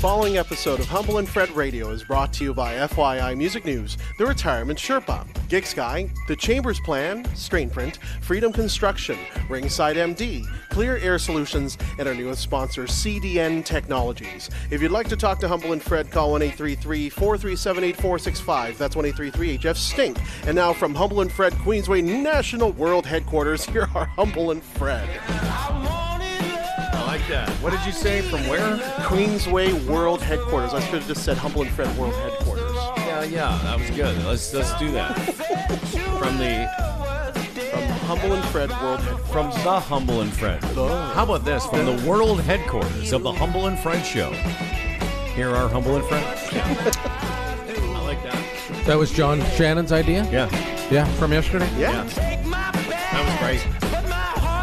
following episode of Humble and Fred Radio is brought to you by FYI Music News, The Retirement Sherpa, Gig Sky, The Chambers Plan, Strainprint, Freedom Construction, Ringside MD, Clear Air Solutions, and our newest sponsor, CDN Technologies. If you'd like to talk to Humble and Fred, call 1-833-437-8465. That's 1-833-HF-STINK. And now from Humble and Fred, Queensway National World Headquarters, here are Humble and Fred. I like that. What did you say? From where? Queensway World Headquarters. I should have just said Humble and Fred World Headquarters. Yeah, that was good. Let's do that. From Humble and Fred World Headquarters. From the Humble and Fred. How about this? From the world headquarters of the Humble and Fred Show. Here are Humble and Fred. Yeah. I like that. That was John Shannon's idea? Yeah. Yeah, from yesterday? Yeah. That was great.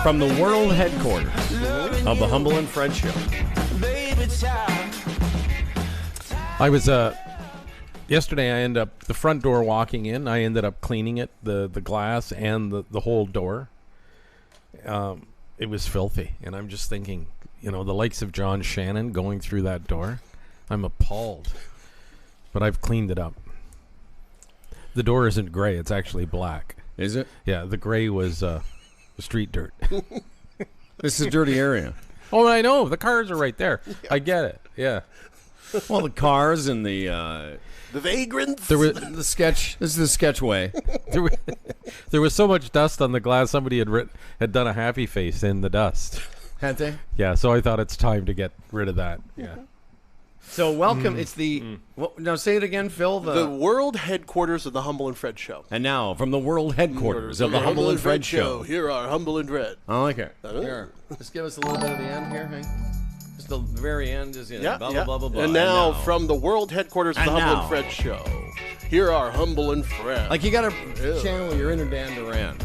From the world headquarters of the Humble and Fred Show. I was, yesterday I ended up, the front door walking in, I ended up cleaning it, the glass and the whole door. It was filthy. And I'm just thinking, the likes of John Shannon going through that door, I'm appalled. But I've cleaned it up. The door isn't gray, it's actually black. Is it? Yeah, the gray was street dirt. This is a dirty area. Oh, I know. The cars are right there. Yeah. I get it. Yeah. Well, the cars and the vagrants. The sketch. This is the sketch way. There was so much dust on the glass. Somebody had done a happy face in the dust. Had they? Yeah. So I thought it's time to get rid of that. Yeah. So welcome. It's the now say it again, Phil. The world headquarters of the Humble and Fred Show. And now from the world headquarters of the Humble and Fred Show. Here are Humble and Fred. I like it. Here, just give us a little bit of the end here. Hey? Just the very end is blah, blah, blah, blah, blah. And now from the world headquarters of the Humble and Fred Show. Here are Humble and Fred. Like you got to channel your inner Dan Duran.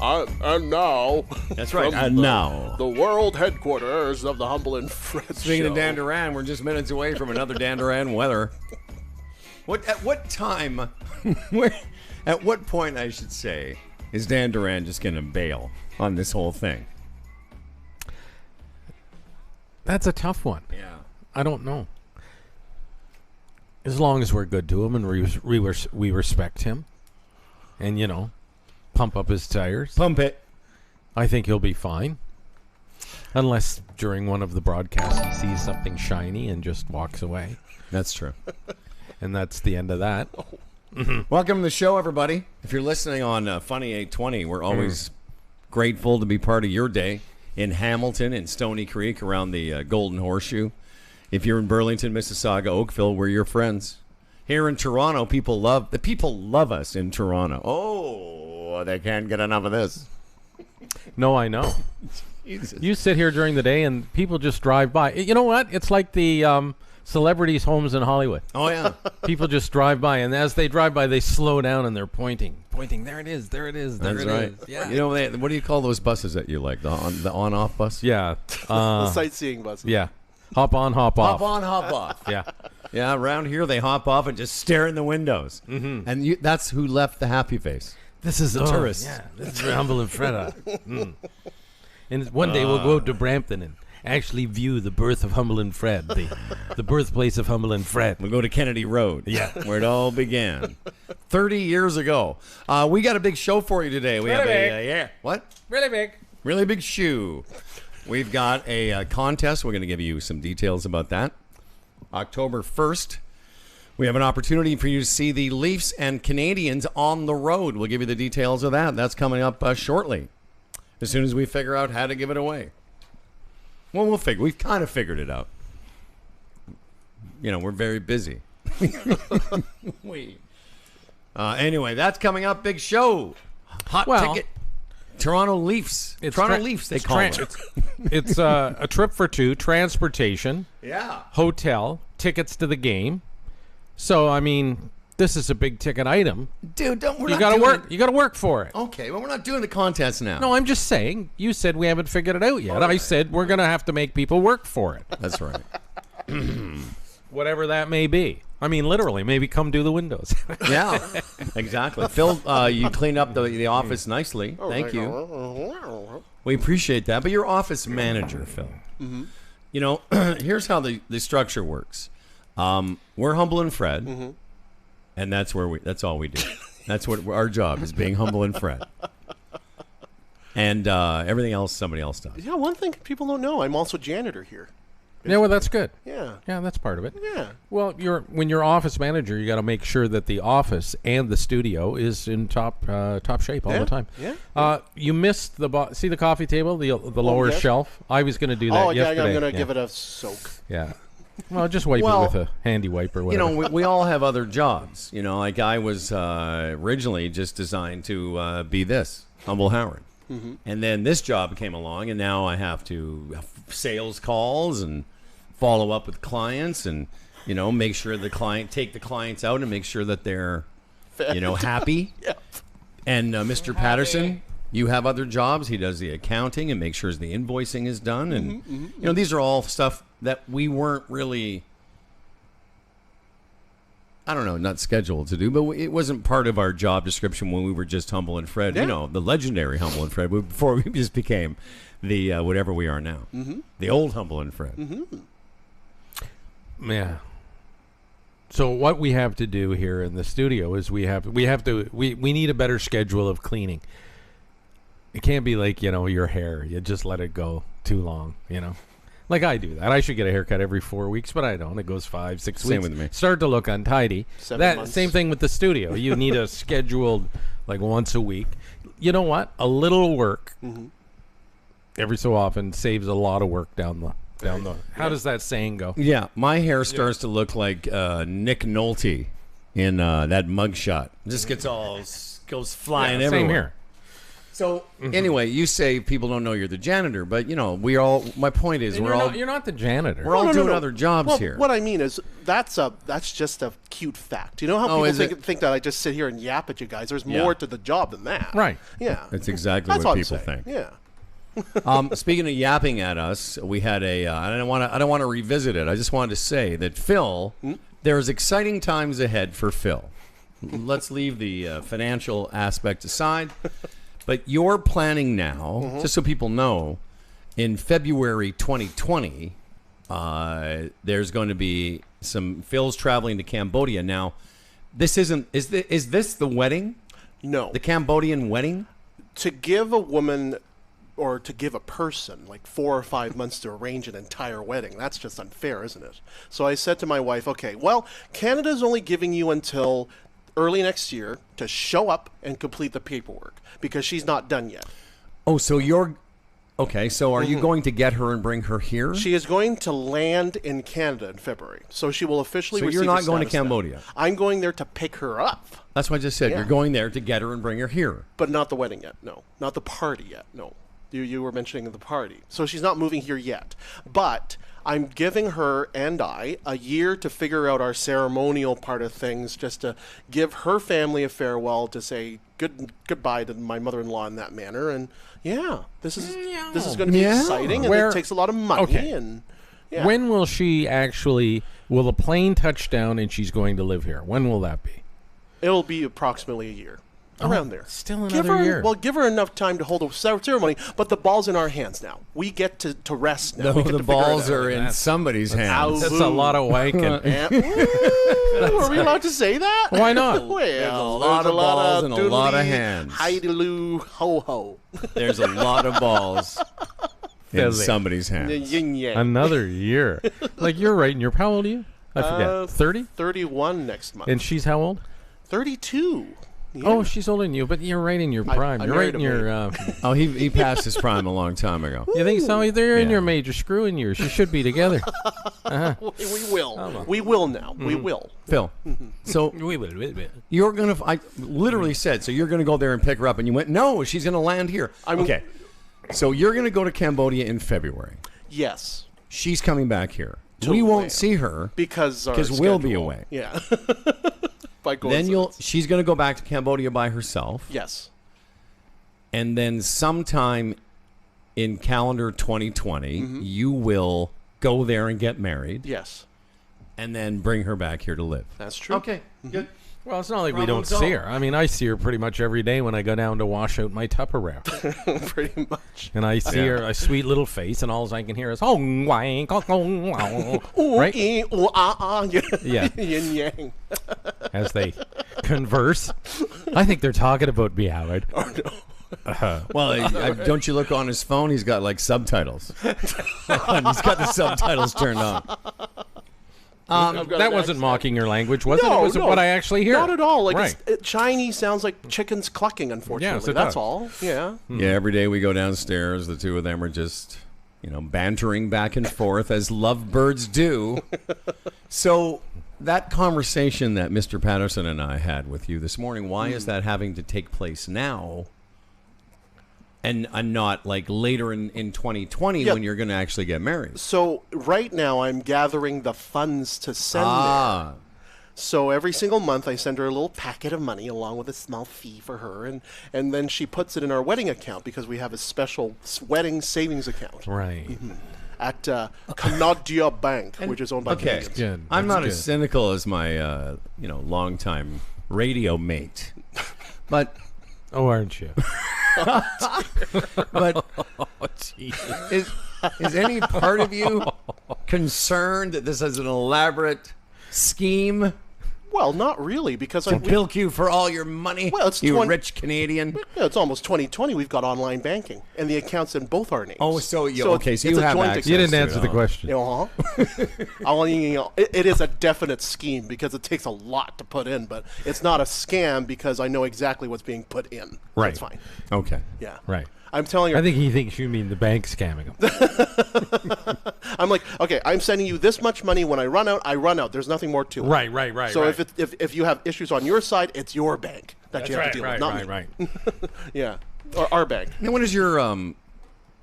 And now. That's right. And now. The world headquarters of the Humble and Fred Show. Speaking of Dan Duran, we're just minutes away from another Dan Duran weather. At what time, at what point, I should say, is Dan Duran just going to bail on this whole thing? That's a tough one. Yeah. I don't know. As long as we're good to him and we respect him and, pump up his tires. Pump it. I think he'll be fine. Unless during one of the broadcasts he sees something shiny and just walks away. That's true. And that's the end of that. Welcome to the show, everybody. If you're listening on Funny 820, we're always grateful to be part of your day in Hamilton and Stony Creek around the Golden Horseshoe. If you're in Burlington, Mississauga, Oakville, we're your friends. Here in Toronto, people love us in Toronto. Oh, they can't get enough of this. No, I know. Jesus. You sit here during the day and people just drive by. You know what? It's like the celebrities' homes in Hollywood. Oh, yeah. People just drive by, and as they drive by, they slow down and they're pointing. There it is. There it is. That's right. Yeah. What do you call those buses that you like? The on-off bus? Yeah. The sightseeing buses. Yeah. Hop on, hop off. Hop on, hop off. Yeah. Yeah, around here they hop off and just stare in the windows. Mm-hmm. And that's who left the happy face. This is the tourists. Yeah, this is Humble and Fred. And one day we'll go to Brampton and actually view the birth of Humble and Fred, the birthplace of Humble and Fred. We'll go to Kennedy Road, where it all began 30 years ago. We got a big show for you today. We have a what? Really big. Really big shoe. We've got a contest. We're going to give you some details about that. October 1st, we have an opportunity for you to see the Leafs and Canadians on the road. We'll give you the details of that. That's coming up shortly, as soon as we figure out how to give it away. Well, we'll figure. We've kind of figured it out. We're very busy. Anyway, that's coming up. Big show. Hot ticket. Toronto Leafs. Toronto Leafs, they call it. It's a trip for two, transportation, yeah, hotel, tickets to the game. So, I mean, this is a big ticket item. Dude, you gotta work. You got to work for it. Okay, well, we're not doing the contest now. No, I'm just saying. You said we haven't figured it out yet. Right. I said we're going to have to make people work for it. That's right. Whatever that may be. I mean, literally, maybe come do the windows. Yeah, exactly. Phil, you cleaned up the office nicely. Thank you. We appreciate that. But you're office manager, Phil. Mm-hmm. You know, here's how the structure works. We're Humble and Fred, and that's all we do. That's what our job is, being Humble and Fred. And everything else, somebody else does. Yeah, one thing people don't know, I'm also janitor here. Yeah, well, that's good. Yeah. Yeah, that's part of it. Yeah. Well, when you're office manager, you got to make sure that the office and the studio is in top shape all the time. Yeah. You missed see the coffee table, the lower yes. shelf. I was going to do that yesterday. I'm going to give it a soak. Yeah. Well, just wipe it with a handy wipe or whatever. You know, we all have other jobs. You know, like I was originally just designed to be this, Humble Howard. And then this job came along, and now I have to have sales calls and follow up with clients and, you know, make sure take the clients out and make sure that they're, you know, happy. Yep. And Mr. Patterson, you have other jobs. He does the accounting and makes sure the invoicing is done. And, you know, these are all stuff that we weren't really, I don't know, not scheduled to do, but it wasn't part of our job description when we were just Humble and Fred. Yeah. You know, the legendary Humble and Fred before we just became the whatever we are now. The old Humble and Fred. Yeah. So what we have to do here in the studio is we need a better schedule of cleaning. It can't be like, you know, your hair. You just let it go too long, you know. Like I do that. I should get a haircut every 4 weeks, but I don't. It goes 5, 6 weeks. Same with me. Start to look untidy. 7 months. Same thing with the studio. You need a scheduled, like, once a week. You know what? A little work every so often saves a lot of work down the. How does that saying go? Yeah, my hair starts to look like Nick Nolte in that mugshot. Just goes flying everywhere. Same here. So anyway, you say people don't know you're the janitor, but you know my point is You're not the janitor. We're all doing other jobs here. What I mean is that's just a cute fact. You know how people think that I just sit here and yap at you guys? There's more to the job than that. Right. Yeah. That's exactly That's what all people I'm saying. think. Yeah. Speaking of yapping at us, we had I don't want to revisit it. I just wanted to say that Phil, there's exciting times ahead for Phil. Let's leave the financial aspect aside. But you're planning now, just so people know, in February 2020, there's going to be Phil's traveling to Cambodia. Now, is this the wedding? No. The Cambodian wedding? To give a woman or to give a person like 4 or 5 months to arrange an entire wedding, that's just unfair, isn't it? So I said to my wife, okay, well, Canada's only giving you until early next year to show up and complete the paperwork because she's not done yet. Oh, so are you going to get her and bring her here? She is going to land in Canada in February, so she will officially receive you're not the going to status Cambodia? now. I'm going there to pick her up. That's what I just said. Yeah. You're going there to get her and bring her here. But not the wedding yet, no. Not the party yet, no. You were mentioning the party. So she's not moving here yet. But I'm giving her and I a year to figure out our ceremonial part of things, just to give her family a farewell, to say goodbye to my mother-in-law in that manner. And yeah, this is going to be exciting, and it takes a lot of money. Okay. And yeah. When will the plane touch down and she's going to live here? When will that be? It'll be approximately a year. Around there. Still another year. Well, give her enough time to hold a ceremony, but the ball's in our hands now. We get to rest now. No, We get the to figure it balls out. are in somebody's hands. That's a lot of wanking. Are we allowed to say that? Why not? Well, There's a lot of balls and a lot of hands. Hidey-loo, ho-ho. There's a lot of balls in Does it? somebody's hands. Yin-yang. Another year. Like, you're right in your, how old are you? I forget. 30? 31 next month. And she's how old? 32. Yeah. Oh, she's older than you, but you're right in your prime. I'm You're right in married your. Oh, he passed his prime a long time ago. You think so? They're in Yeah. your major screwing years. You should be together. We will. We will now. We will. Phil, so you're going to, I literally said, so you're going to go there and pick her up, and you went, no, she's going to land here. Okay, so you're going to go to Cambodia in February. Yes. She's coming back here. To We won't land. see her Because we'll be away. Yeah. By Then coincidence. she's going to go back to Cambodia by herself. Yes. And then sometime in calendar 2020, you will go there and get married. Yes. And then bring her back here to live. That's true. Okay, good. Well, it's not like we Problem don't see her. I mean, I see her pretty much every day when I go down to wash out my Tupperware. Pretty much. And I see her, a sweet little face, and all I can hear is, right? Yeah. Yin yang. As they converse. I think they're talking about me, Howard. Oh, no. Well, don't you look on his phone? He's got like subtitles. He's got the subtitles turned on. That wasn't mocking your language, was it? It No, was what I actually hear. Not at all. Like right. Chinese sounds like chickens clucking, unfortunately. Yes, it That's does. all. Yeah. Yeah, every day we go downstairs, the two of them are just, bantering back and forth as lovebirds do. So that conversation that Mr. Patterson and I had with you this morning, why is that having to take place now and not like later in 2020 when you're going to actually get married? So right now I'm gathering the funds to send there. So every single month I send her a little packet of money along with a small fee for her, and then she puts it in our wedding account because we have a special wedding savings account. Right. Mm-hmm. At Canada Bank, which is owned by Canadians. Good. I'm That's not good. as cynical as my, longtime radio mate, but Oh, aren't you? but is any part of you concerned that this is an elaborate scheme Well, not really, because to bilk you for all your money? Well, it's you rich Canadian. Yeah, it's almost 2020. We've got online banking, and the accounts in both our names. Oh, so you it's you a have joint access. You didn't to answer it, the huh? question. It is a definite scheme because it takes a lot to put in, but it's not a scam because I know exactly what's being put in. So Right. It's fine. Okay. Yeah. Right. I'm telling her. I think he thinks you mean the bank scamming him. I'm like, okay, I'm sending you this much money. When I run out, I run out. There's nothing more to it. Right. So right. if you have issues on your side, it's your bank that you have to deal with, not me. right. Yeah. Or our bank. Now, what does your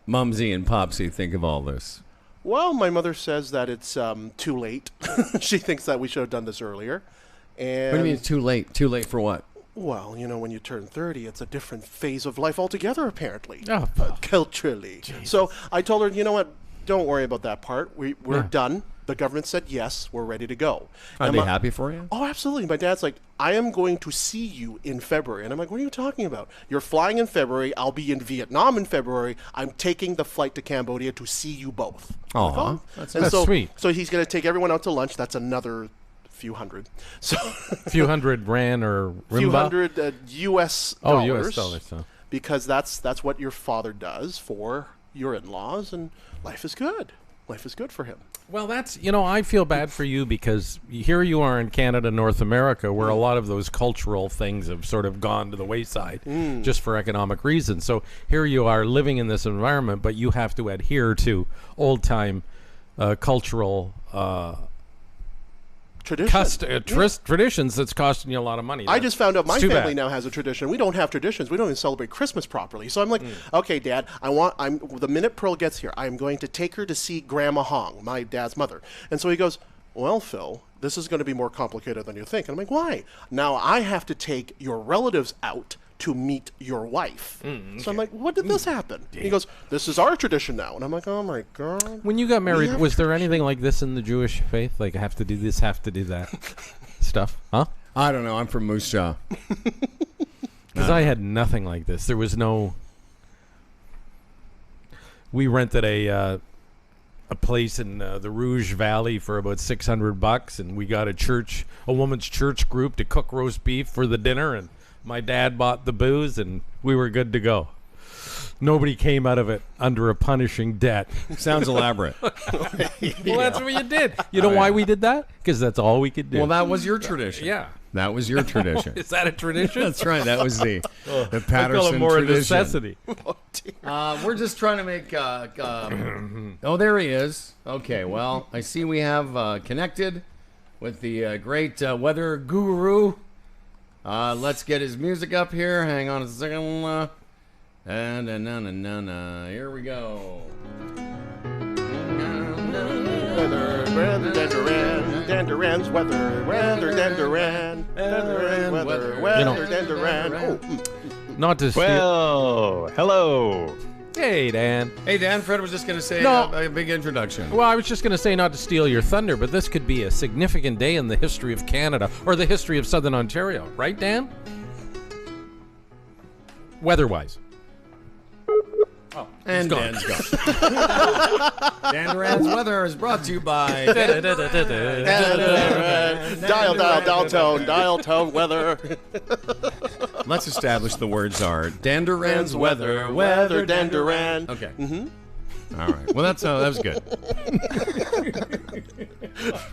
mumsy and popsy think of all this? Well, my mother says that it's too late. She thinks that we should have done this earlier. And What do you mean it's too late? Too late for what? Well, when you turn 30, it's a different phase of life altogether, apparently. Oh, Culturally. So I told her, you know what? Don't worry about that part. We're done. The government said yes, we're ready to go. Are And they happy for you? Oh, absolutely. My dad's like, I am going to see you in February. And I'm like, what are you talking about? You're flying in February. I'll be in Vietnam in February. I'm taking the flight to Cambodia to see you both. I'm like, Aw, And that's sweet. So he's going to take everyone out to lunch. That's another few hundred. So Few hundred rand or rimba? few hundred U.S. Oh, dollars. U.S. dollars. So. Because that's what your father does for your in-laws, and life is good. Life is good for him. Well, that's, I feel bad for you because here you are in Canada, North America, where a lot of those cultural things have sort of gone to the wayside just for economic reasons. So here you are living in this environment, but you have to adhere to old-time cultural traditions that's costing you a lot of money. I just found out my It's too family bad. now has a tradition. We don't have traditions. We don't even celebrate Christmas properly. So I'm like, okay, Dad, the minute Pearl gets here, I'm going to take her to see Grandma Hong, my dad's mother. And so he goes, well, Phil, this is going to be more complicated than you think. And I'm like, why? Now I have to take your relatives out to meet your wife. So I'm like, what did this happen? He goes, this is our tradition now. And I'm like, oh my God. When you got married, have was there anything like this in the Jewish faith? Like, have to do this, have to do that stuff? Huh? I don't know. I'm from Moose Jaw. Because I had nothing like this. There was no... We rented a place in the Rouge Valley for about $600, and we got a woman's church group to cook roast beef for the dinner, and my dad bought the booze, and we were good to go. Nobody came out of it under a punishing debt. Sounds elaborate. Well, that's what you did. You know why we did that? Because that's all we could do. Well, that was your tradition. Yeah. That was your tradition. Is that a tradition? That's right. That was the I call Patterson it more tradition. a necessity. We're just trying to make... oh, there he is. Okay, well, I see we have connected with the great weather guru. Let's get his music up here. Hang on a second. Here we go. Weather, Danduran's weather, Danduran, weather, You know- Danduran. Oh, Not to steal. Well, hello. Yeah, Hey, Dan. Hey, Dan, Fred was just going to say No. a big introduction. Well, I was just going to say, not to steal your thunder, but this could be a significant day in the history of Canada, or the history of Southern Ontario. Right, Dan? Weather-wise. Oh, and Dan's gone. Dan Duran's weather is brought to you by... Dial tone weather. Let's establish the words are Dan Duran's weather, Dan Duran. Okay. All right. Well, that was good.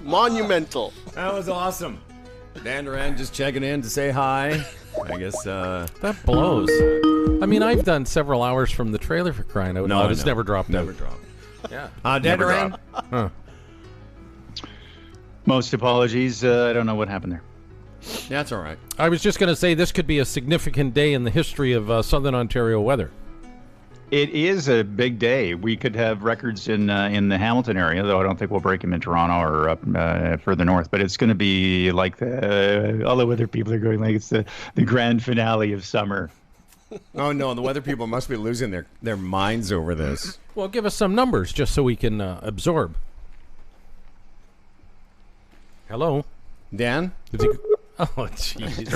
Monumental. That was awesome. Dan Duran just checking in to say hi. I guess that blows. I mean, I've done several hours from the trailer for crying out loud. It's never dropped Never out. dropped. Yeah. Dan Duran? Huh. Most apologies. I don't know what happened there. That's all right. I was just going to say this could be a significant day in the history of Southern Ontario weather. It is a big day. We could have records in the Hamilton area, though I don't think we'll break them in Toronto or up further north. But it's going to be like all the weather people are going like it's the grand finale of summer. Oh, no, the weather people must be losing their minds over this. Well, give us some numbers just so we can absorb. Hello? Dan? Oh, jeez.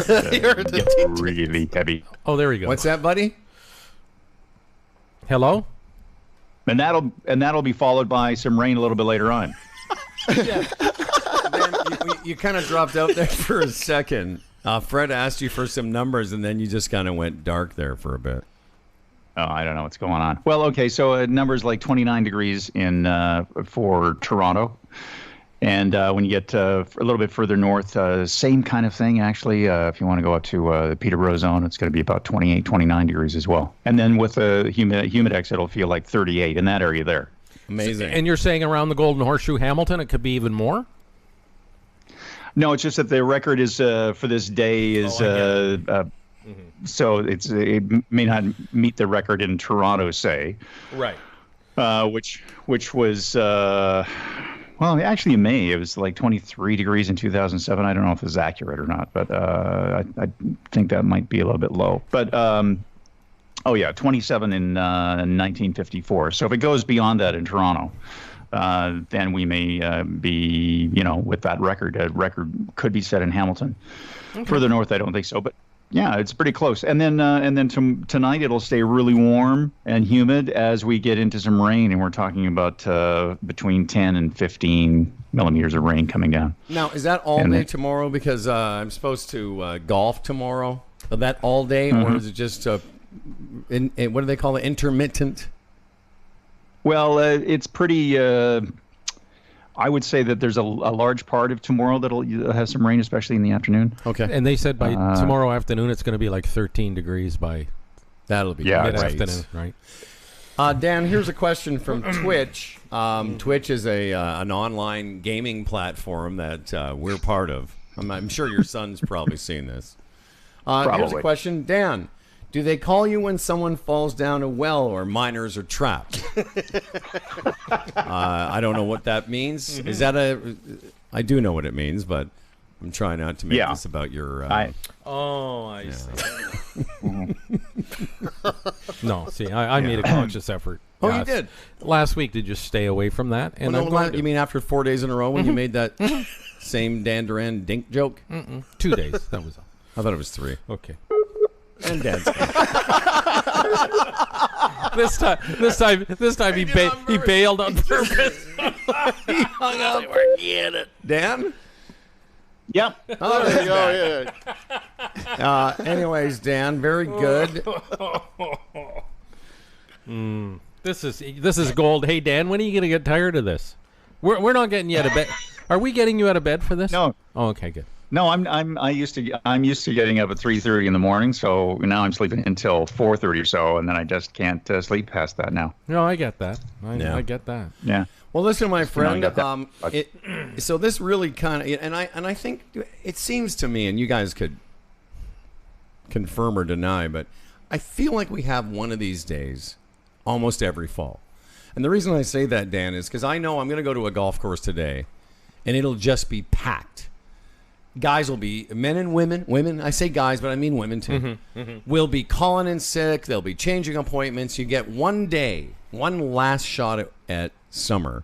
It's really heavy. Oh, there we go. What's that, buddy? Hello? And that'll be followed by some rain a little bit later on. Dan, you kind of dropped out there for a second. Fred asked you for some numbers, and then you just kind of went dark there for a bit. Oh, I don't know what's going on. Well, okay, so numbers like 29 degrees for Toronto. And when you get a little bit further north, same kind of thing, actually. If you want to go up to the Peterborough zone, it's going to be about 28, 29 degrees as well. And then with the humidex, it'll feel like 38 in that area there. Amazing. And you're saying around the Golden Horseshoe, Hamilton, it could be even more? No, it's just that the record is for this day is so it may not meet the record in Toronto, say, Right. which was well, actually in May it was like 23 degrees in 2007. I don't know if this is accurate or not, but I think that might be a little bit low. But 27 in 1954. So if it goes beyond that in Toronto, then we may be, with that record. A record could be set in Hamilton. Okay. Further north, I don't think so. But yeah, it's pretty close. And then tonight it'll stay really warm and humid as we get into some rain, and we're talking about between 10 and 15 millimeters of rain coming down. Now, is that all day tomorrow? Because I'm supposed to golf tomorrow. Is that all day, or is it just what do they call it? Intermittent? Well, it's pretty. I would say that there's a large part of tomorrow that'll have some rain, especially in the afternoon. Okay. And they said by tomorrow afternoon it's going to be like 13 degrees by that'll be mid-afternoon, right? Dan, here's a question from Twitch. Twitch is an online gaming platform that we're part of. I'm sure your son's probably seen this. Here's a question, Dan. Do they call you when someone falls down a well or miners are trapped? I don't know what that means. Is that I do know what it means, but I'm trying not to make this about your... I see. No, see, I made a conscious effort. Oh, you did? Last week to just stay away from that. And I'm glad you mean after 4 days in a row when you made that same Dan Duran dink joke? 2 days, that was all. I thought it was 3. Okay. And Dad's this time he bailed on purpose. He hung up. Dan? Yep. Oh, there you go. Anyways, Dan, very good. This is gold. Hey, Dan, when are you gonna get tired of this? We're not getting you out of bed. Are we getting you out of bed for this? No. Oh, okay, good. No, I'm used to getting up at 3:30 in the morning, so now I'm sleeping until 4:30 or so, and then I just can't sleep past that now. No, I get that. I get that. Yeah. Well, listen, my friend. So this really kind of, and I think it seems to me, and you guys could confirm or deny, but I feel like we have one of these days almost every fall. And the reason I say that, Dan, is because I know I'm going to go to a golf course today, and it'll just be packed. guys will be, men and women, I say guys, but I mean women too, will be calling in sick. They'll be changing appointments. You get one day, one last shot at summer.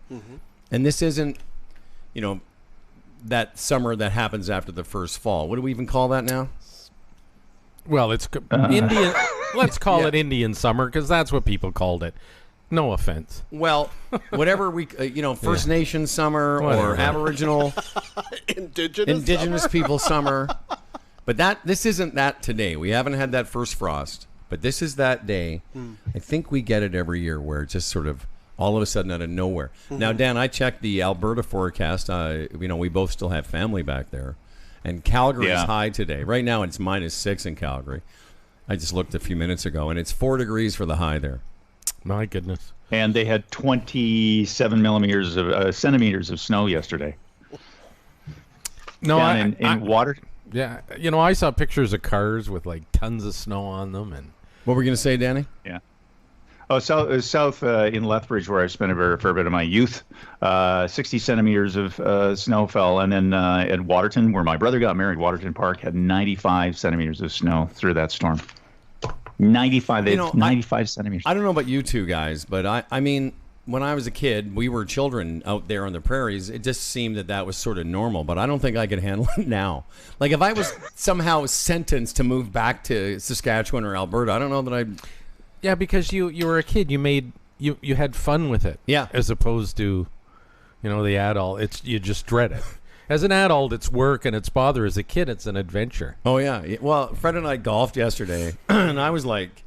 And this isn't, that summer that happens after the first fall. What do we even call that now? Well, it's Indian. Let's call it Indian summer because that's what people called it. No offense. Well, whatever we, First Nation summer or Aboriginal, indigenous people summer. But this isn't that today. We haven't had that first frost, but this is that day. I think we get it every year where it's just sort of all of a sudden out of nowhere. Now, Dan, I checked the Alberta forecast. We both still have family back there. And Calgary is high today. Right now, it's -6 in Calgary. I just looked a few minutes ago, and it's 4 degrees for the high there. My goodness. And they had 27 centimeters of snow yesterday. No, down in water. Yeah, I saw pictures of cars with like tons of snow on them. And what were you going to say, Danny? Yeah. Oh, south in Lethbridge, where I spent a fair bit of my youth, 60 centimeters of snow fell. And then at Waterton, where my brother got married, Waterton Park had 95 centimeters of snow through that storm. 95 centimeters. I don't know about you two guys, but I mean, when I was a kid, we were children out there on the prairies. It just seemed that was sort of normal, but I don't think I could handle it now. Like if I was somehow sentenced to move back to Saskatchewan or Alberta, I don't know that I'd... Yeah, because you were a kid. You had fun with it. Yeah. As opposed to, the adult. You just dread it. As an adult, it's work and it's bother. As a kid, it's an adventure. Oh, yeah. Well, Fred and I golfed yesterday, and I was like,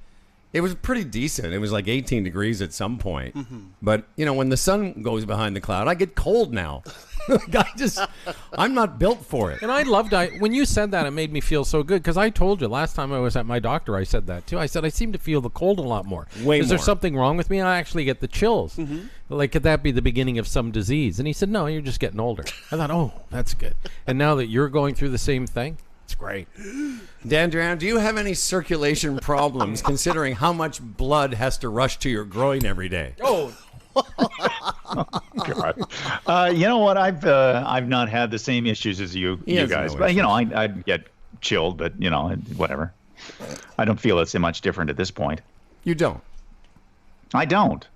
it was pretty decent. It was like 18 degrees at some point. But, when the sun goes behind the cloud, I get cold now. I'm not built for it. And when you said that, it made me feel so good because I told you last time I was at my doctor, I said that too. I said, I seem to feel the cold a lot more. Is there something wrong with me? I actually get the chills. Like, could that be the beginning of some disease? And he said, no, you're just getting older. I thought, oh, that's good. And now that you're going through the same thing, it's great. Dan Duran, do you have any circulation problems considering how much blood has to rush to your groin every day? Oh, God. You know what? I've not had the same issues as you guys. But I'd get chilled, but whatever. I don't feel it's much different at this point. You don't? I don't.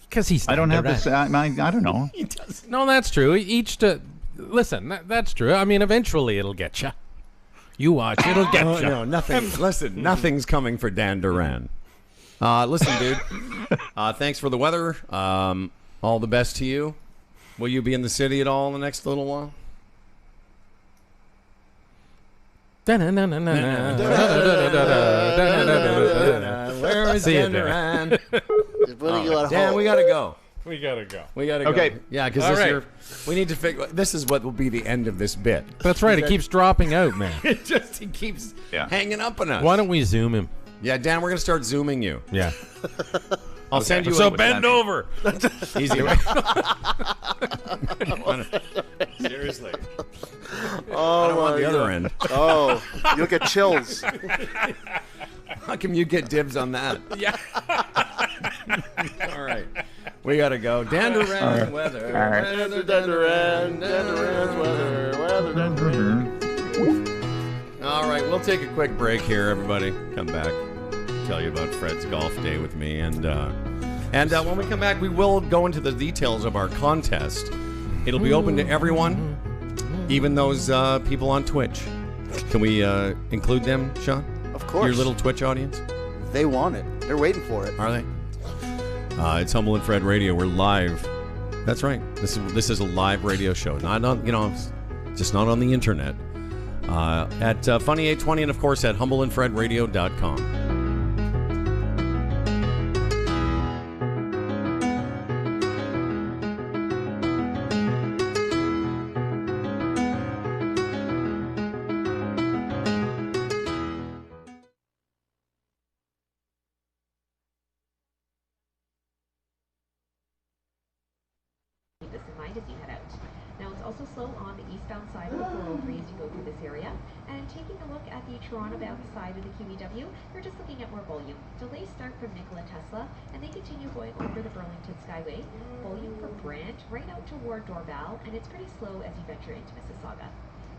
Because he's. I don't have this. I don't know. He doesn't. No, that's true. Listen, that's true. I mean, eventually it'll get you. You watch, it'll get you. No, nothing. Listen, nothing's coming for Dan Duran. Listen, dude. Thanks for the weather. All the best to you. Will you be in the city at all in the next little while? Where is Dan Duran? Dan, we gotta go. We gotta go. Okay. Yeah, because we need to figure. This is what will be the end of this bit. That's right. It keeps dropping out, man. He keeps hanging up on us. Why don't we Zoom him? Yeah, Dan, we're gonna start Zooming you. Yeah. I'll send you. So bend over. Easy. Seriously. Oh, I don't want the other end. Oh, you'll get chills. How come you get dibs on that? Yeah. All right. We gotta go. Dan Duran, weather. All right. Dan Duran's weather, Dan Duran. All right, we'll take a quick break here, everybody. Come back, tell you about Fred's golf day with me, and when we come back, we will go into the details of our contest. It'll be open to everyone, even those people on Twitch. Can we include them, Sean? Of course. Your little Twitch audience? They want it. They're waiting for it. Are they? It's Humble and Fred Radio. We're live. That's right. This is a live radio show. Not on, just not on the internet. At Funny 820 and of course at humbleandfredradio.com. As you head out. Now it's also slow on the eastbound side of the 403 as you go through this area. And taking a look at the Toronto-bound side of the QEW, you're just looking at more volume. Delays start from Nikola Tesla, and they continue going over the Burlington Skyway. Volume from Brant right out toward Dorval, and it's pretty slow as you venture into Mississauga.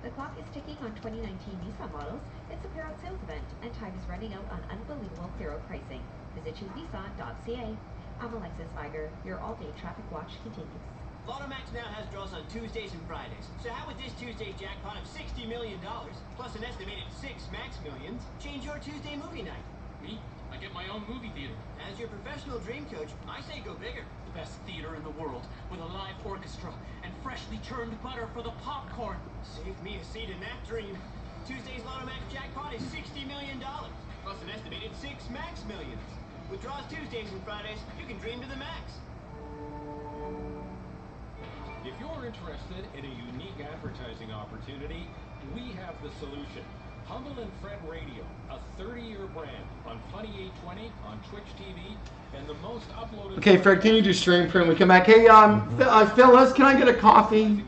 The clock is ticking on 2019 Nissan models. It's a pair-out sales event, and time is running out on unbelievable clear-out pricing. Visit tuesnissan.ca. I'm Alexis Viger. Your all-day traffic watch continues. Lotomax now has draws on Tuesdays and Fridays. So how would this Tuesday's jackpot of $60 million, plus an estimated 6 max millions, change your Tuesday movie night? Me? I get my own movie theater. As your professional dream coach, I say go bigger. The best theater in the world, with a live orchestra and freshly churned butter for the popcorn. Save me a seat in that dream. Tuesday's Lotomax jackpot is $60 million, plus an estimated 6 max millions. With draws Tuesdays and Fridays, you can dream to the max. If you're interested in a unique advertising opportunity, we have the solution. Humble and Fred Radio, a 30-year brand on Funny 820, on Twitch TV, and the most uploaded... Okay, Fred, can you do stream print? We come back. Hey, Phyllis, can I get a coffee?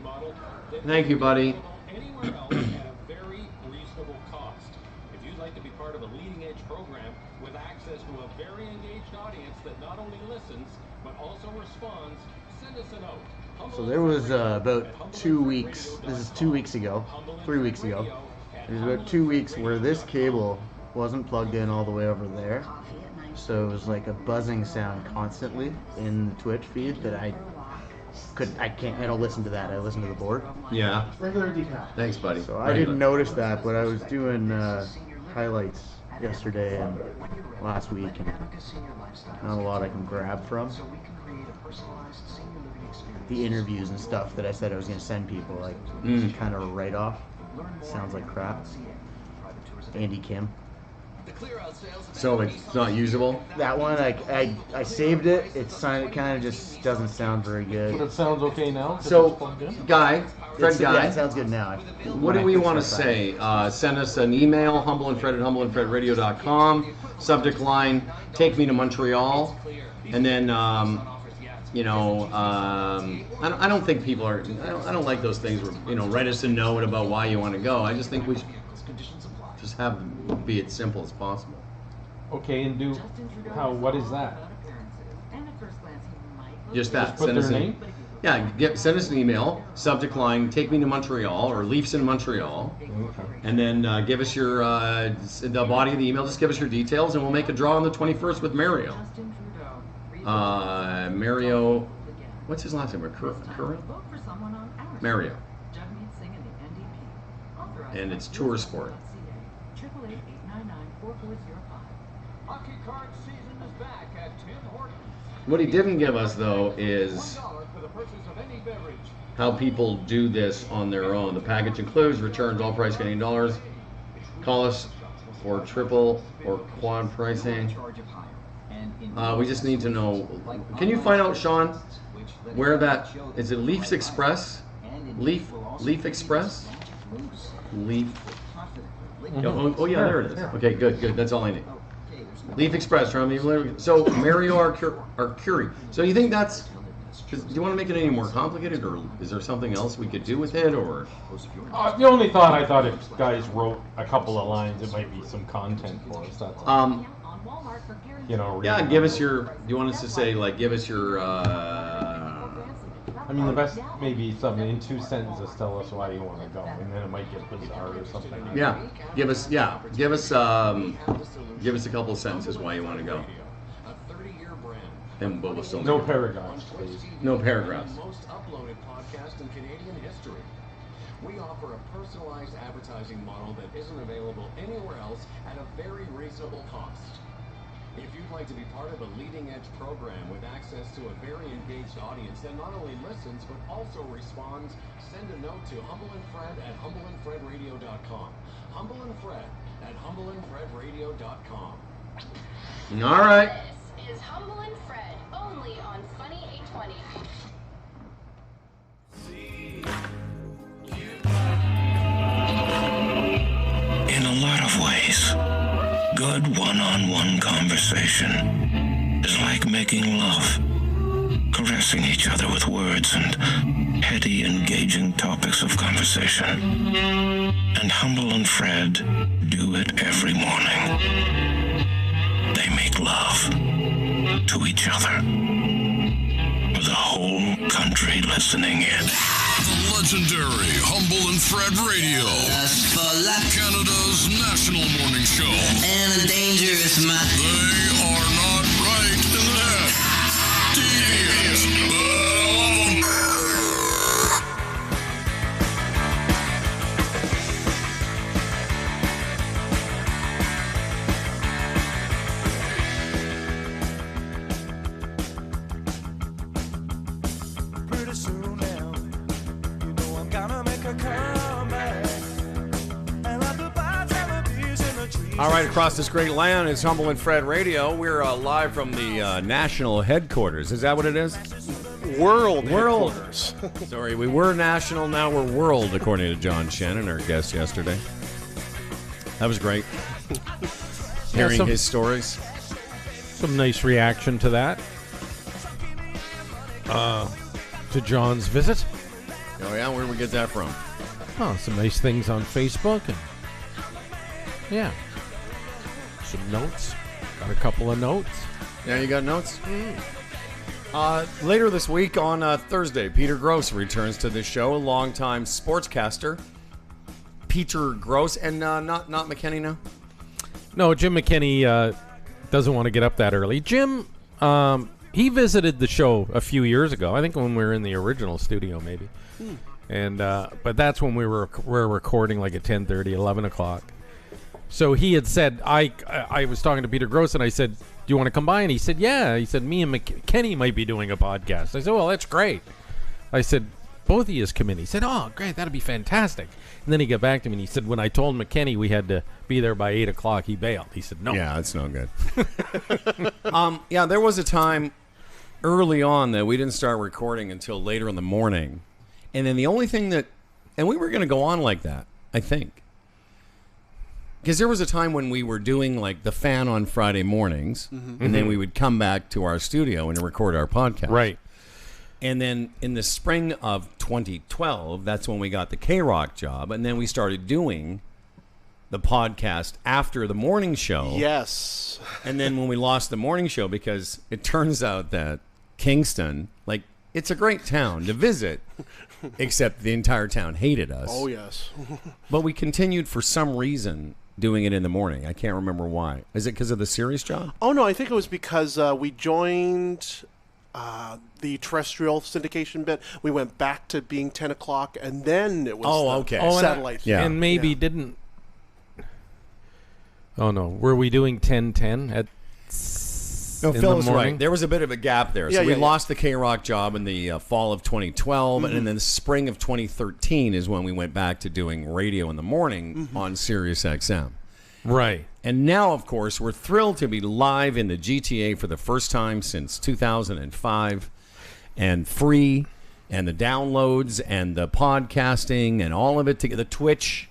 Thank you, buddy. Anywhere else at a very reasonable cost. If you'd like to be part of a leading-edge program with access to a very engaged audience that not only listens, but also responds, send us a note. So there was about 2 weeks, this is 2 weeks ago, 3 weeks ago, there's about 2 weeks where this cable wasn't plugged in all the way over there. So it was like a buzzing sound constantly in the Twitch feed that I don't listen to that, I listen to the board. Yeah. Thanks, buddy. So I didn't notice that, but I was doing highlights yesterday and last week, and not a lot I can grab from. The interviews and stuff that I said I was going to send people, like, kind of a write-off. Sounds like crap. Andy Kim. So it's not usable? That one, I saved it. It kind of just doesn't sound very good. But it sounds okay now? So, Guy, Fred Guy. Yeah, it sounds good now. What do we want to say? Send us an email, humbleandfred@humbleandfredradio.com. Subject line, take me to Montreal. And then, I don't think people are, I don't like those things where, write us a note about why you want to go. I just think we should just be as simple as possible. Okay, and what is that? Just that. Just put their name? Yeah, send us an email, subject line, take me to Montreal, or Leafs in Montreal. Okay. And then give us your, the body of the email, just give us your details, and we'll make a draw on the 21st with Mario. Mario, what's his last name? Mario. And it's Tour Sport. Hockey card season is back at Tim Hortons. What he didn't give us, though, is For the purchase of any beverage. how people do this on their own. The package includes returns all price Canadian dollars. Call us for triple or quad pricing. We just need to know. Can you find out, Sean, where that is? It Leafs Express? Leaf Express? Leaf. Oh yeah, there it is. Okay, good. That's all I need. Leaf Express, right? So Mario Arcuri. So you think that's? Do you want to make it any more complicated, or is there something else we could do with it, or? The only thought I thought if guys wrote a couple of lines, it might be some content for us. That's all. Yeah, give us your. Do you want us to say give us your? I mean, the best maybe something in 2 sentences. Tell us why you want to go, and then it might get bizarre or something. Yeah, give us a couple of sentences why you want to go. And we'll still no paragraphs, please. No paragraphs. Most uploaded podcast in Canadian history. We offer a personalized advertising model that isn't available anywhere else at a very reasonable cost. If you'd like to be part of a leading-edge program with access to a very engaged audience that not only listens but also responds, send a note to humbleandfred@humbleandfredradio.com. Humble and Fred at humbleandfredradio.com. All right. This is Humble and Fred, only on Funny 820. In a lot of ways, good one-on-one conversation is like making love, caressing each other with words and heady, engaging topics of conversation. And Humble and Fred do it every morning. They make love to each other with the whole country listening in. The legendary Humble and Fred Radio. Canada's national morning show. And a dangerous mind. They are not right in the head. Devious, but I love them. All right, across this great land is Humble and Fred Radio. We're live from the national headquarters. Is that what it is? World headquarters. Sorry, we were national, now we're world, according to John Shannon, our guest yesterday. That was great. Hearing his stories. Some nice reaction to that. To John's visit. Oh, yeah? Where did we get that from? Oh, some nice things on Facebook. And yeah. Some notes. Got a couple of notes. Yeah, you got notes? Later this week on Thursday, Peter Gross returns to the show, a longtime sportscaster. Peter Gross, and not McKenny now? No, Jim McKenny doesn't want to get up that early. Jim, he visited the show a few years ago. I think when we were in the original studio, maybe. And but that's when we were recording like at 10:30, 11 o'clock. So he had said, I was talking to Peter Gross, and I said, do you want to come by? And he said, yeah. He said, me and McKenny might be doing a podcast. I said, well, that's great. I said, both of you come in. He said, oh, great, that'd be fantastic. And then he got back to me, and he said, when I told McKenny we had to be there by 8 o'clock, he bailed. He said, no. Yeah, that's no good. Yeah, there was a time early on that we didn't start recording until later in the morning. And then the only thing that, and we were going to go on like that, I think. Because there was a time when we were doing like the fan on Friday mornings, and then we would come back to our studio and record our podcast. Right. And then in the spring of 2012, that's when we got the K-Rock job, and then we started doing the podcast after the morning show. Yes. And then when we lost the morning show, because it turns out that Kingston, like, it's a great town to visit, except the entire town hated us. Oh, yes. But we continued for some reason doing it in the morning. I can't remember why. Is it because of the Sirius job? Oh, no, I think it was because we joined the terrestrial syndication bit. We went back to being 10 o'clock, and then it was satellite. And maybe didn't... Oh, no. Were we doing 10:10 at... No, Phil was right. There was a bit of a gap there. So we lost the K-Rock job in the fall of 2012, and then the spring of 2013 is when we went back to doing radio in the morning on Sirius XM. Right. And now, of course, we're thrilled to be live in the GTA for the first time since 2005, and free, and the downloads, and the podcasting, and all of it together. The Twitch.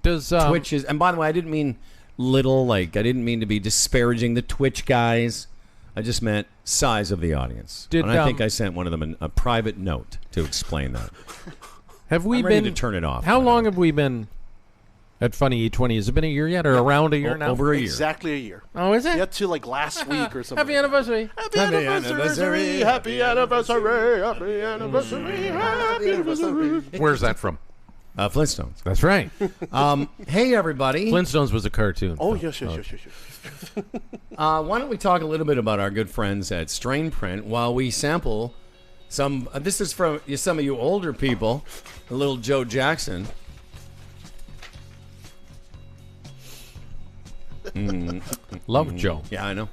Twitch is... And by the way, I didn't mean... I didn't mean to be disparaging the Twitch guys. I just meant size of the audience. And I think I sent one of them a private note to explain that. Have we I'm ready to turn it off? How long have we been at Funny 820? Has it been a year yet, or around a year now? Over a year. Exactly a year. Oh, is it? Yeah, to like last week or something. Happy anniversary. Happy anniversary. Happy anniversary. Happy anniversary. Happy anniversary. Where's that from? Flintstones. That's right. Hey, everybody. Flintstones was a cartoon. Oh, yes. Why don't we talk a little bit about our good friends at Strain Print while we sample some... this is from some of you older people. A little Joe Jackson. Love Joe. Yeah, I know.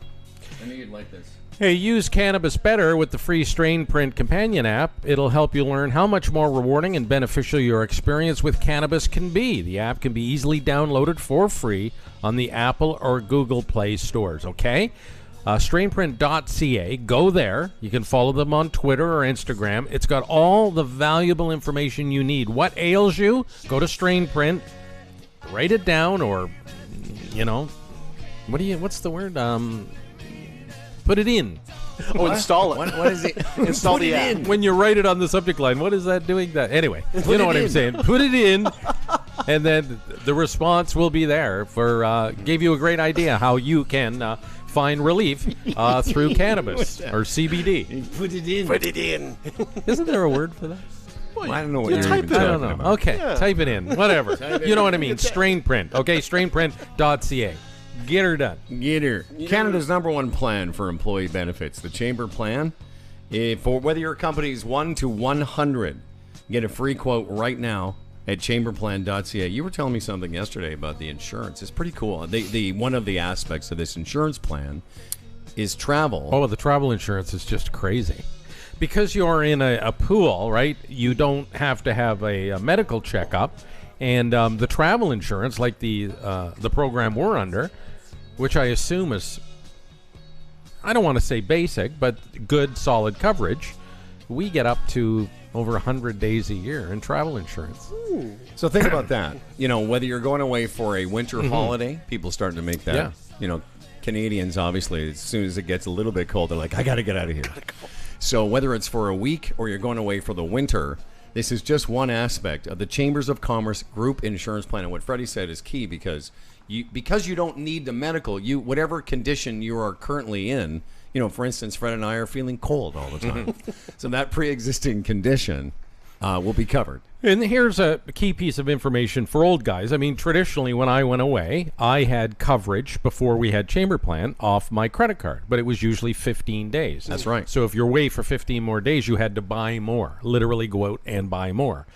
I knew you'd like this. Hey, use cannabis better with the free Strain Print companion app. It'll help you learn how much more rewarding and beneficial your experience with cannabis can be. The app can be easily downloaded for free on the Apple or Google Play stores, okay? Strainprint.ca. Go there. You can follow them on Twitter or Instagram. It's got all the valuable information you need. What ails you? Go to Strain Print. Write it down, or, what's the word? Put it in. Oh, install it. What is it? Install the app. When you write it on the subject line, what is that doing? That anyway, you know what I'm saying. Put it in, and then the response will be there. Gave you a great idea how you can find relief through cannabis or CBD. Put it in. Put it in. Isn't there a word for that? Well, I don't know what you're type even it. I talking don't know. about. Okay, Yeah. type it in. Whatever. You know what I mean. Strain print. Okay, strainprint.ca. Get her done. Get her. Canada's #1 plan for employee benefits, the Chamber Plan. For whether your company's 1 to 100, get a free quote right now at chamberplan.ca. You were telling me something yesterday about the insurance. It's pretty cool. One of the aspects of this insurance plan is travel. Oh, the travel insurance is just crazy. Because you're in a pool, right? You don't have to have a medical checkup, and the travel insurance, like the program we're under, which I assume is, I don't want to say basic, but good, solid coverage. We get up to over 100 days a year in travel insurance. So think about that. You know, whether you're going away for a winter holiday, people starting to make that. Yeah. You know, Canadians, obviously, as soon as it gets a little bit cold, they're like, I got to get out of here. So whether it's for a week or you're going away for the winter, this is just one aspect of the Chambers of Commerce group insurance plan. And what Freddie said is key because you don't need the medical, whatever condition you are currently in, you know, for instance, Fred and I are feeling cold all the time. So that pre-existing condition will be covered. And here's a key piece of information for old guys. I mean, traditionally, when I went away, I had coverage before we had Chamber Plan off my credit card, but it was usually 15 days. That's right. So if you're away for 15 more days, you had to buy more, literally go out and buy more.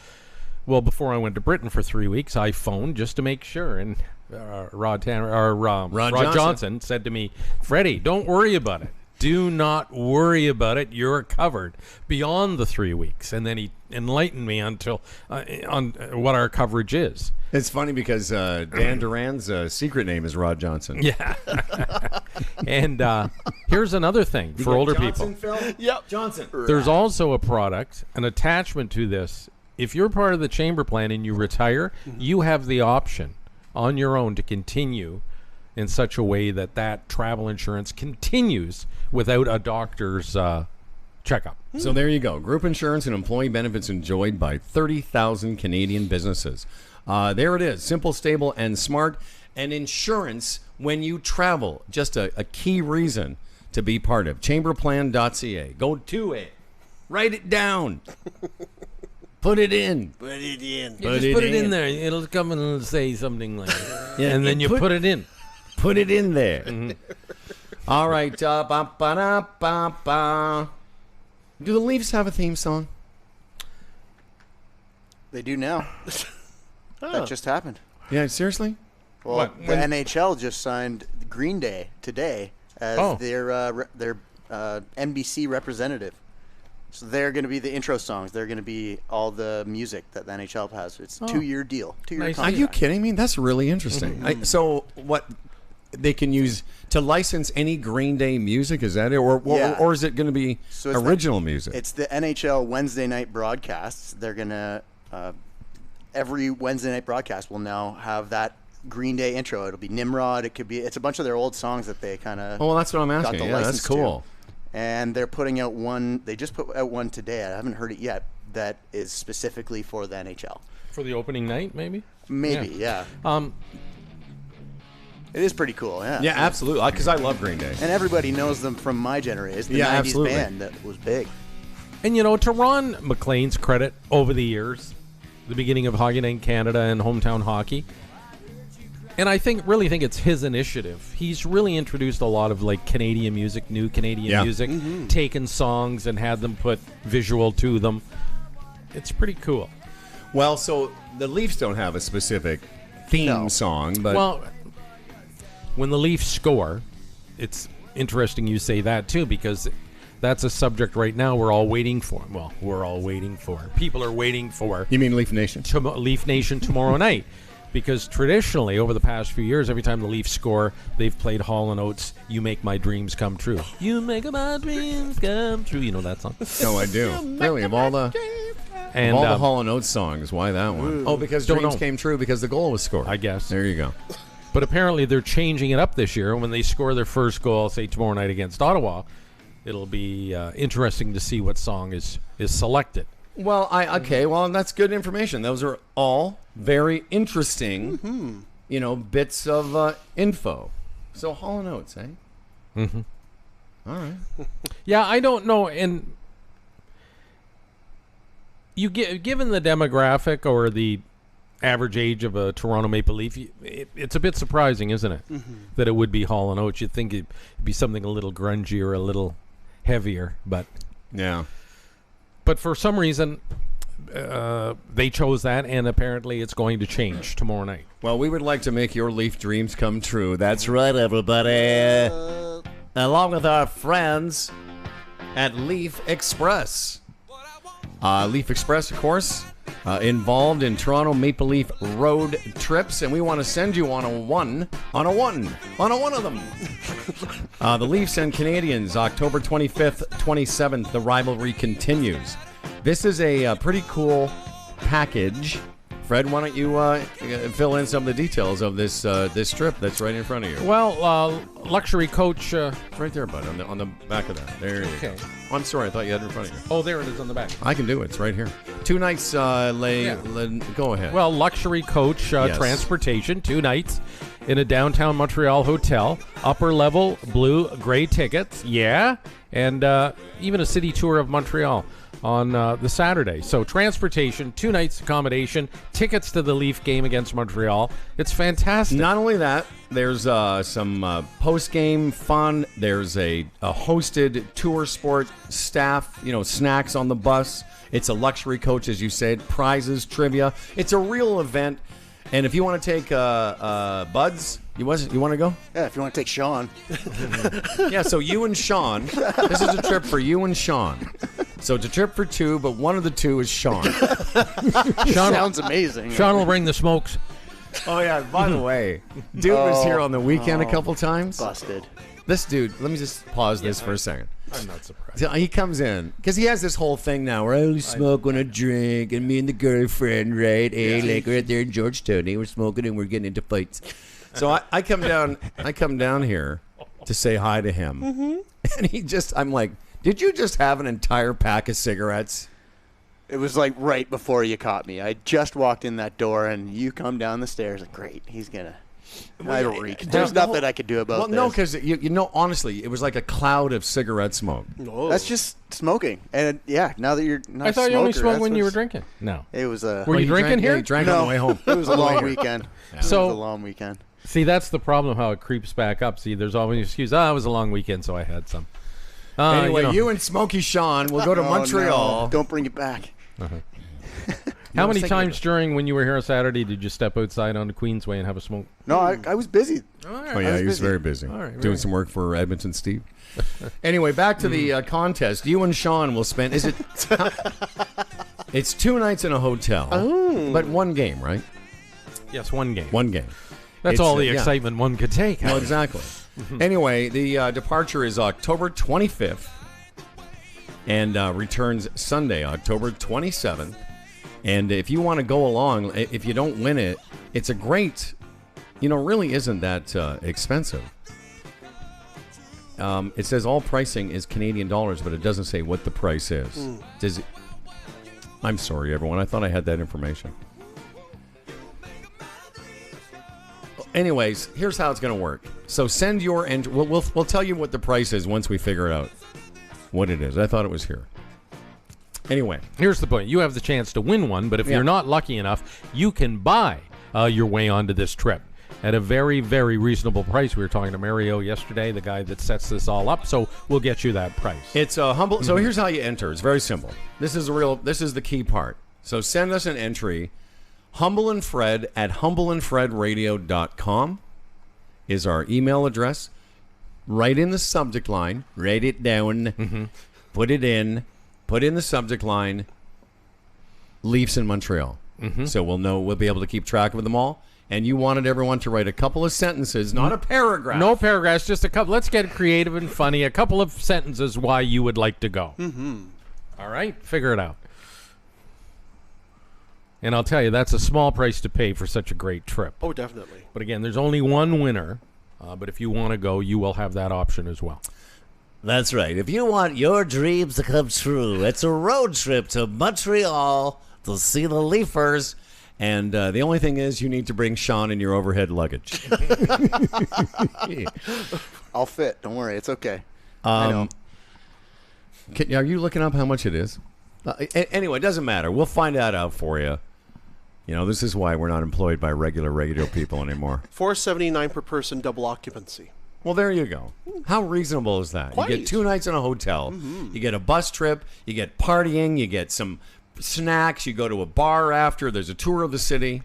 Well, before I went to Britain for 3 weeks, I phoned just to make sure, and Rod Johnson said to me, Freddie, don't worry about it. Do not worry about it. You're covered beyond the 3 weeks. And then he enlightened me on what our coverage is. It's funny because Dan Duran's secret name is Rod Johnson. Yeah. And here's another thing for older Johnson, people. Phil? Yep. Johnson. There's also a product, an attachment to this. If you're part of the Chamber Plan and you retire, you have the option on your own to continue in such a way that travel insurance continues without a doctor's checkup. So there you go. Group insurance and employee benefits enjoyed by 30,000 Canadian businesses. There it is. Simple, stable, and smart. And insurance when you travel. Just a key reason to be part of. Chamberplan.ca. Go to it. Write it down. Put it in. Put it in. You just put it in there. It'll come and it'll say something like that. Yeah, and then you put it in. Put it in there. All right. Ba-ba-da-ba-ba. Do the Leafs have a theme song? They do now. That just happened. Yeah, seriously? Well, the NHL just signed Green Day today as their NBC representative. So they're going to be the intro songs. They're going to be all the music that the NHL has. It's a 2-year deal. 2-year Nice. Are contract. you kidding me? That's really interesting. So what they can use to license any Green Day music? Is that it? Or is it going to be original music? It's the NHL Wednesday night broadcasts. They're going to every Wednesday night broadcast will now have that Green Day intro. It'll be Nimrod. It's a bunch of their old songs that they kind of. Oh, well, that's what I'm asking. Got the Yeah, that's license cool. to. And they're putting out one. They just put out one today. I haven't heard it yet. That is specifically for the NHL. For the opening night, maybe? Maybe, yeah. It is pretty cool, yeah. Yeah, absolutely. Because I love Green Day. And everybody knows them from my generation. It's the 90s absolutely. band that was big. And, you know, to Ron McLean's credit over the years, the beginning of Hockey Night in Canada and hometown hockey, and I really think it's his initiative. He's really introduced a lot of, like, Canadian music, new Canadian music, taken songs and had them put visual to them. It's pretty cool. Well, so the Leafs don't have a specific theme song, but... Well, when the Leafs score, it's interesting you say that, too, because that's a subject right now we're all waiting for. Well, we're all waiting for. People are waiting for. You mean Leaf Nation? Leaf Nation tomorrow night. Because traditionally, over the past few years, every time the Leafs score, they've played Hall & Oates' You Make My Dreams Come True. You make my dreams come true. You know that song? No, I do. Really, of all the Hall & Oates songs, why that one? Oh, because dreams came true because the goal was scored. I guess. There you go. But apparently they're changing it up this year. When they score their first goal, say tomorrow night against Ottawa, it'll be interesting to see what song is selected. Well, well, that's good information. Those are all very interesting, bits of info. So Hall & Oates, eh? Mm-hmm. All right. Yeah, I don't know. And given the demographic or the average age of a Toronto Maple Leaf, it's a bit surprising, isn't it? Mm-hmm. That it would be Hall & Oates. You'd think it'd be something a little grungy or a little heavier, but Yeah. But for some reason, they chose that, and apparently it's going to change tomorrow night. Well, we would like to make your Leaf dreams come true. That's right, everybody. Along with our friends at Leaf Express. Leaf Express, of course, involved in Toronto Maple Leaf road trips, and we want to send you on a one of them. The Leafs and Canadians, October 25th, 27th, the rivalry continues. This is a pretty cool package. Fred, why don't you fill in some of the details of this trip that's right in front of you? Well, luxury coach... It's right there, bud, on the back of that. There you go. Oh, I'm sorry, I thought you had it in front of you. Oh, there it is on the back. I can do it. It's right here. 2 nights, go ahead. Well, luxury coach Yes. transportation, 2 nights in a downtown Montreal hotel, upper level blue-gray tickets, yeah, and even a city tour of Montreal on the Saturday. So transportation, 2 nights accommodation, tickets to the Leaf game against Montreal. It's fantastic. Not only that, there's some post-game fun. There's a hosted tour sport staff, snacks on the bus. It's a luxury coach, as you said, prizes, trivia. It's a real event. And if you want to take Buds, you want to go? Yeah, if you want to take Sean. Yeah, so you and Sean. This is a trip for you and Sean. So it's a trip for 2, but one of the 2 is Sean. Sounds amazing. Sean will bring the smokes. Oh, yeah, by the way, dude was here on the weekend a couple times. Busted. This dude, let me just pause this for a second. I'm not surprised. So he comes in, because he has this whole thing now where I only smoke when I drink, and me and the girlfriend, right? Like right there in Georgetown, we're smoking and we're getting into fights. So I come down here to say hi to him. And I'm like, did you just have an entire pack of cigarettes? It was like right before you caught me. I just walked in that door, and you come down the stairs. Like, great, he's gonna. I reek. There's nothing I could do about this. Well, no, because honestly, it was like a cloud of cigarette smoke. Oh. That's just smoking, and now that you're not. I thought you only smoked when you were drinking. No, it was a. Were you drinking here? Yeah, you drank on the way home. It was a long weekend. Yeah. So it was a long weekend. See, that's the problem. How it creeps back up. See, there's always an excuse. It was a long weekend, so I had some. Anyway, you and Smokey Sean will go to Montreal. No. Don't bring it back. How many times during when you were here on Saturday did you step outside onto Queensway and have a smoke? No, I was busy. Oh, yeah, he was very busy. Doing some work for Edmonton Steve. Anyway, back to the contest. You and Sean will spend... It's 2 nights in a hotel, but 1 game, right? Yes, 1 game. 1 game. That's all the excitement one could take. Well, exactly. Anyway, the departure is October 25th and returns Sunday, October 27th. And if you want to go along, if you don't win it, it's a great, really isn't that expensive. It says all pricing is Canadian dollars, but it doesn't say what the price is. Does it? I'm sorry, everyone. I thought I had that information. Anyways, here's how it's going to work. So send your entry. We'll tell you what the price is once we figure it out what it is. I thought it was here. Anyway. Here's the point. You have the chance to win one, but if you're not lucky enough, you can buy your way onto this trip at a very, very reasonable price. We were talking to Mario yesterday, the guy that sets this all up, so we'll get you that price. It's a humble. So here's how you enter. It's very simple. This is the key part. So send us an entry. Humble and Fred at humbleandfredradio.com is our email address. Write in the subject line. Write it down. Put it in. Put in the subject line. Leafs in Montreal. So we'll be able to keep track of them all. And you wanted everyone to write a couple of sentences, not a paragraph. No paragraphs, just a couple. Let's get creative and funny. A couple of sentences why you would like to go. All right? Figure it out. And I'll tell you, that's a small price to pay for such a great trip. Oh, definitely. But again, there's only one winner. But if you want to go, you will have that option as well. That's right. If you want your dreams to come true, it's a road trip to Montreal to see the Leafers. And the only thing is you need to bring Sean in your overhead luggage. I'll fit. Don't worry. It's okay. I know. Are you looking up how much it is? Anyway, it doesn't matter. We'll find that out for you. You know, this is why we're not employed by regular radio people anymore. $479 per person, double occupancy. Well, there you go. How reasonable is that? Quite. You get 2 nights in a hotel. You get a bus trip. You get partying. You get some snacks. You go to a bar after. There's a tour of the city.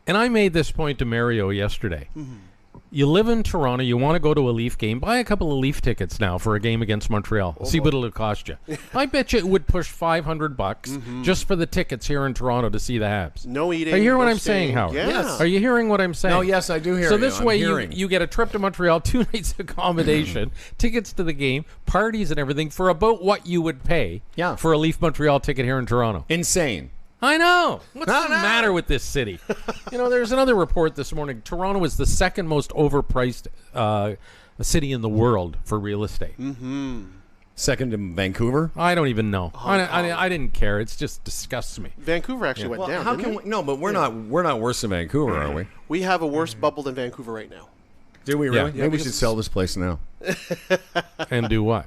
And I made this point to Mario yesterday. You live in Toronto, you want to go to a Leaf game, buy a couple of Leaf tickets now for a game against Montreal. See what it'll cost you. I bet you it would push $500 just for the tickets here in Toronto to see the Habs. No eating. Are you hearing what I'm staying. saying, Howard? Yeah. Yes. Are you hearing what I'm saying? No, yes, I do hear so you. this I'm way hearing. you get a trip to Montreal, 2 nights accommodation, tickets to the game, parties and everything for about what you would pay for a Leaf Montreal ticket here in Toronto. Insane. I know. What's the matter with this city? You know, there's another report this morning. Toronto is the second most overpriced city in the world for real estate. Second to Vancouver? I don't even know. I didn't care. It just disgusts me. Vancouver actually went down. How didn't can it? we? No, but we're not worse than Vancouver, are we? We have a worse bubble than Vancouver right now. Do we really? Yeah. Maybe we should sell this place now. And do what?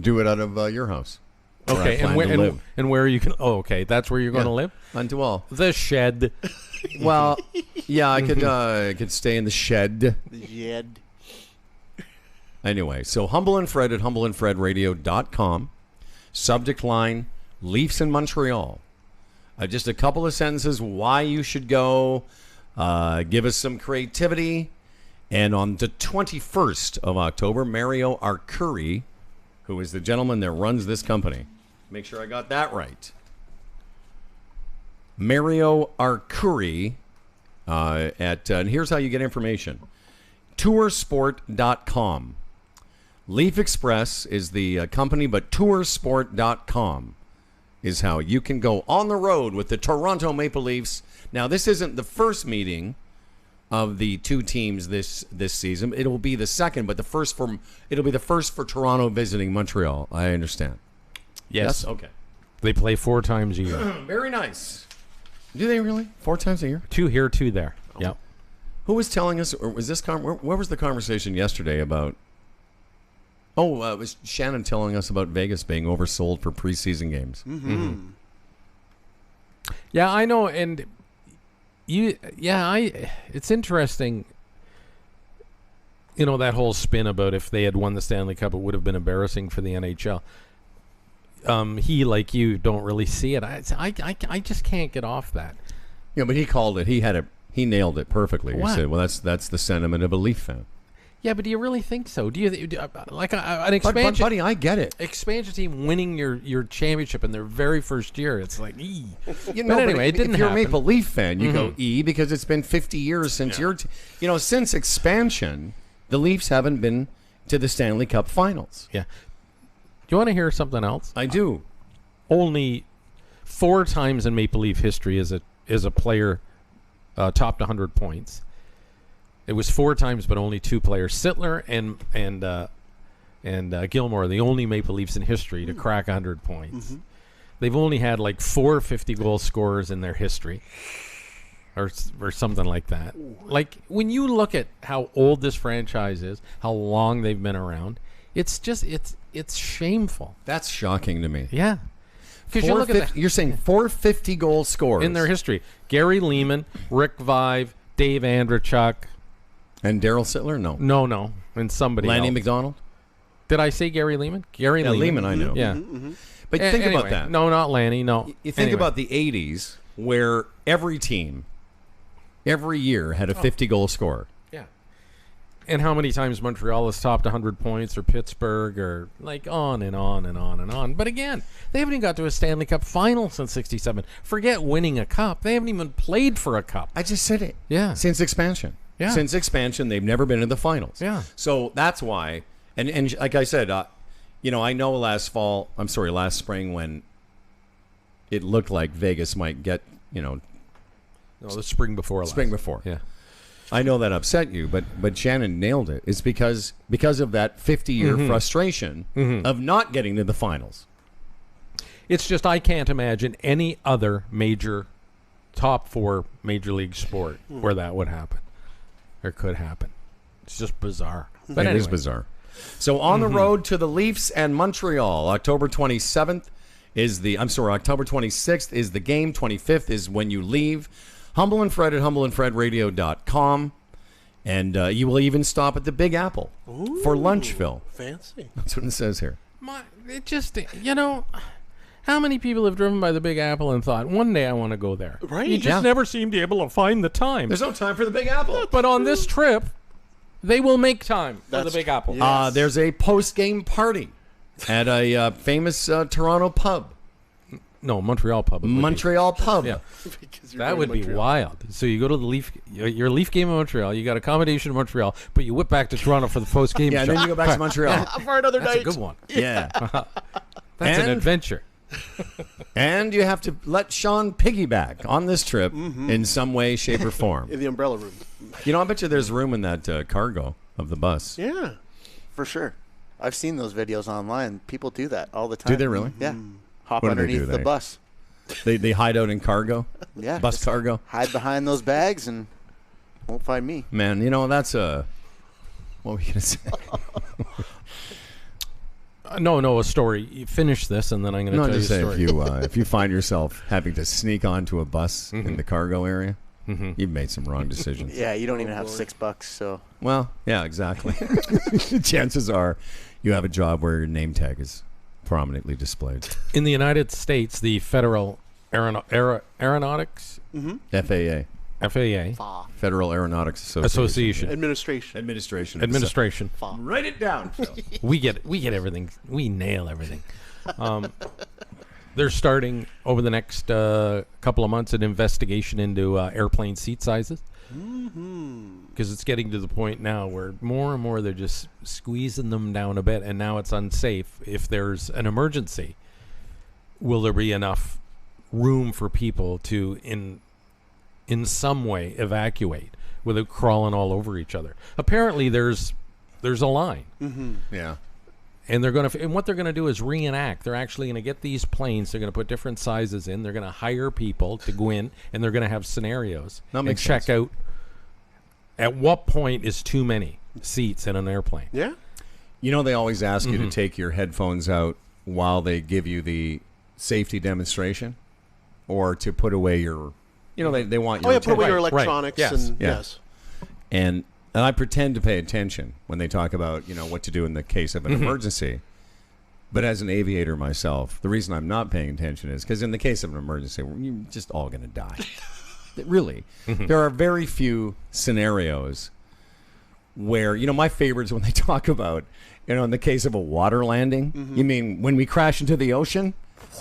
Do it out of your house. Okay, and where are you going? Oh, okay, that's where you're going to live. Unto all. The shed. Well, yeah, I could stay in the shed. The shed. Anyway, so Humble and Fred at humbleandfredradio.com. Subject line: Leafs in Montreal. Just a couple of sentences why you should go. Give us some creativity. And on the 21st of October, Mario Arcuri, who is the gentleman that runs this company. Make sure I got that right. Mario Arcuri and here's how you get information. Toursport.com. Leaf Express is the company, but toursport.com is how you can go on the road with the Toronto Maple Leafs. Now, this isn't the first meeting of the two teams this season. It'll be the second, but it'll be the first for Toronto visiting Montreal. I understand. Yes. Okay. They play 4 times a year. Very nice. Do they really? 4 times a year? 2 here, 2 there. Oh. Yep. Who was telling us, or was this, where was the conversation yesterday about, it was Shannon telling us about Vegas being oversold for preseason games. Yeah, I know, and it's interesting, you know, that whole spin about if they had won the Stanley Cup, it would have been embarrassing for the NHL. He, like you, don't really see it. I just can't get off that. Yeah, but he called it. He nailed it perfectly. What? He said, "Well, that's the sentiment of a Leaf fan." Yeah, but do you really think so? Do you like an expansion? But buddy, I get it. Expansion team winning your championship in their very first year. It's like, You but know, anyway, it didn't if you're happen. a Maple Leaf fan, you go because it's been 50 years since since expansion, the Leafs haven't been to the Stanley Cup Finals. Yeah. Do you want to hear something else? I do. Only 4 times in Maple Leaf history is a player topped 100 points. It was 4 times, but only 2 players. Sittler and Gilmore are the only Maple Leafs in history to crack 100 points. They've only had like 4 50-goal scorers in their history, or something like that. Like, when you look at how old this franchise is, how long they've been around, it's just it's shameful. That's shocking to me. Yeah. Because you look at that. You're saying 4 50-goal scorers In their history. Gary Lehman, Rick Vive, Dave Andrechuk. And Daryl Sittler? No. No. And somebody Lanny else. McDonald? Did I say Gary Lehman? Lehman, I know. Yeah. But think about that. No, not Lanny, no. You think about the 80s, where every team, every year, had a 50-goal scorer. Yeah. And how many times Montreal has topped 100 points, or Pittsburgh, or like on and on and on and on. But again, they haven't even got to a Stanley Cup final since '67. Forget winning a cup. They haven't even played for a cup. I just said it. Yeah. Since expansion. Yeah. Since expansion, they've never been in the finals. Yeah. So that's why. And like I said, I know last spring when it looked like Vegas might get, No, the spring before last. Spring before. Yeah. I know that upset you, but Shannon nailed it. It's because of that 50-year frustration of not getting to the finals. It's just I can't imagine any other major top 4 major league sport where that would happen or could happen. It's just bizarre. But It is anyway. bizarre. So on the road to the Leafs and Montreal, October 27th is the, October 26th is the game, 25th is when you leave. Humble and Fred at humbleandfredradio.com. And you will even stop at the Big Apple for lunch, Phil. Fancy. That's what it says here. It just, how many people have driven by the Big Apple and thought, one day I want to go there? Right. You just never seem to be able to find the time. There's no time for the Big Apple. But on this trip, they will make time for the Big Apple. Yes. There's a post-game party at a famous Toronto pub. No, Montreal pub. Montreal pub. Yeah. Because you're That going would to be Montreal. wild. So you go to the your Leaf game in Montreal, you got accommodation in Montreal, but you whip back to Toronto for the post game Yeah, show. and then you go back to Montreal. For another That's night. a good one. Yeah. That's an And- adventure. And you have to let Sean piggyback on this trip in some way, shape, or form. In the umbrella room. I bet you there's room in that cargo of the bus. Yeah. For sure. I've seen those videos online. People do that all the time. Do they really? Yeah. Hop What do they underneath do? the bus. They hide out in cargo? Yeah. Bus just cargo? Hide behind those bags and won't find me. Man, that's a... What were you going to say? No, a story. You finish this, and then I'm going to No, tell you a just say story. if you find yourself having to sneak onto a bus in the cargo area, you've made some wrong decisions. Yeah, you don't even have $6, so. Well, yeah, exactly. Chances are you have a job where your name tag is prominently displayed. In the United States, the Federal Aeronautics FAA. Federal Aeronautics Association. Administration. Write it down, Phil. We get everything. We nail everything. They're starting over the next couple of months an investigation into airplane seat sizes. Because it's getting to the point now where more and more they're just squeezing them down a bit, and now it's unsafe. If there's an emergency, will there be enough room for people to in some way evacuate without crawling all over each other? Apparently there's a line. Yeah. And they're going to, and what they're going to do is reenact. They're actually going to get these planes. They're going to put different sizes in. They're going to hire people to go in, and they're going to have scenarios and check out at what point is too many seats in an airplane. Yeah. They always ask you to take your headphones out while they give you the safety demonstration, or to put away your, they want your put away your attention. electronics. Yes. And yes. And I pretend to pay attention when they talk about, what to do in the case of an emergency. But as an aviator myself, the reason I'm not paying attention is because in the case of an emergency, you're just all going to die. Really. There are very few scenarios where, my favorite is when they talk about, in the case of a water landing. You mean when we crash into the ocean,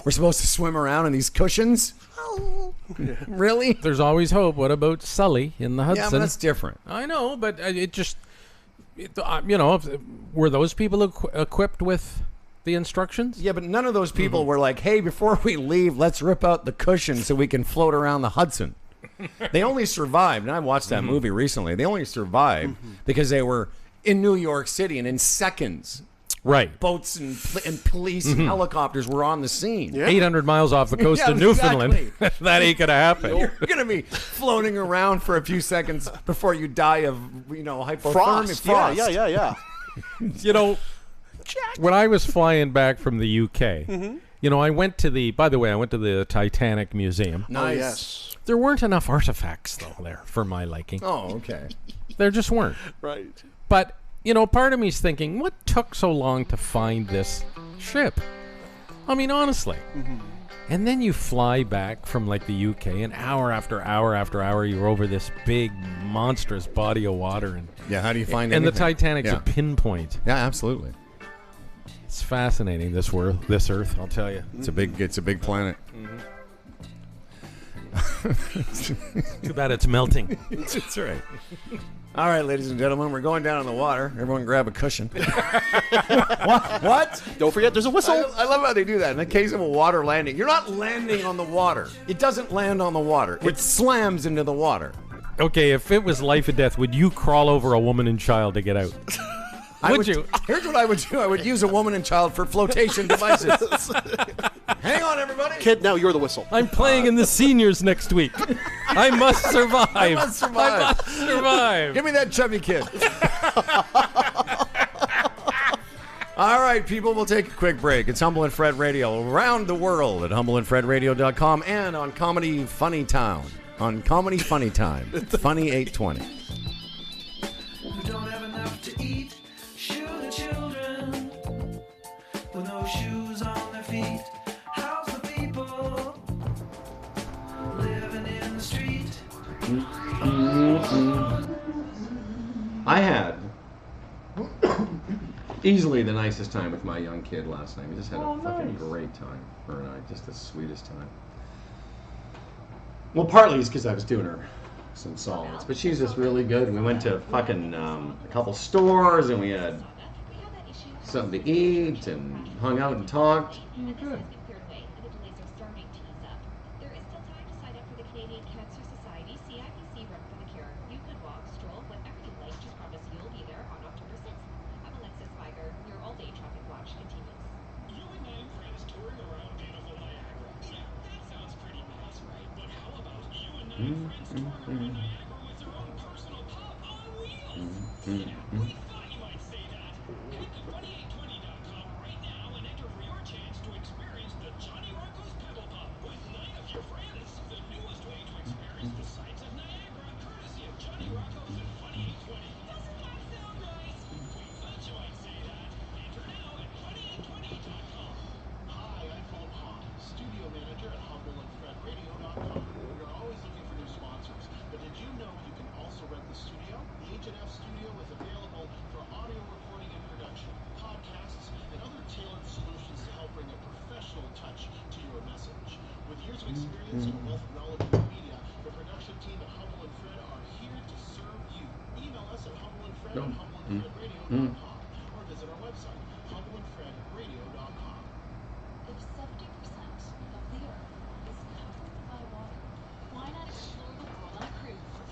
we're supposed to swim around in these cushions? Really? There's always hope. What about Sully in the Hudson? Yeah, but that's different. I know, but were those people equipped with the instructions? Yeah, but none of those people were like, hey, before we leave, let's rip out the cushion so we can float around the Hudson. They only survived, and I watched that movie recently, they only survived because they were in New York City, and in seconds, right, boats and police and helicopters were on the scene. 800 miles off the coast of Newfoundland. That ain't going to happen. You're going to be floating around for a few seconds before you die of, hypothermia. Frost. Yeah. When I was flying back from the UK, I went to the Titanic Museum. Nice. Oh, yes. There weren't enough artifacts, though, there for my liking. Oh, okay. There just weren't. Right. But, part of me's thinking, what took so long to find this ship? I mean, honestly. And then you fly back from, the UK, and hour after hour after hour, you're over this big, monstrous body of water. And yeah, how do you find And anything? the Titanic's a pinpoint. Yeah, absolutely. It's fascinating, this Earth, I'll tell you. It's a big planet. Too bad it's melting. That's right. All right, ladies and gentlemen, we're going down in the water. Everyone grab a cushion. What? Don't forget, there's a whistle. I love how they do that. In the case of a water landing, you're not landing on the water. It doesn't land on the water. It slams into the water. Okay, if it was life and death, would you crawl over a woman and child to get out? Would you? Here's what I would do. I would use a woman and child for flotation devices. Hang on, everybody. Kid, now you're the whistle. I'm playing in the seniors next week. I must survive. I must survive. I must survive. Give me that chubby kid. All right, people, we'll take a quick break. It's Humble and Fred Radio around the world at humbleandfredradio.com and on Comedy Funny Town. On Comedy Funny Time. Funny 820. We don't have enough to eat. Shoe the children with no shoes on their feet. How's the people living in the street? I had easily the nicest time with my young kid last night. We just had a fucking great time. Her and I, just the sweetest time. Well, partly it's because I was doing her some solids, but she's just really good. We went to fucking a couple stores and we had something to eat and hung out and talked. Good.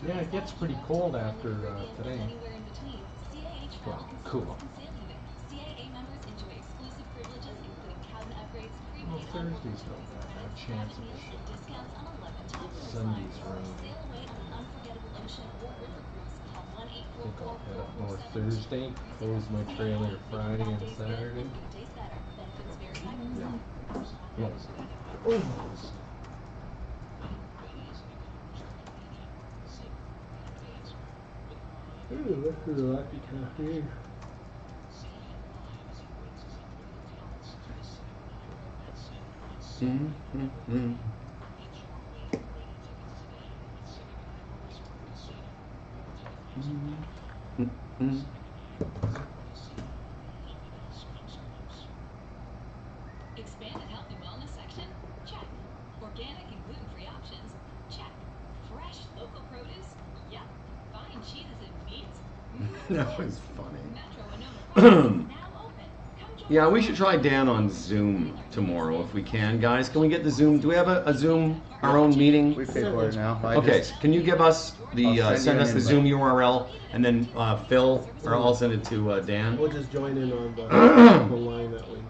Yeah, it gets pretty cold after today. Well, cool. Well, Thursdays don't have a chance of shit. Sunday's rain. I think I'll head up north Thursday, close my trailer Friday and Saturday. Yeah. Yes. Oh. Ooh, that's a lucky cafe. Expanded healthy wellness section? Check. Organic and gluten-free options? Check. Fresh local produce? Yep. Fine cheeses and meats? That was funny. Yeah, we should try Dan on Zoom tomorrow if we can, guys. Can we get the Zoom? Do we have a Zoom, our own meeting? We pay for it now. Okay, can you give us the send us the Zoom URL and then Phil, or I'll send it to Dan. We'll just join in on the line that way.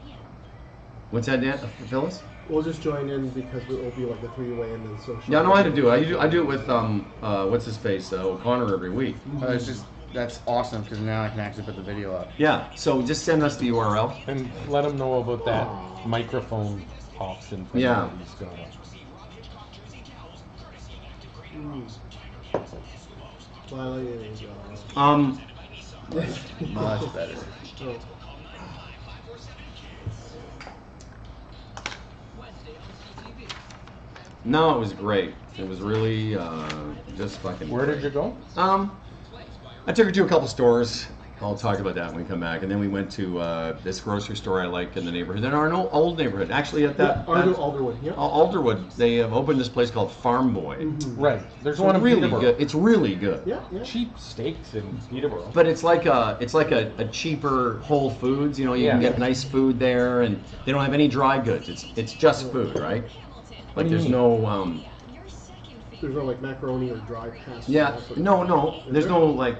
What's that, Dan? Phyllis? We'll just join in because it will be like a three-way and then social. Yeah, I know how to do it. I do it with what's his face, O'Connor every week. It's just that's awesome because now I can actually put the video up. Yeah, so just send us the URL and let them know about that microphone option. Yeah. He's got it. Much better. No, it was great. It was really just fucking. Where did you go? I took her to a couple stores. I'll talk about that when we come back. And then we went to this grocery store I like in the neighborhood. In our old neighborhood, actually at that. Alderwood. Yeah. Alderwood. They have opened this place called Farm Boy. Mm-hmm. Right. There's So one in really Peterborough. good. It's really good. Yeah. Cheap steaks in Peterborough. But it's like a cheaper Whole Foods. You know, you can get nice food there, and they don't have any dry goods. It's just food, right? Like there's no. There's no like macaroni or dry pasta. Yeah. No. There's no like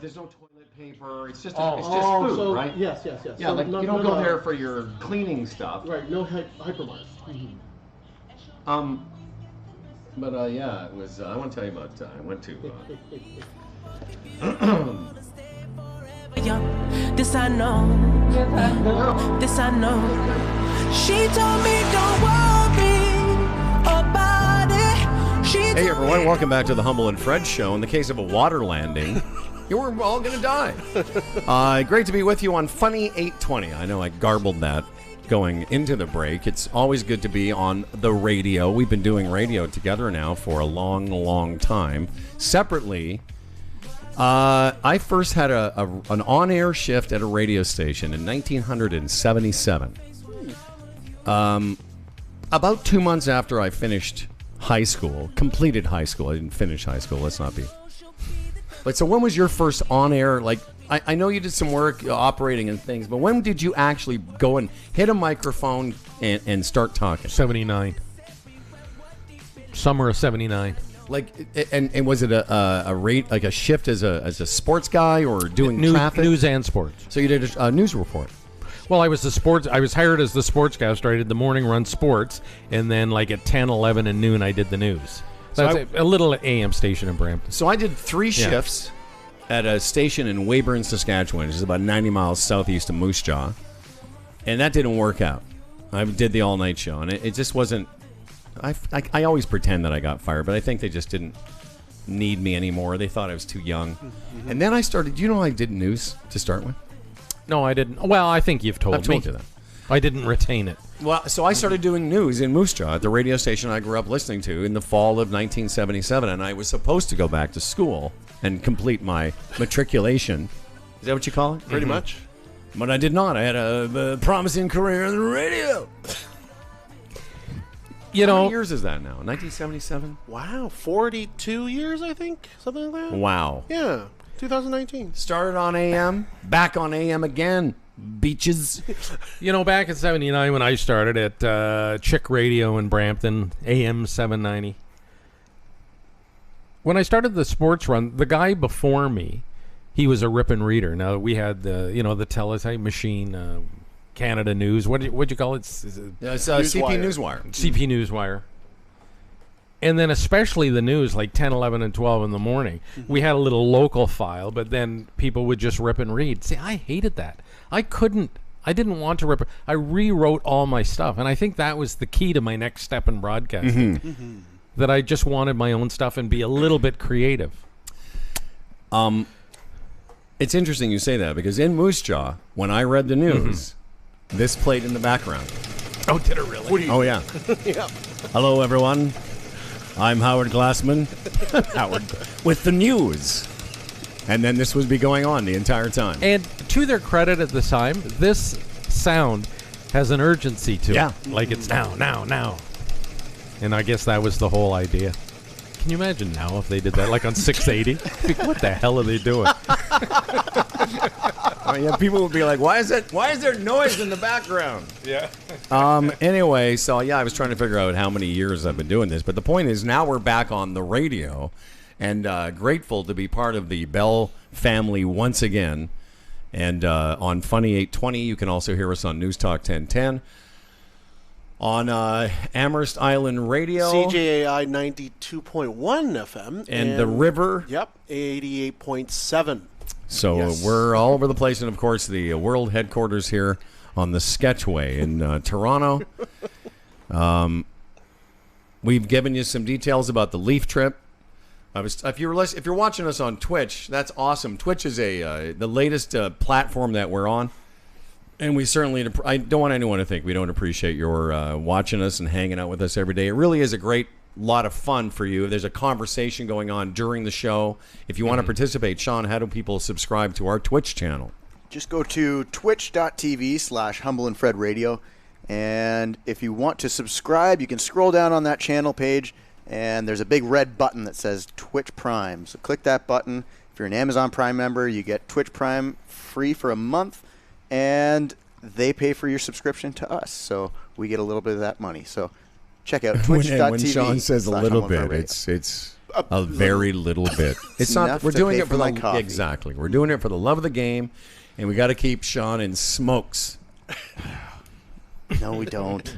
there's no toilet paper. It's just food, so, right? Yes. Yeah, So like you don't go there for your cleaning stuff. Right. No hypermart. But yeah, it was. I want to tell you about. I went to. This I know. This I know. She told me don't worry about it. Hey everyone, welcome back to the Humble and Fred Show. In the case of a water landing, you were all going to die. Great to be with you on Funny 820. I know I garbled that going into the break. It's always good to be on the radio. We've been doing radio together now for a long, long time. Separately, I first had an on-air shift at a radio station in 1977. About 2 months after I finished high school, completed high school. I didn't finish high school, let's not be. But so when was your first on-air, like, I know you did some work operating and things, but when did you actually go and hit a microphone and start talking? 79. Summer of 79. Like, and was it a rate, like a shift as a sports guy or doing traffic? News and sports. So you did a news report. Well, I was hired as the sportscaster. I did the morning run sports, and then like at 10, 11, and noon, I did the news. That's a little AM station in Brampton. So I did 3 shifts at a station in Weyburn, Saskatchewan, which is about 90 miles southeast of Moose Jaw, and that didn't work out. I did the all-night show, and it just wasn't. I always pretend that I got fired, but I think they just didn't need me anymore. They thought I was too young. Mm-hmm. And then I started, I did news to start with? No, I didn't. Well, I think you've told me. I've told you that. I didn't retain it. Well, so I started doing news in Moose Jaw at the radio station I grew up listening to in the fall of 1977, and I was supposed to go back to school and complete my matriculation. Is that what you call it? Pretty much. But I did not. I had a promising career in the radio. How many years is that now? 1977? Wow, 42 years, I think? Something like that? Wow. Yeah, 2019. Started on AM, back on AM again. Beaches. Back in 79 when I started at Chick Radio in Brampton, AM 790. When I started the sports run, the guy before me, he was a rip and reader. Now, we had the teletype machine, Canada News. What'd you call it? It's CP Newswire. CP Newswire. And then especially the news, like 10, 11, and 12 in the morning. Mm-hmm. We had a little local file, but then people would just rip and read. See, I hated that. I didn't want to rip. I rewrote all my stuff. And I think that was the key to my next step in broadcasting. Mm-hmm. Mm-hmm. That I just wanted my own stuff and be a little bit creative. It's interesting you say that, because in Moose Jaw, when I read the news, this played in the background. Oh, did it really? Oh, yeah. Yeah. Hello, everyone. I'm Howard Glassman. Howard. With the news. And then this would be going on the entire time. And to their credit at the time, this sound has an urgency to it. Like it's now. And I guess that was the whole idea. Can you imagine now if they did that, like on 680? What the hell are they doing? People would be like, why is there noise in the background? Yeah. Anyway, so I was trying to figure out how many years I've been doing this. But the point is, now we're back on the radio, and grateful to be part of the Bell family once again. And on Funny 820, you can also hear us on News Talk 1010. On Amherst Island Radio. CJAI 92.1 FM. And the River. Yep, 88.7. So we're all over the place. And, of course, the world headquarters here on the Sketchway in Toronto. We've given you some details about the Leaf trip. If you're watching us on Twitch, that's awesome. Twitch is the latest platform that we're on. And we certainly, I don't want anyone to think we don't appreciate your watching us and hanging out with us every day. It really is a great lot of fun for you. There's a conversation going on during the show. If you want to participate, Sean, how do people subscribe to our Twitch channel? Just go to twitch.tv/humbleandfredradio. And if you want to subscribe, you can scroll down on that channel page, and there's a big red button that says Twitch Prime. So click that button. If you're an Amazon Prime member, you get Twitch Prime free for a month. And they pay for your subscription to us, so we get a little bit of that money. So check out twitch.tv. When Sean says a little bit, it's a very little bit. It's not. We're doing it for the coffee. Exactly. We're doing it for the love of the game, and we got to keep Sean in smokes. No, we don't.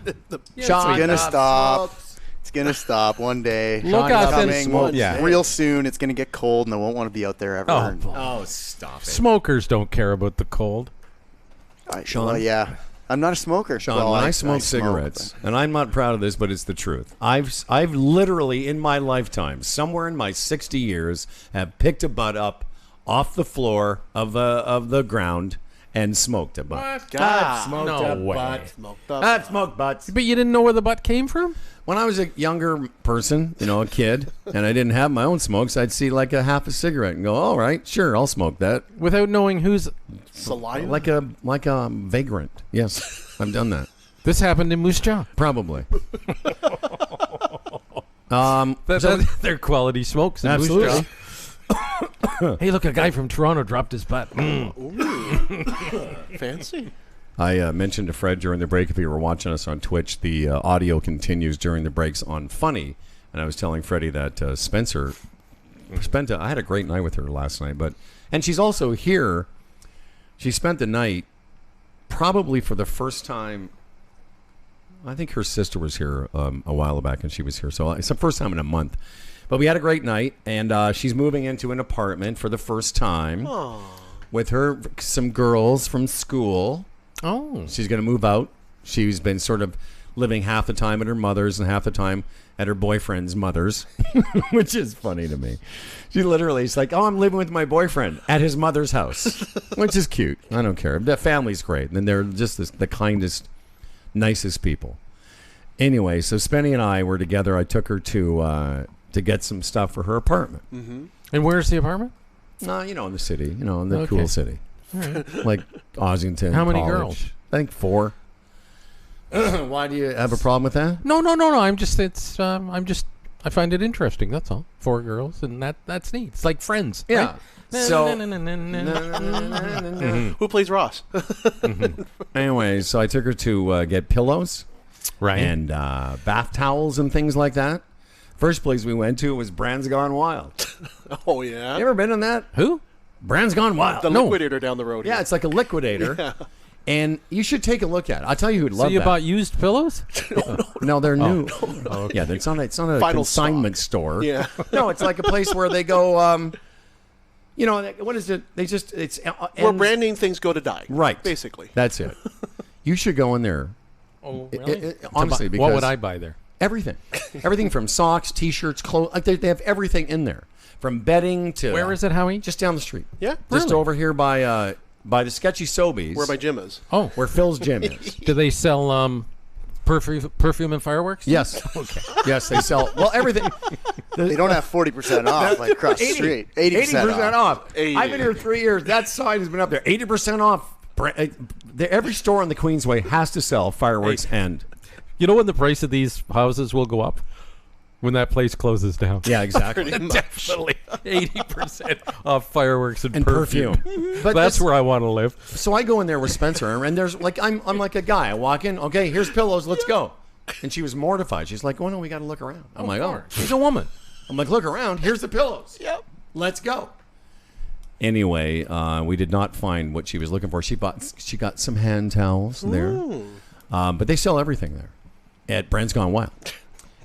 Sean, we're gonna stop. It's going to stop one day. Look us and coming yeah. real soon. It's going to get cold, and I won't want to be out there ever. Oh, stop it. Smokers don't care about the cold. Sean? Well, yeah. I'm not a smoker. Sean, Well, when I smoke cigarettes, and I'm not proud of this, but it's the truth. I've literally in my lifetime, somewhere in my 60 years, have picked a butt up off the floor of the ground and smoked a butt. What? I've smoked No a way. butt. I've smoked butts. But you didn't know where the butt came from? When I was a younger person, a kid, and I didn't have my own smokes, I'd see like a half a cigarette and go, all right, sure, I'll smoke that. Without knowing whose saliva? Like a vagrant. Yes, I've done that. This happened in Moose Jaw. Probably. They're quality smokes in Absolutely. Moose Jaw. Hey, look, a guy from Toronto dropped his butt. Fancy. I mentioned to Fred during the break, if you were watching us on Twitch, the audio continues during the breaks on Funny. And I was telling Freddie that Spencer I had a great night with her last night. And she's also here. She spent the night probably for the first time. I think her sister was here a while back, and she was here. So it's the first time in a month. But we had a great night, and she's moving into an apartment for the first time with some girls from school. Oh. She's going to move out. She's been sort of living half the time at her mother's and half the time at her boyfriend's mother's, which is funny to me. She literally is like, oh, I'm living with my boyfriend at his mother's house, which is cute. I don't care. The family's great, and they're just the kindest, nicest people. Anyway, so Spenny and I were together. I took her to get some stuff for her apartment. Mm-hmm. And where's the apartment? In the city, in the cool city. Right. Like Ossington. How many College. girls? I think 4. Why do you have a problem with that? No. I find it interesting. That's all. 4 girls, and that's neat. It's like Friends. Yeah. Right? So, who plays Ross? Anyway, so I took her to get pillows, right, and bath towels and things like that. First place we went to was Brands Gone Wild. Oh yeah. You ever been on that? Who? Brands Gone Wild. The liquidator down the road. Yeah, here. it's like a liquidator. Yeah. And you should take a look at it. I'll tell you who'd love that. So you bought used pillows? No, they're new. Oh, okay. Yeah, it's not a Final consignment stock. store. Yeah. No, it's like a place where they go, what is it? It's where brand name things go to die. Right. Basically. That's it. You should go in there. Oh, really? Honestly, because what would I buy there? Everything. Everything from socks, T-shirts, clothes. Like they have everything in there. From bedding to... Where is it, Howie? Just down the street. Yeah. Just Really? over here by the Sketchy Sobeys. Where my gym is. Oh. Where Phil's gym is. Do they sell perfume and fireworks? Yes. Okay. Yes, they sell... Well, everything... They don't have 40% off like across the street. 80% off. 80. I've been here 3 years. That sign has been up there. 80% off. Every store on the Queensway has to sell fireworks and... You know when the price of these houses will go up? When that place closes down. Yeah, exactly. Definitely 80% off fireworks and perfume. But that's where I want to live. So I go in there with Spencer, and there's like I'm like a guy. I walk in. Okay, here's pillows. Let's go. And she was mortified. She's like, "Oh no, we got to look around." I'm like, "Oh, she's a woman." I'm like, "Look around. Here's the pillows. Yep. Let's go." Anyway, we did not find what she was looking for. She got some hand towels there, but they sell everything there at Brands Gone Wild.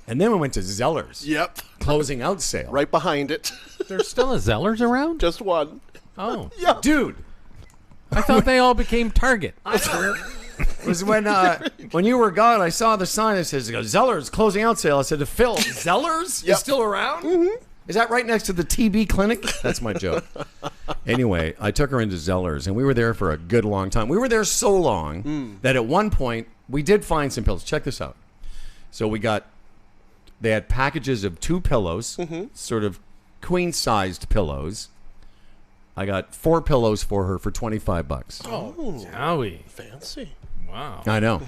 And then we went to Zeller's. Yep. Closing out sale. Right behind it. There's still a Zeller's around? Just one. Oh. Yeah. Dude. I thought they all became Target. It was when you were gone, I saw the sign that says Zeller's closing out sale. I said to Phil, Zeller's is still around? Mm-hmm. Is that right next to the TB clinic? That's my joke. Anyway, I took her into Zeller's, and we were there for a good long time. We were there so long that at one point, we did find some pillows. Check this out. So they had packages of 2 pillows, sort of queen-sized pillows. I got 4 pillows for her for $25. Oh, Howie. Fancy. Wow. I know.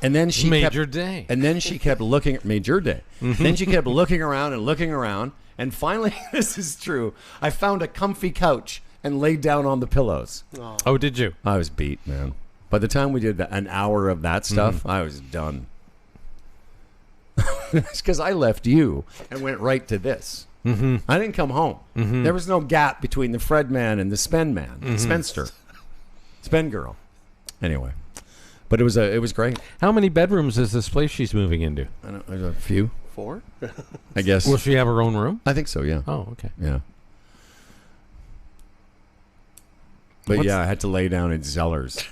And then she made your day. And then she kept looking. Made your day. Then she kept looking around, and finally, this is true. I found a comfy couch and laid down on the pillows. Oh, did you? I was beat, man. By the time we did an hour of that stuff, I was done. It's because I left you and went right to this. I didn't come home. There was no gap between the Fred man and the Spen man, Spenster, Spen girl. Anyway, But it was great. How many bedrooms is this place she's moving into? I don't know, a few. 4? I guess. Will she have her own room? I think so, yeah. Oh, okay. Yeah. But yeah, I had to lay down at Zeller's.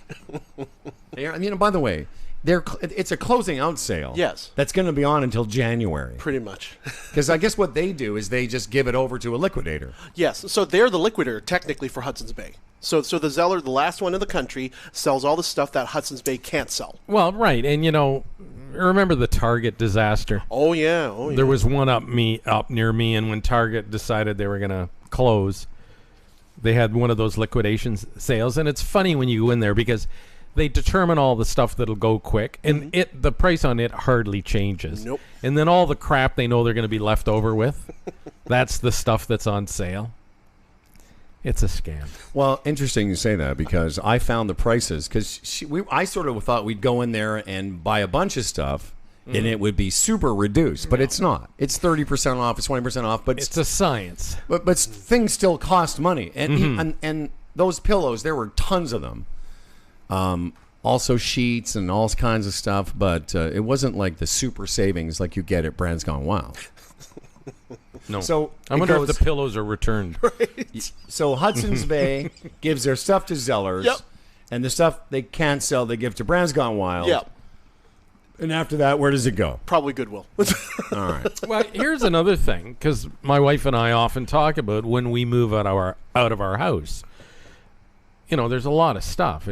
By the way, it's a closing out sale. Yes. That's going to be on until January. Pretty much. Because I guess what they do is they just give it over to a liquidator. Yes. So they're the liquidator, technically, for Hudson's Bay. So the Zeller, the last one in the country, sells all the stuff that Hudson's Bay can't sell. Well, right. And, remember the Target disaster? Oh, yeah. There was one up near me, and when Target decided they were going to close, they had one of those liquidation sales. And it's funny when you go in there because they determine all the stuff that'll go quick, and the price on it hardly changes. Nope. And then all the crap they know they're going to be left over with, that's the stuff that's on sale. It's a scam. Well, interesting you say that because I found the prices because I sort of thought we'd go in there and buy a bunch of stuff and it would be super reduced, but it's not. It's 30% off. It's 20% off, but it's a science. But things still cost money, and those pillows, there were tons of them. Also sheets and all kinds of stuff, but it wasn't like the super savings like you get at Brands Gone Wild. No. So I wonder if the pillows are returned. Right. So Hudson's Bay gives their stuff to Zellers, and the stuff they can't sell they give to Brands Gone Wild. Yep. And after that, where does it go? Probably Goodwill. All right. Well, here's another thing, because my wife and I often talk about when we move out of our house. There's a lot of stuff.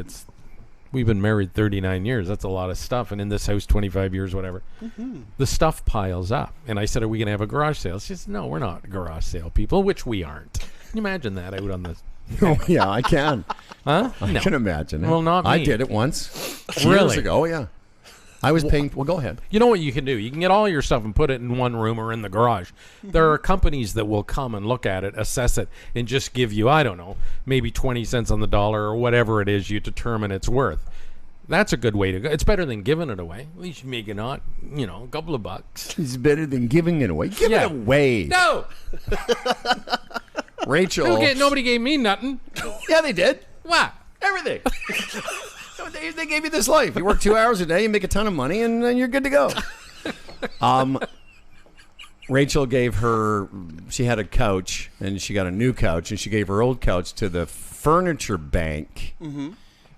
We've been married 39 years. That's a lot of stuff. And in this house, 25 years, whatever. Mm-hmm. The stuff piles up. And I said, are we going to have a garage sale? She says, no, we're not garage sale people, which we aren't. Can you imagine that out on the... Oh, yeah, I can. Huh? I can imagine it. Well, not me. I did it once. Really? Years ago, yeah. I was paying... Well, go ahead. You know what you can do? You can get all your stuff and put it in one room or in the garage. Mm-hmm. There are companies that will come and look at it, assess it, and just give you, I don't know, maybe 20 cents on the dollar or whatever it is you determine it's worth. That's a good way to go. It's better than giving it away. At least you make it not, a couple of bucks. It's better than giving it away. Give it away. No! Rachel. Nobody gave me nothing. Yeah, they did. What? Everything. They gave you this life. You work 2 hours a day, you make a ton of money, and then you're good to go. Rachel she had a couch, and she got a new couch, and she gave her old couch to the furniture bank. Mm-hmm.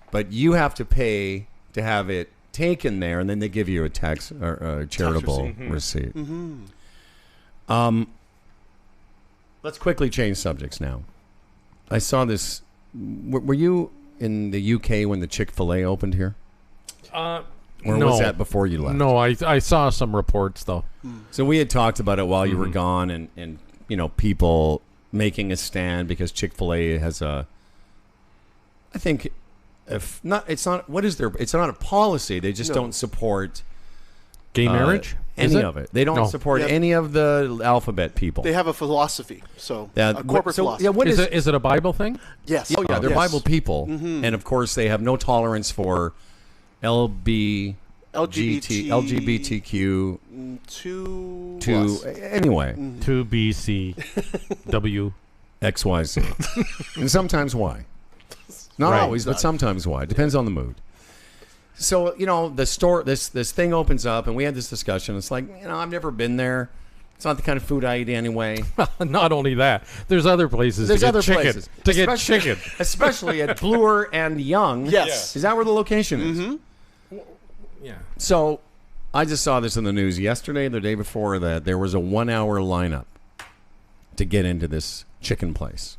But you have to pay to have it taken there, and then they give you a tax or a charitable receipt. Mm-hmm. Let's quickly change subjects now. I saw this. Were you in the UK when the Chick-fil-A opened here? Or no. was that before you left? No, I saw some reports, though. So we had talked about it while you were gone, and people making a stand because Chick-fil-A has a... I think... It's not a policy. They just don't support gay marriage. Any of it. They don't support any of the alphabet people. They have a philosophy. So a corporate philosophy. Yeah, what is it? Is it a Bible thing? Yes. Oh yeah, they're Bible people, and of course they have no tolerance for LGBTQ. Anyway. 2BCW XYZ, and sometimes Y. Not always, but sometimes why. Depends on the mood. So, the store, this thing opens up, and we had this discussion. It's like, I've never been there. It's not the kind of food I eat anyway. Not only that, there's other places to get chicken. Especially at Bloor and Young. Yes. Is that where the location is? Mm-hmm. Yeah. So, I just saw this in the news yesterday, the day before that. There was a 1-hour lineup to get into this chicken place.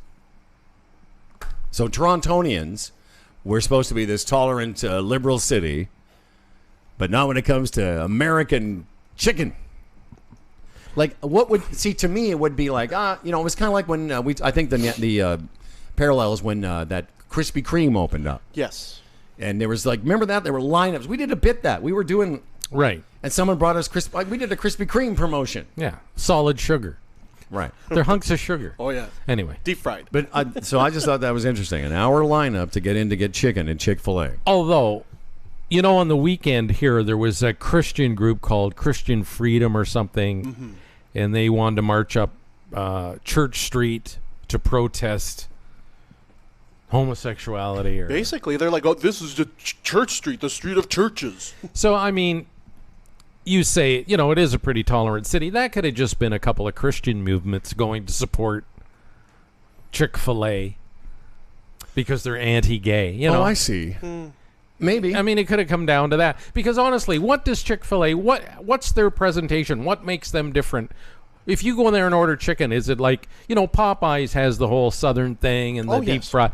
So Torontonians, we're supposed to be this tolerant, liberal city, but not when it comes to American chicken. Like, to me, it would be like, it was kind of like when I think the parallels when that Krispy Kreme opened up. Yes. And there was remember that? There were lineups. We did a bit that. We were doing... Right. And someone brought us we did a Krispy Kreme promotion. Yeah. Solid sugar. Right. They're hunks of sugar. Oh, yeah. Anyway. Deep fried. But so I just thought that was interesting. An hour lineup to get chicken at Chick-fil-A. Although, on the weekend here, there was a Christian group called Christian Freedom or something, and they wanted to march up Church Street to protest homosexuality or Basically, they're like, oh, this is the church street, the street of churches. So, I mean, you say, it is a pretty tolerant city. That could have just been a couple of Christian movements going to support Chick-fil-A because they're anti-gay, Oh, I see. Maybe. I mean, it could have come down to that. Because honestly, what does Chick-fil-A, what's their presentation? What makes them different? If you go in there and order chicken, is it like, Popeyes has the whole southern thing and the deep fry.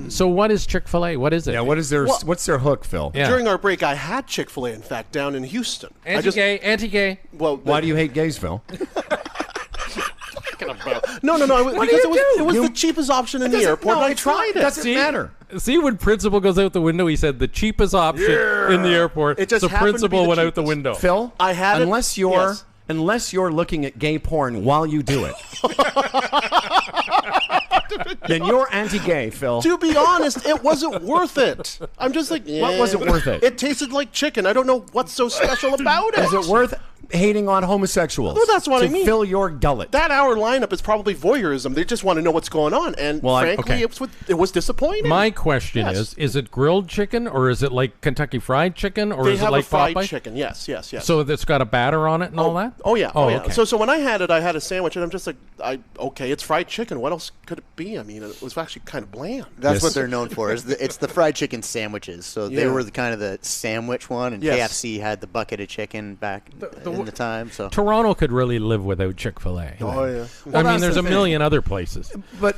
So what is Chick-fil-A? What is it? Yeah, what's their hook, Phil? Yeah. During our break, I had Chick-fil-A, in fact, down in Houston. Anti-gay. Well, why do you hate gays, Phil? No. It was the cheapest option in the airport. I tried it. Doesn't matter. See, when principal goes out the window, he said the cheapest option in the airport. It just the happened to be principal the went out the cheapest. window. Phil, I had unless you're looking at gay porn while you do it, then you're anti-gay, Phil. To be honest, it wasn't worth it. I'm just like, What wasn't worth it? It tasted like chicken. I don't know what's so special about it. Is it worth hating on homosexuals? Well, that's what I mean. Fill your gullet. That hour lineup is probably voyeurism. They just want to know what's going on. And frankly, it was disappointing. My question is it grilled chicken or is it like Kentucky Fried Chicken or They is it have like a fried Popeye? chicken. Yes. So it's got a batter on it and all that? Oh yeah. Okay. So when I had it, I had a sandwich, and I'm just like, okay, it's fried chicken. What else could it be? I mean, it was actually kind of bland. That's what they're known for. It's the fried chicken sandwiches. So they were the sandwich one, and KFC had the bucket of chicken back in the time. So Toronto could really live without Chick-fil-A. Oh yeah. I mean, there's a million other places. But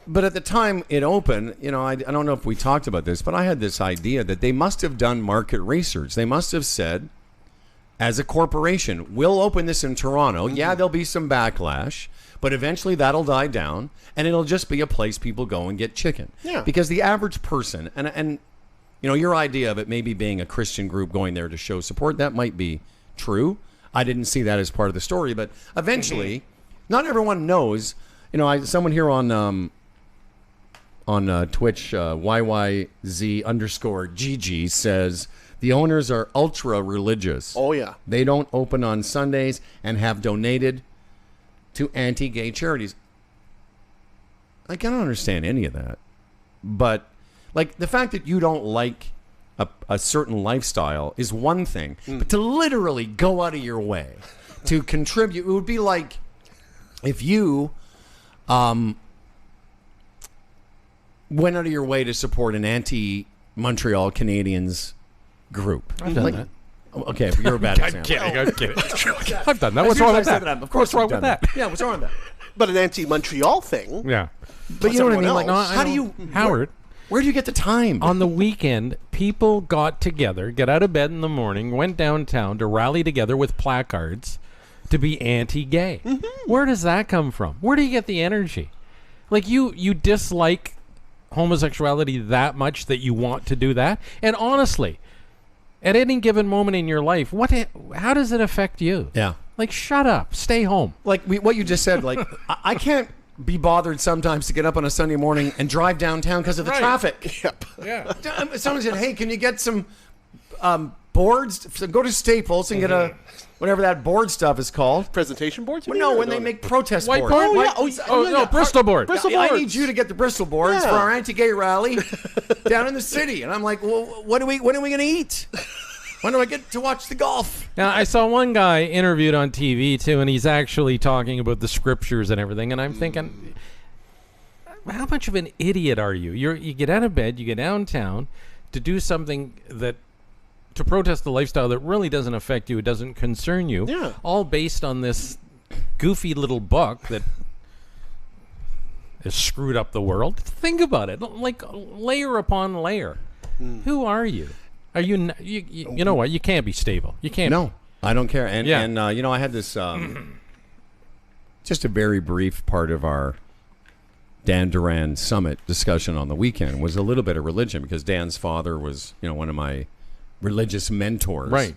but at the time it opened, I don't know if we talked about this, but I had this idea that they must have done market research. They must have said, as a corporation, we'll open this in Toronto. Yeah, there'll be some backlash, but eventually that'll die down, and it'll just be a place people go and get chicken. Yeah. Because the average person, and your idea of it maybe being a Christian group going there to show support, that might be true. I didn't see that as part of the story, but eventually, not everyone knows. Someone here on Twitch, YYZ_GG says the owners are ultra religious. Oh yeah. They don't open on Sundays and have donated to anti-gay charities. Like, I don't understand any of that, but like the fact that you don't like a certain lifestyle is one thing, but to literally go out of your way to contribute, it would be like if you went out of your way to support an anti-Montreal Canadiens group. I've done that. Okay, you're a bad example. I'm kidding. I've done that. What's wrong with that? Of course, what's wrong with that? Yeah, what's wrong with that? But an anti-Montreal thing. Yeah. But you know what I mean? Like, How do you, Howard? Where do you get the time? On the weekend, people got together, get out of bed in the morning, went downtown to rally together with placards to be anti-gay. Where does that come from? Where do you get the energy? Like, you dislike homosexuality that much that you want to do that? And honestly, at any given moment in your life, how does it affect you? Yeah. Like, shut up. Stay home. Like what you just said, like, I can't be bothered sometimes to get up on a Sunday morning and drive downtown because of the traffic. Yep. Yeah. Someone said, hey, can you get some boards? Go to Staples and get a, whatever that board stuff is called. Presentation boards? Well, no, when they make protest boards. Bristol board. Bristol I boards. need you to get the Bristol boards for our anti-gay rally down in the city. And I'm like, well, when are we going to eat? When do I get to watch the golf? Now, I saw one guy interviewed on TV, too, and he's actually talking about the scriptures and everything, and I'm thinking, how much of an idiot are you? You get out of bed, you get downtown to do something to protest the lifestyle that really doesn't affect you, it doesn't concern you, all based on this goofy little book that has screwed up the world. Think about it, like layer upon layer. Who are you? Are you? You know what? You can't be stable. You can't. No, I don't care. And I had this just a very brief part of our Dan Duran Summit discussion on the weekend was a little bit of religion because Dan's father was one of my religious mentors, right?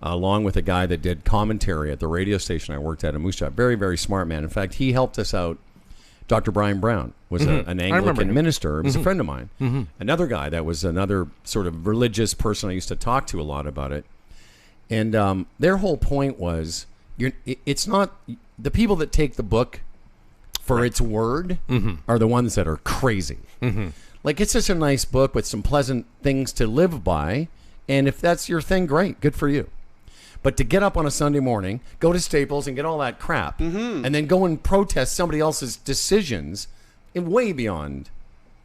Along with a guy that did commentary at the radio station I worked at in Moose Jaw. Very, very smart man. In fact, he helped us out. Dr. Brian Brown was an Anglican minister. He was a friend of mine. Another guy that was another sort of religious person I used to talk to a lot about it. And their whole point was, it's not the people that take the book for its word are the ones that are crazy. Like, it's just a nice book with some pleasant things to live by, and if that's your thing, great, good for you. But to get up on a Sunday morning, go to Staples and get all that crap, and then go and protest somebody else's decisions, and way beyond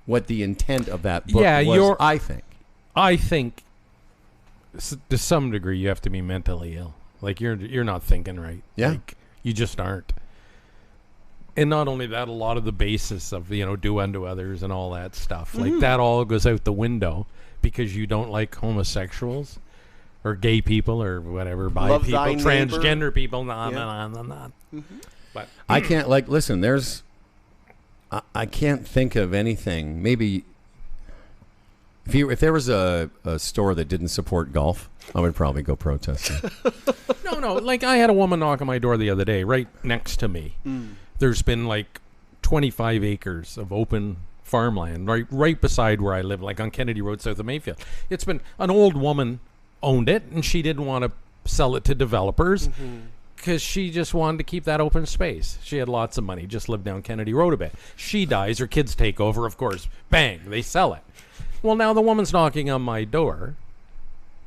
what the intent of that book was, I think. I think, to some degree, you have to be mentally ill. Like, you're not thinking right. Yeah. Like, you just aren't. And not only that, a lot of the basis of, do unto others and all that stuff, like that all goes out the window because you don't like homosexuals or gay people or whatever, bi Love people, thy transgender neighbor. people, But I can't, like, listen, I can't think of anything. Maybe if there was a store that didn't support golf, I would probably go protesting. No, like, I had a woman knock on my door the other day right next to me. There's been like 25 acres of open farmland right beside where I live, like on Kennedy Road south of Mayfield. It's been, an old woman owned it, and she didn't want to sell it to developers because she just wanted to keep that open space. She had lots of money, just lived down Kennedy Road a bit. She dies, her kids take over, of course, bang, they sell it. Well, now the woman's knocking on my door,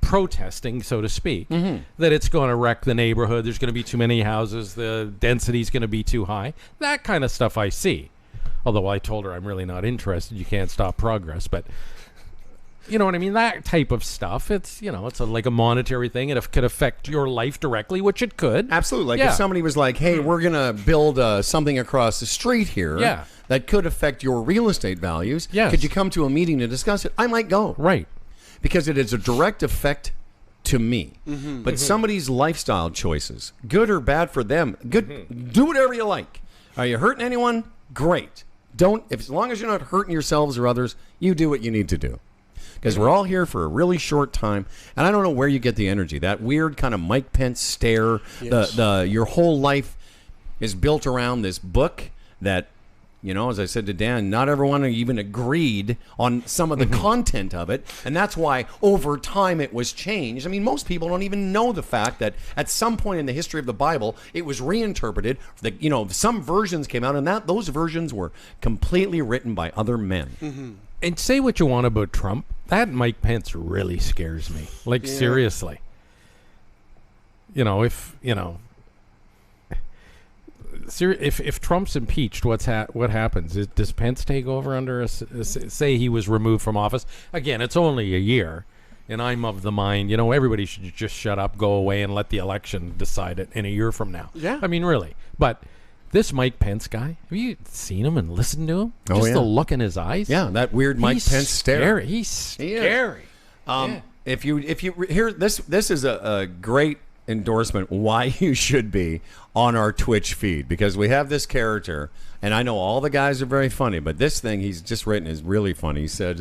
protesting, so to speak, that it's going to wreck the neighborhood, there's going to be too many houses, the density's going to be too high. That kind of stuff I see. Although I told her I'm really not interested, you can't stop progress, but you know what I mean? That type of stuff, it's, it's like a monetary thing. It could affect your life directly, which it could. Absolutely. Like if somebody was like, hey, we're going to build something across the street here that could affect your real estate values. Yes. Could you come to a meeting to discuss it? I might go. Right. Because it is a direct effect to me. But somebody's lifestyle choices, good or bad for them, good. Do whatever you like. Are you hurting anyone? Great. As long as you're not hurting yourselves or others, you do what you need to do. Because we're all here for a really short time, and I don't know where you get the energy. That weird kind of Mike Pence stare. Yes. Your whole life is built around this book that, as I said to Dan, not everyone even agreed on some of the content of it, and that's why over time it was changed. I mean, most people don't even know the fact that at some point in the history of the Bible, it was reinterpreted. Some versions came out, and those versions were completely written by other men. And say what you want about Trump, that Mike Pence really scares me. Like, seriously. If Trump's impeached, what happens? Does Pence take over under say he was removed from office? Again, it's only a year, and I'm of the mind, everybody should just shut up, go away, and let the election decide it in a year from now. Yeah. I mean, really. But this Mike Pence guy, have you seen him and listened to him? Just the look in his eyes. Yeah, that weird Mike Pence stare. He's scary. If you hear this is a great endorsement why you should be on our Twitch feed, because we have this character, and I know all the guys are very funny, but this thing he's just written is really funny. He said,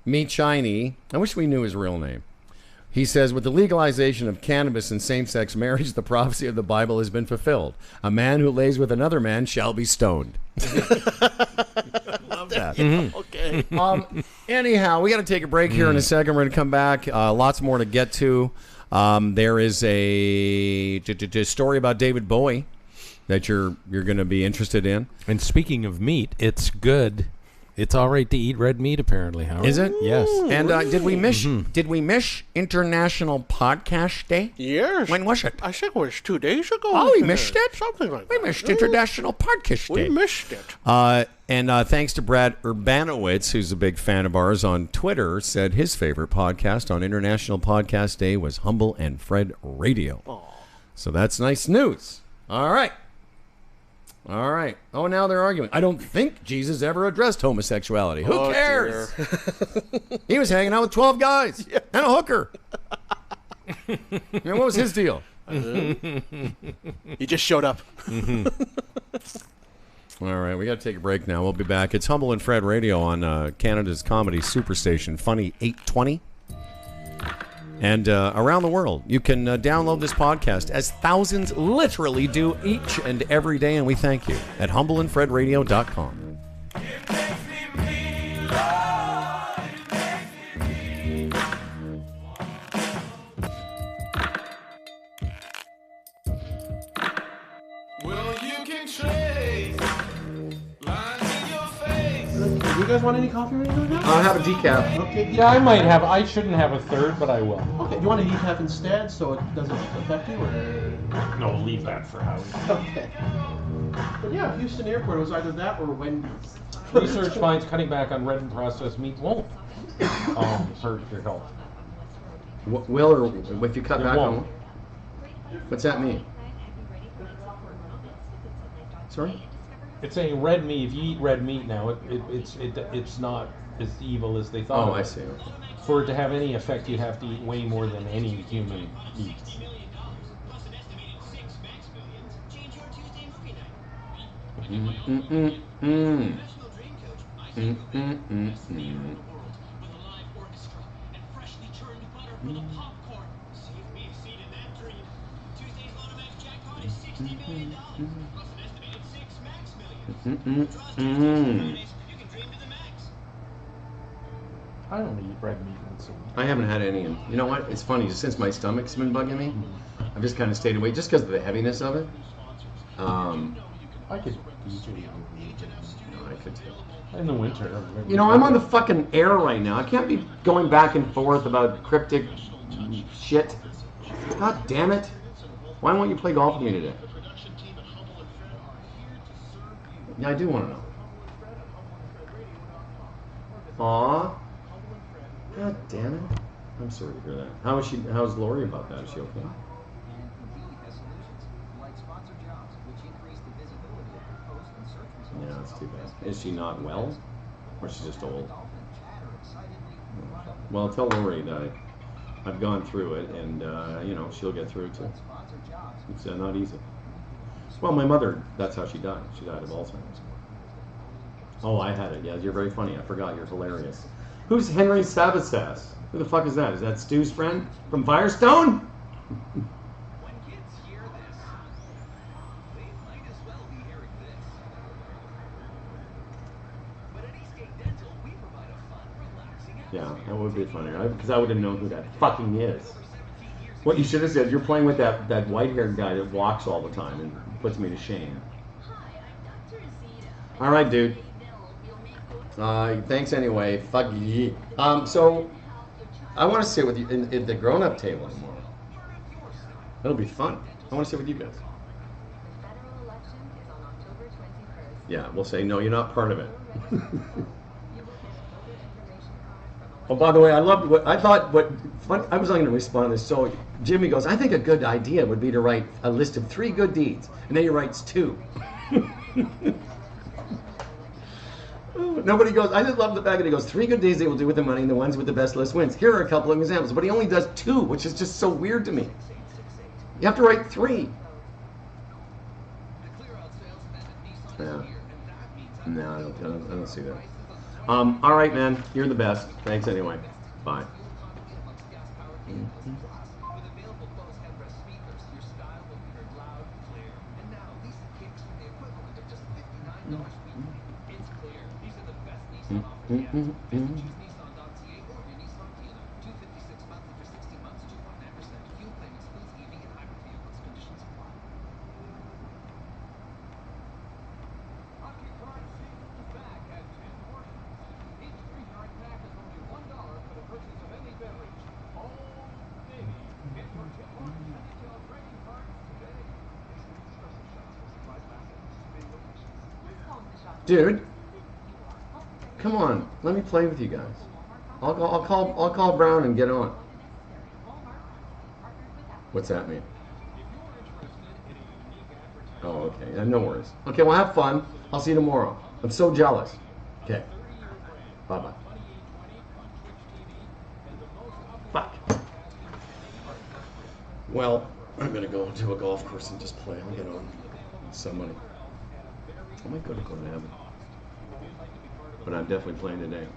"Me Chinese." I wish we knew his real name. He says, with the legalization of cannabis and same-sex marriage, the prophecy of the Bible has been fulfilled. A man who lays with another man shall be stoned. Love that. Okay. Anyhow, we got to take a break here in a second. We're going to come back. Lots more to get to. There is a story about David Bowie that you're going to be interested in. And speaking of meat, it's good. It's all right to eat red meat, apparently, Howard. Is it? Yes. And did we miss International Podcast Day? Yes. When was it? I think it was 2 days ago. Oh, we missed it? Something like We that. missed International Podcast Day. We missed it. And thanks to Brad Urbanowitz, who's a big fan of ours on Twitter, said his favorite podcast on International Podcast Day was Humble and Fred Radio. Aww. So that's nice news. All right. Oh, now they're arguing. I don't think Jesus ever addressed homosexuality. Who cares? He was hanging out with 12 guys and a hooker. And what was his deal? He just showed up. All right, we got to take a break now. We'll be back. It's Humble and Fred Radio on Canada's comedy superstation, Funny 820. And around the world, you can download this podcast, as thousands literally do each and every day, and we thank you at humbleandfredradio.com. Well, you can trace Do you guys want any coffee or anything like that? I'll have a decaf. Okay. Yeah, I might have. I shouldn't have a third, but I will. Okay. Do you want a decaf instead so it doesn't affect you, or? No, leave that for Howie. Okay. But yeah, Houston Airport was either that or Wendy's. Research finds cutting back on red and processed meat won't hurt your health. Will, or if you cut back won't. on? What's that mean? Sorry? It's saying red meat. If you eat red meat now, it's not as evil as they thought. Oh, it I was. see. Okay. For it to have any effect, you have to eat way more than any human eats. I don't eat red meat once a week. I haven't had any. And you know what? It's funny. Since my stomach's been bugging me, I've just kind of stayed away just because of the heaviness of it. I could eat it. No, I could too. In the winter. You know, I'm on the fucking air right now. I can't be going back and forth about cryptic shit. God damn it. Why won't you play golf with me today? Yeah, I do want to know. Aw. God damn it. I'm sorry to hear that. How's Lori about that? Is she okay? Yeah, that's too bad. Is she not well? Or she's just old? Well, tell Lori that I've gone through it, and, you know, she'll get through it too. It's not easy. Well, my mother, that's how she died. She died of Alzheimer's. Oh, I had it. Yeah, you're very funny. I forgot. You're hilarious. Who's Henry Sabassas? Who the fuck is that? Is that Stu's friend from Firestone? Yeah, that would be funny, right? Because I would have known who that fucking is. What you should have said, you're playing with that white-haired guy that walks all the time and puts me to shame. All right, dude. Thanks anyway. Fuck ye. So, I want to sit with you at the grown-up table tomorrow. That'll be fun. I want to sit with you guys. Yeah, we'll say, no, you're not part of it. Oh, by the way, I loved what I thought. I was not going to respond to this. So Jimmy goes, I think a good idea would be to write a list of 3 good deeds, and then he writes 2. Nobody goes. I just love the fact that he goes 3 good deeds they will do with the money, and the ones with the best list wins. Here are a couple of examples, but he only does 2, which is just so weird to me. You have to write 3. Yeah. No, I don't see that. All right, man. You're the best. Thanks anyway. Bye. Dude, come on. Let me play with you guys. I'll call Brown and get on. What's that mean? Oh, okay. Yeah, no worries. Okay, well, have fun. I'll see you tomorrow. I'm so jealous. Okay. Bye-bye. Fuck. Well, I'm going to go to a golf course and just play. I'll get on with somebody. I might go to heaven. But I'm definitely playing today.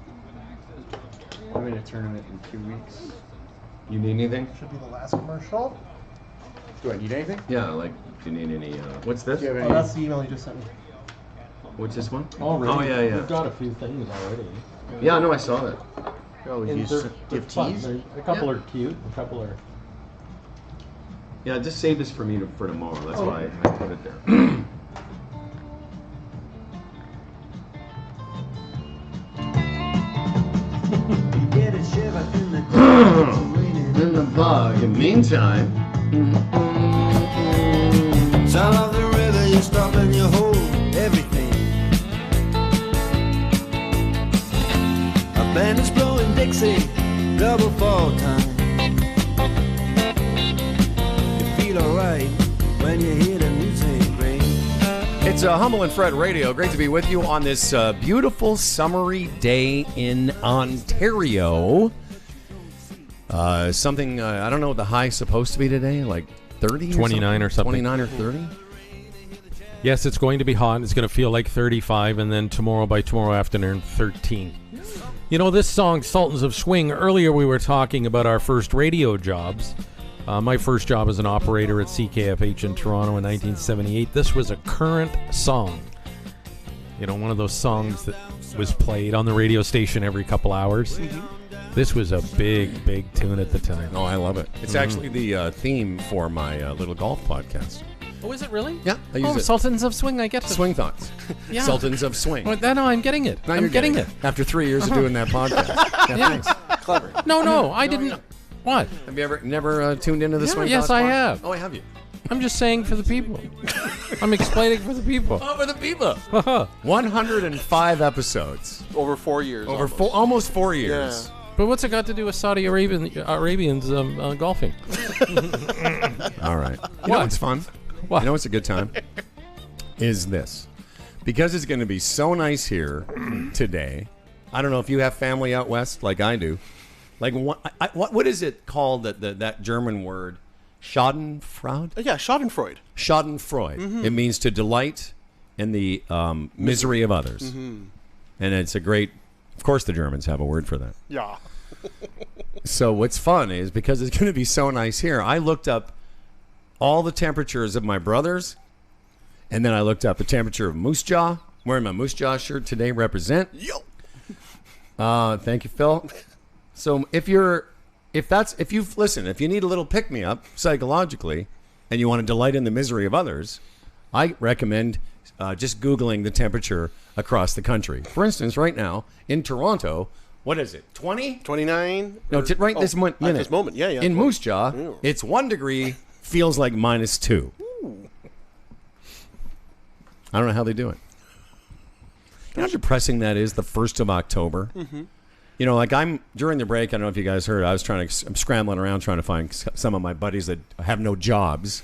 I'm in a tournament in 2 weeks. You need anything? Should be the last commercial. Do I need anything? Yeah, like, do you need any, what's this? Oh, that's the email you just sent me. What's this one? Already? Oh, yeah, yeah. We've got a few things already. Yeah, no, I saw that. Oh, And you they're fun. A couple are cute, a couple are... Yeah, just save this for me for tomorrow. That's why I put it there. In the bog. In the meantime, Sound of the river, you stop and you hold everything. A band is blowing Dixie, double fall time. You feel alright when you hear the music ring. it's Humble and Fred Radio. Great to be with you on this beautiful summery day in Ontario. Something, I don't know what the high is supposed to be today, like 30 29 or something. 29 or 30? Yes, it's going to be hot. It's going to feel like 35, and then by tomorrow afternoon, 13. You know, this song, Sultans of Swing, earlier we were talking about our first radio jobs. My first job as an operator at CKFH in Toronto in 1978. This was a current song. You know, one of those songs that was played on the radio station every couple hours. This was a big, big tune at the time. Oh, I love it. It's actually the theme for my little golf podcast. Oh, is it really? Yeah, I use it. Sultans of Swing, I get it. Swing Thoughts. Yeah. Sultans of Swing. Well, no, I'm getting it. Now I'm you're getting it. After 3 years of doing that podcast. Yeah. Thanks. Clever. No, I didn't. What? Have you ever never tuned into the Swing Yes, Thoughts I podcast? have. Oh, have you? I'm just saying for the people. I'm explaining for the people. Oh, for the people. 105 episodes. Over 4 years. Over almost 4 years. Yeah. But what's it got to do with Saudi Arabians golfing? All right. You know what's fun? What? You know what's a good time? Is this. Because it's going to be so nice here today. I don't know if you have family out west like I do. Like, what is it called, that German word? Schadenfreude? Yeah, Schadenfreude. Schadenfreude. Mm-hmm. It means to delight in the misery of others. Mm-hmm. And it's a great... Of course the Germans have a word for that. Yeah. So what's fun is, because it's going to be so nice here, I looked up all the temperatures of my brothers, and then I looked up the temperature of Moose Jaw. I'm wearing my Moose Jaw shirt today, represent. Yo. Thank you, Phil. So if you need a little pick-me-up psychologically, and you want to delight in the misery of others, I recommend just Googling the temperature across the country. For instance, right now in Toronto, what is it? 20? 29? No, right this minute. At this moment, yeah. In Moose Jaw, it's 1 degree, feels like -2. Ooh. I don't know how they do it. You know how depressing that is, the 1st of October? Mm-hmm. You know, like during the break, I don't know if you guys heard, I'm scrambling around trying to find some of my buddies that have no jobs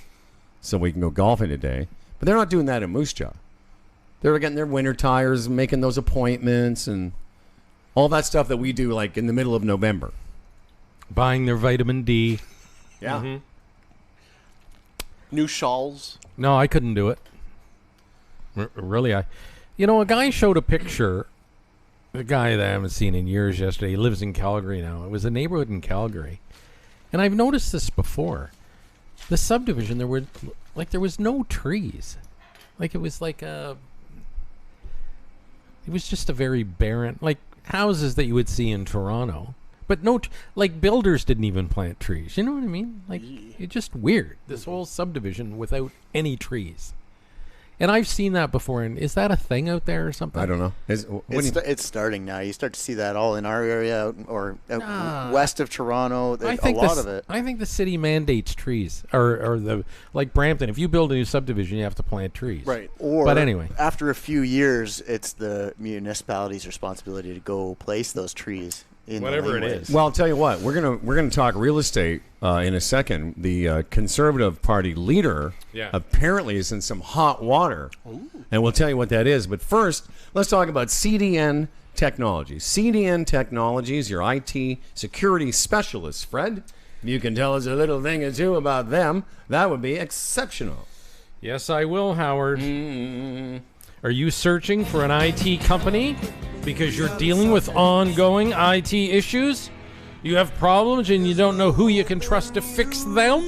so we can go golfing today. But they're not doing that in Moose Jaw. They're getting their winter tires, making those appointments, and all that stuff that we do like in the middle of November. Buying their vitamin D. Yeah. Mm-hmm. New shawls. No, I couldn't do it. Really, a guy showed a picture, a guy that I haven't seen in years yesterday. He lives in Calgary now. It was a neighborhood in Calgary. And I've noticed this before. The subdivision, there was no trees. Like, it was it was just a very barren, like houses that you would see in Toronto. But builders didn't even plant trees. You know what I mean? Like, it's just weird. This whole subdivision without any trees. And I've seen that before. And is that a thing out there or something? I don't know. It's starting now. You start to see that all in our area or west of Toronto. A lot of it. I think the city mandates trees, or like Brampton. If you build a new subdivision, you have to plant trees. Right. But anyway, after a few years, it's the municipality's responsibility to go place those trees. Whatever it is. Well, I'll tell you what. We're gonna talk real estate in a second. The Conservative Party leader apparently is in some hot water, and we'll tell you what that is. But first, let's talk about CDN Technologies. CDN Technologies, your IT security specialist, Fred. If you can tell us a little thing or two about them, that would be exceptional. Yes, I will, Howard. Mm-hmm. Are you searching for an IT company because you're dealing with ongoing IT issues? You have problems and you don't know who you can trust to fix them?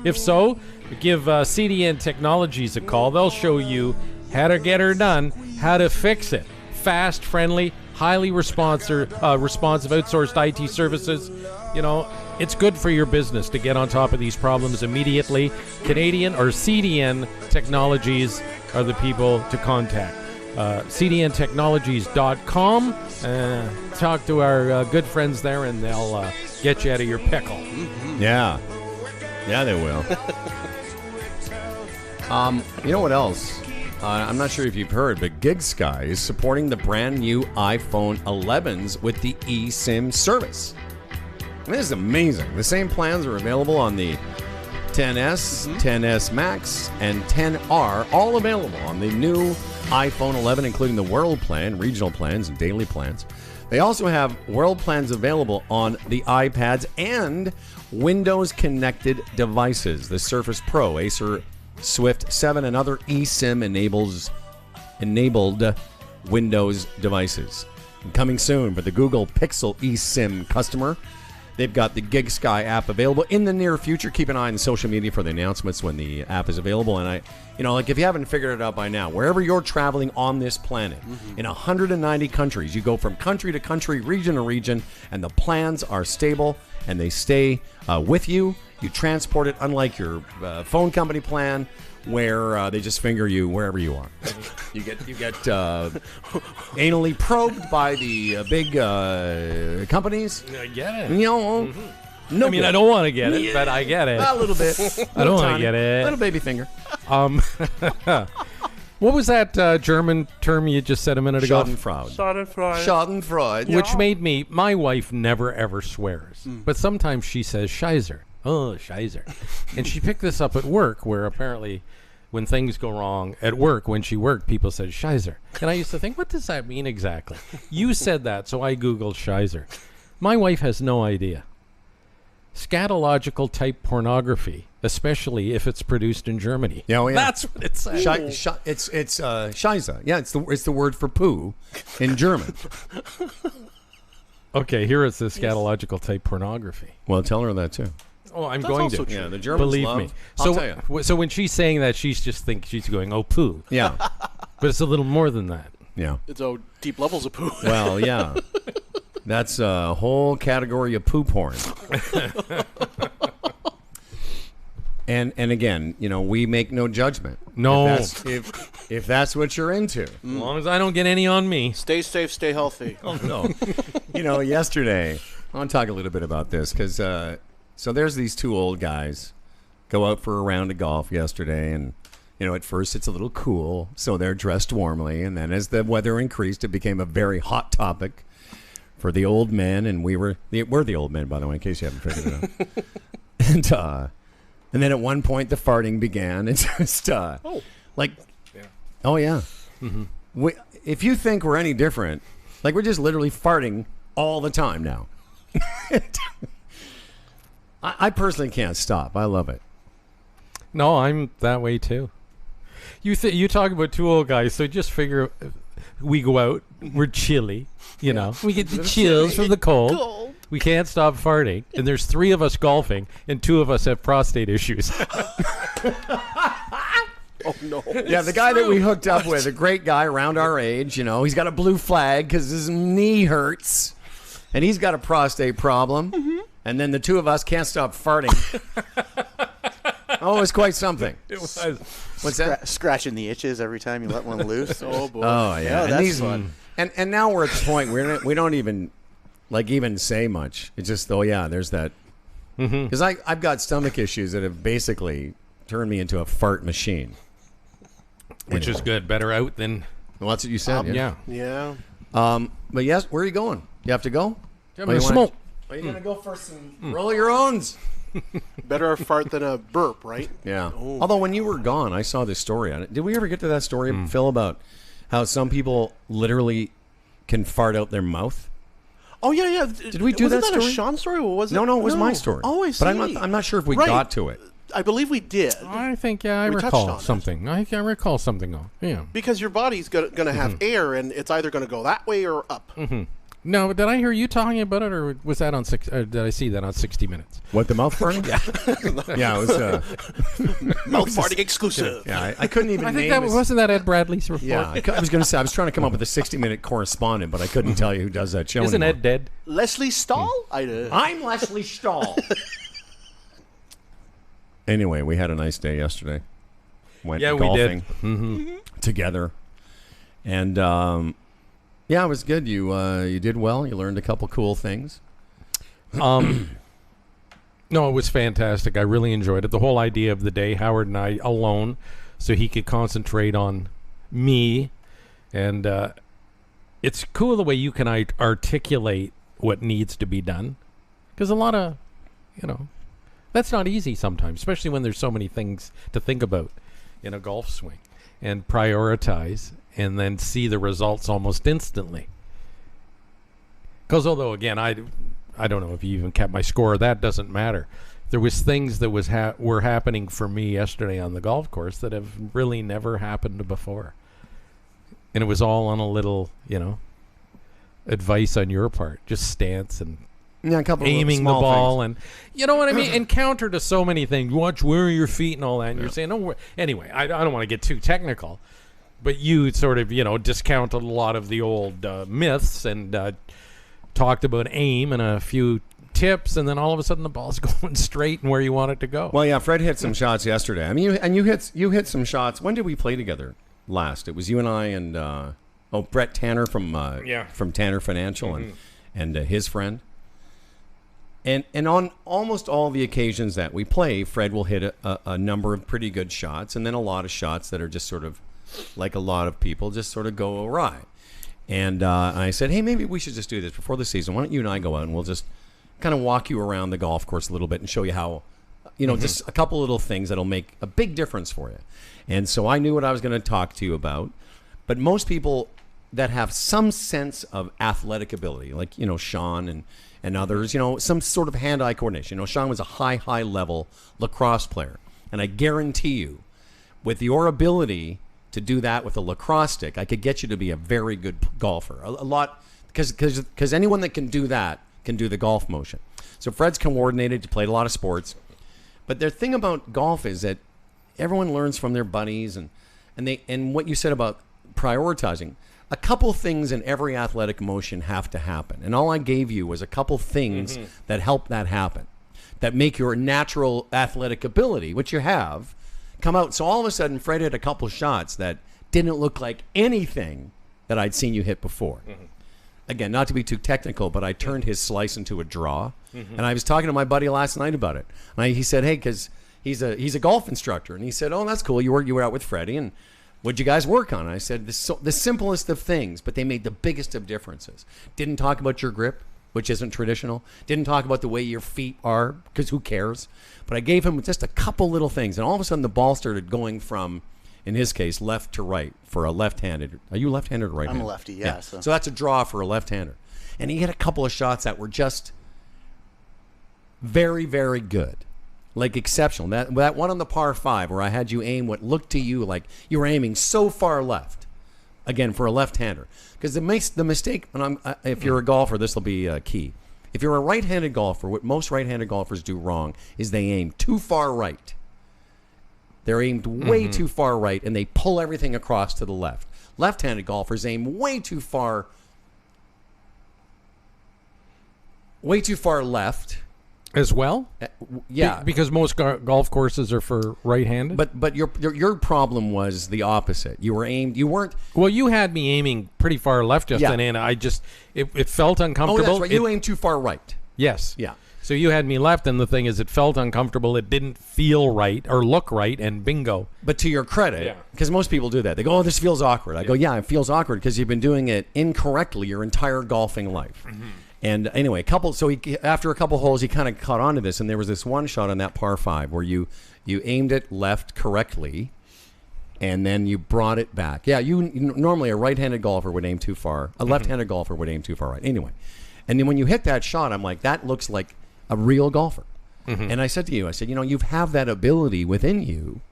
If so, give CDN Technologies a call. They'll show you how to get her done, how to fix it. Fast, friendly, highly responsive outsourced IT services. You know, it's good for your business to get on top of these problems immediately. Canadian or CDN Technologies are the people to contact. CDNtechnologies.com. Talk to our good friends there, and they'll get you out of your pickle. Yeah. Yeah, they will. You know what else? I'm not sure if you've heard, but GigSky is supporting the brand new iPhone 11s with the eSIM service. I mean, this is amazing. The same plans are available on the 10S, 10S Max, and 10R, all available on the new iPhone 11, including the World Plan, regional plans, and daily plans. They also have World Plans available on the iPads and Windows-connected devices. The Surface Pro, Acer Swift 7, and other eSIM-enabled Windows devices. And coming soon for the Google Pixel eSIM customer. They've got the GigSky app available in the near future. Keep an eye on social media for the announcements when the app is available. And if you haven't figured it out by now, wherever you're traveling on this planet, in 190 countries, you go from country to country, region to region, and the plans are stable and they stay with you. You transport it, unlike your phone company plan, where they just finger you wherever you are. You get anally probed by the big companies. I get it. No I mean, good. I don't want to get it, but I get it. A little bit. I don't want to get it. Little baby finger. What was that German term you just said a minute ago? Schadenfreude. Which made me, my wife never ever swears, but sometimes she says Scheißer. Oh, Scheißer. And she picked this up at work, where apparently when things go wrong at work, when she worked, people said Scheißer. And I used to think, what does that mean exactly? You said that, so I Googled Scheißer. My wife has no idea. Scatological type pornography, especially if it's produced in Germany. Yeah, That's what it says. It's Scheiße. Yeah, it's the word for poo in German. Okay, here it says scatological type pornography. Well, tell her that too. Oh, I'm That's going also to. true. Yeah, the Germans believe love- me. I'll tell you. So when she's saying that, she's going, oh, poo. Yeah. But it's a little more than that. Yeah. It's deep levels of poo. Well, yeah. That's a whole category of poo porn. And again, we make no judgment. No. If that's what you're into. As long as I don't get any on me. Stay safe, stay healthy. Oh, no. Yesterday, I want to talk a little bit about this because, so there's these two old guys go out for a round of golf yesterday, and, at first it's a little cool, so they're dressed warmly, and then as the weather increased, it became a very hot topic for the old men, and we're the old men, by the way, in case you haven't figured it out. And then at one point, the farting began. It's just oh yeah. Mm-hmm. If you think we're any different, we're just literally farting all the time now. I personally can't stop. I love it. No, I'm that way too. You talk about two old guys, so just figure we go out, we're chilly, we get the chills from the cold. We can't stop farting, and there's 3 of us golfing, and 2 of us have prostate issues. Oh, no. Yeah, the guy that we hooked up with, a great guy around our age, he's got a blue flag because his knee hurts, and he's got a prostate problem, and then the 2 of us can't stop farting. Oh, it's quite something. It was. What's that? Scratching the itches every time you let one loose. Oh, boy. Oh, yeah. That's fun. And now we're at the point where we don't even say much. It's just, there's that. Because I've got stomach issues that have basically turned me into a fart machine. Which is good. Better out than... Well, that's what you said. Yeah. But yes, where are you going? You have to go? I'm going to smoke. Are you going to go for some roll your owns? Better a fart than a burp, right? Yeah. Although when you were gone, I saw this story on it. Did we ever get to that story, Phil, about how some people literally can fart out their mouth? Oh, yeah. Did we do that Wasn't story? a Sean story? Or was it? No, it was my story. Oh, I see. But I'm not sure if we got to it. I believe we did. I think, I We touched recall on it. something. I recall something. Yeah. Because your body's going to have air, and it's either going to go that way or up. No, but did I hear you talking about it, or was that on did I see that on 60 Minutes? What, the mouth farting? Yeah, it was mouth farting exclusive. Yeah, I couldn't even. I think wasn't that Ed Bradley's report. Yeah, I was going to say I was trying to come up with a 60-minute correspondent, but I couldn't tell you who does that show. Isn't anymore. Ed dead? Leslie Stahl? I'm Leslie Stahl. Anyway, we had a nice day yesterday. Went golfing we did. together, and. Yeah, it was good. You did well. You learned a couple cool things. No, it was fantastic. I really enjoyed it. The whole idea of the day, Howard and I alone, so he could concentrate on me. And it's cool the way you can articulate what needs to be done. Because a lot of, that's not easy sometimes, especially when there's so many things to think about in a golf swing. And prioritize and then see the results almost instantly. Because although, again, I don't know if you even kept my score. That doesn't matter. There was things that were happening for me yesterday on the golf course that have really never happened before. And it was all on a little, advice on your part. Just stance and a couple aiming of the ball. things. And you know what I mean? And counter to so many things. Watch where are your feet and all that. And you're saying, no. Anyway, I don't want to get too technical. But you sort of, discounted a lot of the old myths and talked about aim and a few tips, and then all of a sudden the ball's going straight and where you want it to go. Well, yeah, Fred hit some shots yesterday. I mean, you hit some shots. When did we play together last? It was you and I and Brett Tanner from Tanner Financial and his friend. And on almost all the occasions that we play, Fred will hit a number of pretty good shots, and then a lot of shots that are just sort of like a lot of people just sort of go awry. And I said, hey, maybe we should just do this before the season. Why don't you and I go out and we'll just kind of walk you around the golf course a little bit and show you how, just a couple little things that'll make a big difference for you. And so I knew what I was going to talk to you about. But most people that have some sense of athletic ability, like, Sean and others, some sort of hand-eye coordination. Sean was a high level lacrosse player. And I guarantee you, with your ability to do that with a lacrosse stick, I could get you to be a very good golfer. A lot, because anyone that can do that can do the golf motion. So Fred's coordinated, he played a lot of sports. But the thing about golf is that everyone learns from their buddies, and what you said about prioritizing. A couple things in every athletic motion have to happen. And all I gave you was a couple things that help that happen, that make your natural athletic ability, which you have, come out. So all of a sudden, Fred hit a couple shots that didn't look like anything that I'd seen you hit before. Again, not to be too technical, but I turned his slice into a draw. And I was talking to my buddy last night about it. And he said, hey, because he's a golf instructor. And he said, oh, that's cool. You were out with Freddie. And what'd you guys work on? And I said, the simplest of things, but they made the biggest of differences. Didn't talk about your grip, which isn't traditional. Didn't talk about the way your feet are, because who cares? But I gave him just a couple little things, and all of a sudden the ball started going from, in his case, left to right for a left-handed. Are you left-handed or right-handed? I'm a lefty, yeah. So that's a draw for a left-hander. And he hit a couple of shots that were just very, very good. Like exceptional. That one on the par 5 where I had you aim what looked to you like you were aiming so far left. Again, for a left-hander. Because the mistake, and if you're a golfer, this will be key. If you're a right-handed golfer, what most right-handed golfers do wrong is they aim too far right. They're aimed way too far right, and they pull everything across to the left. Left-handed golfers aim way too far left. As well? Yeah. Because most golf courses are for right-handed? But your problem was the opposite. You weren't... Well, you had me aiming pretty far left, Justin, and I just... It felt uncomfortable. Oh, that's right. You aimed too far right. Yes. Yeah. So you had me left, and the thing is, it felt uncomfortable. It didn't feel right or look right, and bingo. But to your credit, because most people do that. They go, oh, this feels awkward. I go, yeah, it feels awkward because you've been doing it incorrectly your entire golfing life. And anyway, after a couple holes, he kind of caught on to this, and there was this one shot on that par 5 where you aimed it left correctly, and then you brought it back. Yeah, normally a right-handed golfer would aim too far. A left-handed golfer would aim too far right. Anyway, and then when you hit that shot, I'm like, that looks like a real golfer. And I said to you, you have that ability within you.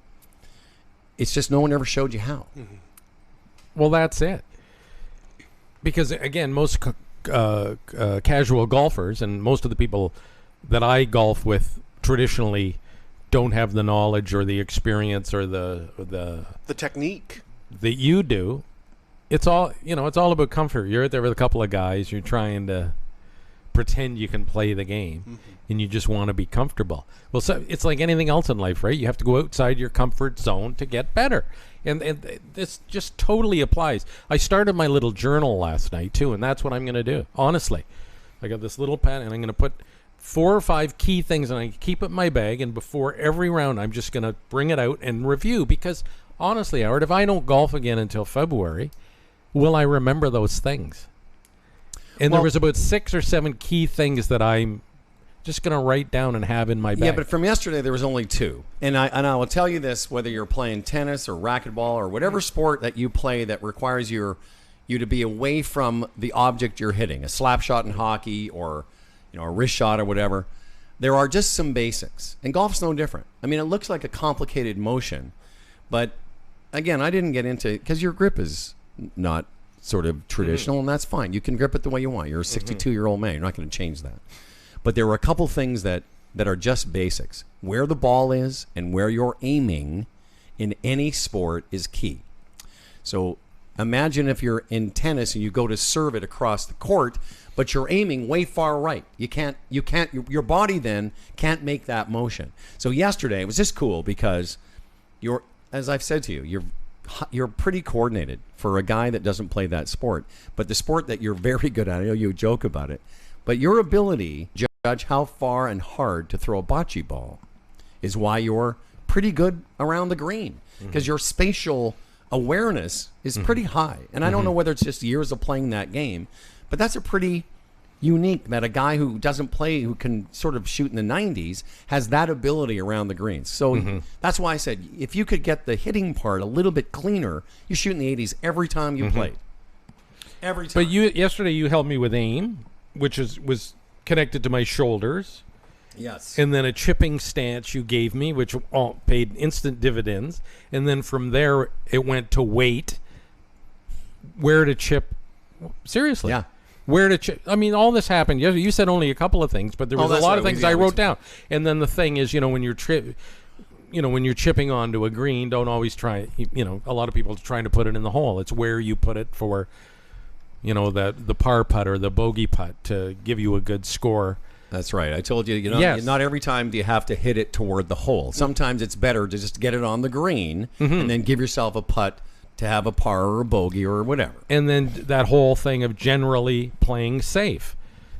It's just no one ever showed you how. Well, that's it. Because, again, most... casual golfers and most of the people that I golf with traditionally don't have the knowledge or the experience or the technique that you do. It's all about comfort. You're out there with a couple of guys. You're trying to pretend you can play the game, and you just want to be comfortable. Well, so it's like anything else in life, right? You have to go outside your comfort zone to get better. And this just totally applies. I started my little journal last night, too, and that's what I'm going to do. Honestly, I got this little pen, and I'm going to put 4 or 5 key things, and I keep it in my bag, and before every round I'm just going to bring it out and review, because honestly, Howard, if I don't golf again until February, will I remember those things? And there was about 6 or 7 key things that I'm just going to write down and have in my bag. Yeah, but from yesterday there was only 2. And I will tell you this, whether you're playing tennis or racquetball or whatever sport that you play that requires you to be away from the object you're hitting, a slap shot in hockey or a wrist shot or whatever, there are just some basics. And golf's no different. I mean, it looks like a complicated motion, but again, I didn't get into it because your grip is not sort of traditional, and that's fine. You can grip it the way you want. You're a 62-year-old man. You're not going to change that. But there were a couple things that are just basics. Where the ball is and where you're aiming in any sport is key. So imagine if you're in tennis and you go to serve it across the court, but you're aiming way far right. Your body then can't make that motion. So yesterday it was just cool because as I've said to you, you're pretty coordinated for a guy that doesn't play that sport. But the sport that you're very good at, I know you joke about it, but your ability to judge how far and hard to throw a bocce ball is why you're pretty good around the green, because your spatial awareness is pretty high. And I don't know whether it's just years of playing that game, but that's a pretty unique that a guy who doesn't play, who can sort of shoot in the 90s, has that ability around the greens. So that's why I said if you could get the hitting part a little bit cleaner, you shoot in the 80s every time you played. Every time. But yesterday you held me with aim, which was connected to my shoulders. Yes. And then a chipping stance you gave me, which paid instant dividends. And then from there, it went to weight, where to chip. Seriously. Yeah. Where to chip. I mean, all this happened. You said only a couple of things, but there was a lot of things I wrote down. And then the thing is, when you're when you're chipping onto a green, don't always try. A lot of people are trying to put it in the hole. It's where you put it for, the par putt or the bogey putt to give you a good score. That's right. I told you, not every time do you have to hit it toward the hole. Sometimes it's better to just get it on the green and then give yourself a putt to have a par or a bogey or whatever. And then that whole thing of generally playing safe.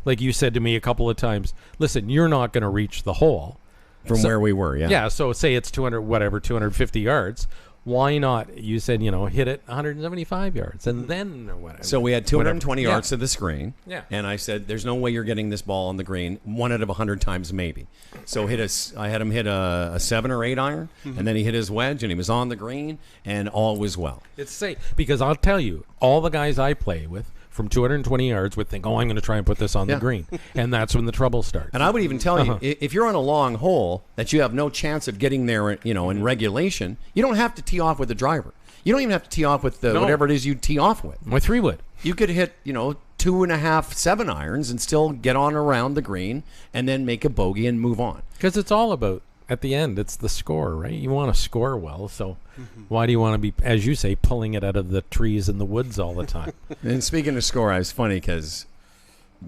Like you said to me a couple of times, listen, you're not going to reach the hole. From where we were, yeah. Yeah, so say it's 250 yards. Why not? You said, hit it 175 yards and then whatever. So we had 220 yards to the screen. Yeah. And I said, there's no way you're getting this ball on the green 1 out of 100 times maybe. So I had him hit a 7 or 8 iron, and then he hit his wedge, and he was on the green, and all was well. It's safe. Because I'll tell you, all the guys I play with from 220 yards would think, I'm going to try and put this on the green. And that's when the trouble starts. And I would even tell you, if you're on a long hole that you have no chance of getting there, in regulation, you don't have to tee off with the driver. You don't even have to tee off with whatever it is you tee off with. My 3-wood. You could hit, 2.5 7 irons and still get on around the green and then make a bogey and move on. Because it's all about, at the end, it's the score, right? You want to score well, so why do you want to be, as you say, pulling it out of the trees and the woods all the time? And speaking of score, I was funny because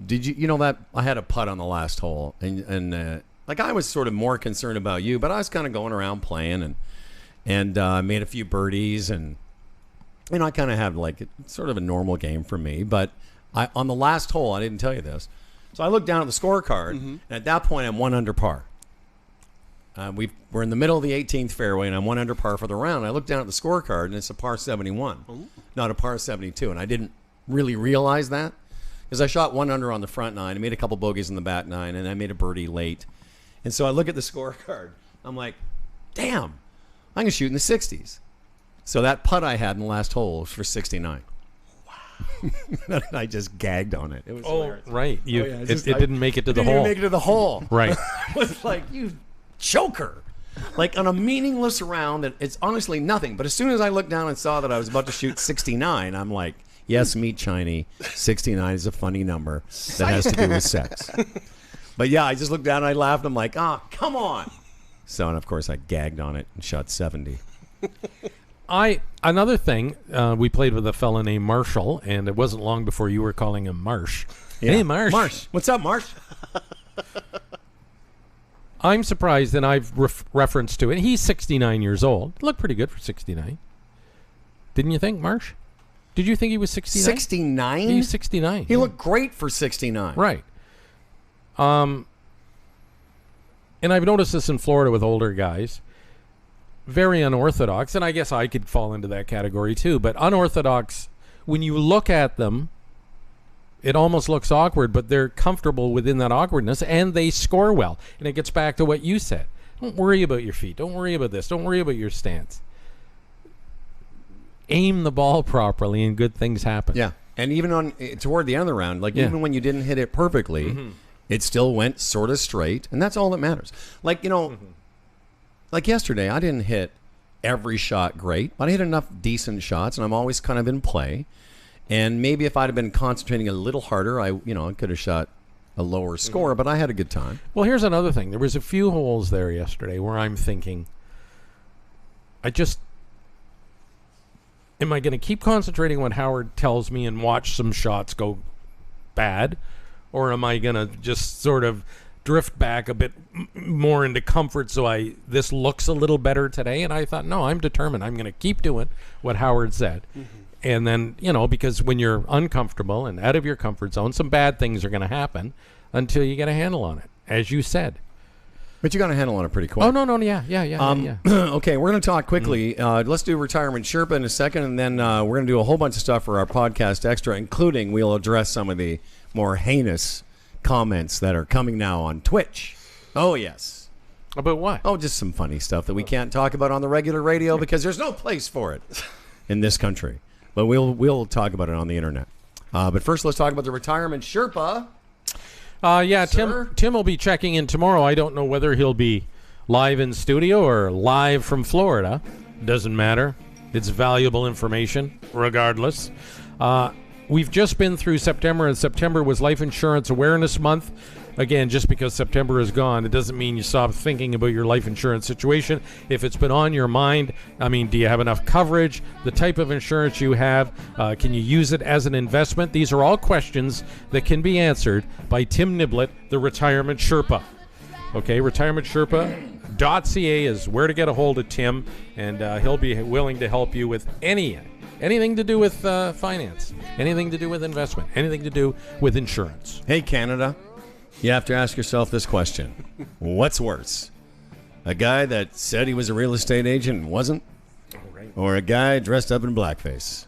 did you know that I had a putt on the last hole, and I was sort of more concerned about you, but I was kind of going around playing and made a few birdies, and I kind of had sort of a normal game for me. But on the last hole, I didn't tell you this, so I looked down at the scorecard, and at that point I'm 1 under par. We're in the middle of the 18th fairway, and I'm 1 under par for the round. I look down at the scorecard, and it's a par 71, not a par 72. And I didn't really realize that because I shot 1 under on the front 9. I made a couple bogeys in the back 9, and I made a birdie late. And so I look at the scorecard. I'm like, damn, I'm going to shoot in the 60s. So that putt I had in the last hole was for 69. Wow. I just gagged on it. It was hilarious. Right. It didn't make it to the hole. It didn't make it to the hole. Right. It was like, you choker, on a meaningless round that it's honestly nothing. But as soon as I looked down and saw that I was about to shoot 69, I'm like, yes, meet Chiney. 69 is a funny number that has to do with sex. But yeah, I just looked down and I laughed. I'm like, come on. So, and of course, I gagged on it and shot 70. Another thing, we played with a fella named Marshall, and it wasn't long before you were calling him Marsh. Yeah. Hey, Marsh. Marsh. What's up, Marsh? I'm surprised, and I've referenced to it. He's 69 years old. Looked pretty good for 69. Didn't you think, Marsh? Did you think he was 69? 69? He's 69. He looked great for 69. Right. and I've noticed this in Florida with older guys, very unorthodox, and I guess I could fall into that category too, but unorthodox, when you look at them, it almost looks awkward, but they're comfortable within that awkwardness, and they score well. And it gets back to what you said. Don't worry about your feet. Don't worry about this. Don't worry about your stance. Aim the ball properly, and good things happen. Yeah, and even toward the end of the round, like even when you didn't hit it perfectly, it still went sort of straight, and that's all that matters. Like, like yesterday, I didn't hit every shot great, but I hit enough decent shots, and I'm always kind of in play. And maybe if I'd have been concentrating a little harder, I could have shot a lower score, but I had a good time. Well, here's another thing. There was a few holes there yesterday where I'm thinking, am I going to keep concentrating on what Howard tells me and watch some shots go bad? Or am I going to just sort of drift back a bit more into comfort so this looks a little better today? And I thought, no, I'm determined. I'm going to keep doing what Howard said. And then, because when you're uncomfortable and out of your comfort zone, some bad things are going to happen until you get a handle on it, as you said. But you got a handle on it pretty quick. Oh, no, yeah. Okay, we're going to talk quickly. Let's do Retirement Sherpa in a second, and then we're going to do a whole bunch of stuff for our podcast extra, including we'll address some of the more heinous comments that are coming now on Twitch. Oh, yes. About what? Oh, just some funny stuff that we can't talk about on the regular radio because there's no place for it in this country. But we'll talk about it on the internet. But first, let's talk about the Retirement Sherpa. Tim will be checking in tomorrow. I don't know whether he'll be live in studio or live from Florida. Doesn't matter. It's valuable information, regardless. We've just been through September, and September was Life Insurance Awareness Month. Again, just because September is gone, it doesn't mean you stop thinking about your life insurance situation. If it's been on your mind, do you have enough coverage? The type of insurance you have, can you use it as an investment? These are all questions that can be answered by Tim Niblett, the Retirement Sherpa. Okay, retirementsherpa.ca is where to get a hold of Tim, and he'll be willing to help you with anything to do with finance, anything to do with investment, anything to do with insurance. Hey, Canada. You have to ask yourself this question. What's worse? A guy that said he was a real estate agent and wasn't? Or a guy dressed up in blackface?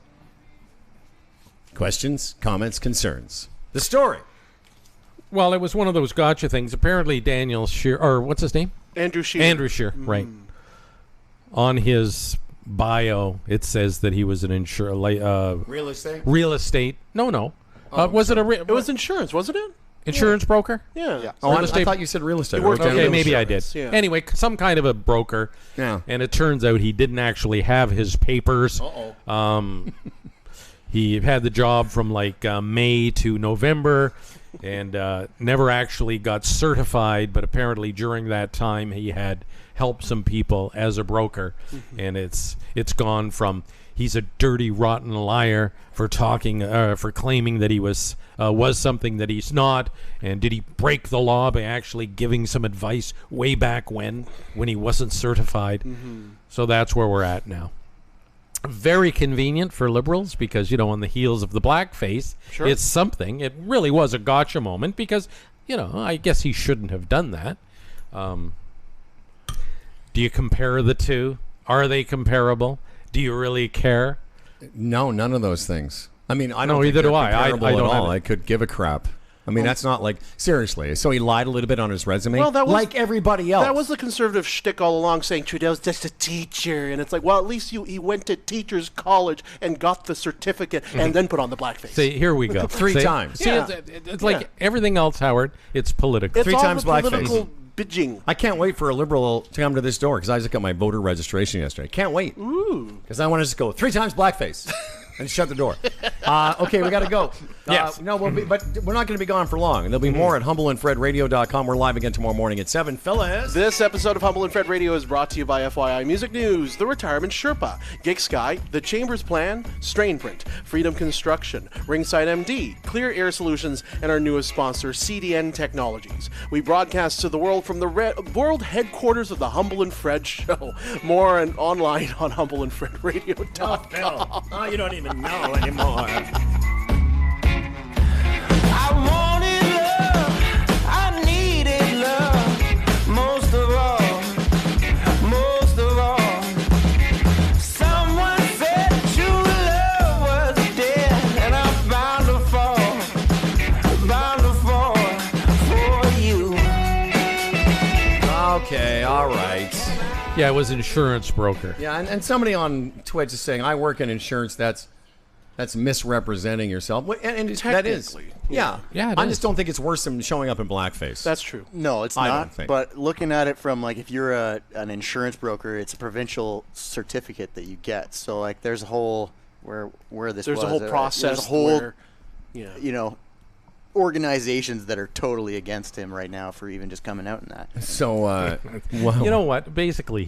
Questions, comments, concerns. The story. Well, it was one of those gotcha things. Apparently Daniel Scheer, or what's his name? Andrew Scheer. Andrew Scheer, right. On his bio, it says that he was an real estate? Real estate. No. Was it it was insurance, wasn't it? Insurance broker? Yeah. Oh, I thought you said real estate. Okay, maybe I did. Yeah. Anyway, some kind of a broker. Yeah. And it turns out he didn't actually have his papers. He had the job from May to November and never actually got certified, but apparently during that time he had helped some people as a broker. And it's gone from he's a dirty, rotten liar for claiming that he was something that he's not, and did he break the law by actually giving some advice way back when he wasn't certified? So that's where we're at now. Very convenient for liberals because, on the heels of the blackface, it's something. It really was a gotcha moment because, I guess he shouldn't have done that. Do you compare the two? Are they comparable? Do you really care? No, none of those things. I don't either think do they're I. comparable I don't at all. have it. I could give a crap. That's not seriously. So he lied a little bit on his resume, Well, that was- like everybody else. That was the conservative shtick all along, saying Trudeau's just a teacher, and it's like, well, at least he went to teachers' college and got the certificate, and then put on the blackface. See, here we go. Three times. See, it's like everything else, Howard. It's political. It's Three all times the blackface. political bitching. I can't wait for a liberal to come to this door because I just got my voter registration yesterday. Can't wait. Ooh. Because I want to just go 3 times blackface and shut the door. Okay, we got to go. Yes. No, but we're not going to be gone for long. And there'll be more at humbleandfredradio.com. We're live again tomorrow morning at 7. Phyllis. This episode of Humble and Fred Radio is brought to you by FYI Music News, The Retirement Sherpa, Gig Sky, The Chambers Plan, Strainprint, Freedom Construction, Ringside MD, Clear Air Solutions, and our newest sponsor, CDN Technologies. We broadcast to the world from the world headquarters of the Humble and Fred Show. More and online on humbleandfredradio.com. Oh, you don't even know anymore. I wanted love, I needed love, most Yeah, it was insurance broker. Yeah, and somebody on Twitch is saying, I work in insurance, that's misrepresenting yourself. And that is. Yeah. Yeah, it I is. just don't think it's worse than showing up in blackface. That's true. No, it's I not. don't think. But looking at it from like if you're an insurance broker, it's a provincial certificate that you get. So like there's a whole where this There's was, a whole process there's a whole where, yeah. you know, organizations that are totally against him right now for even just coming out in that. So well, You know what? Basically,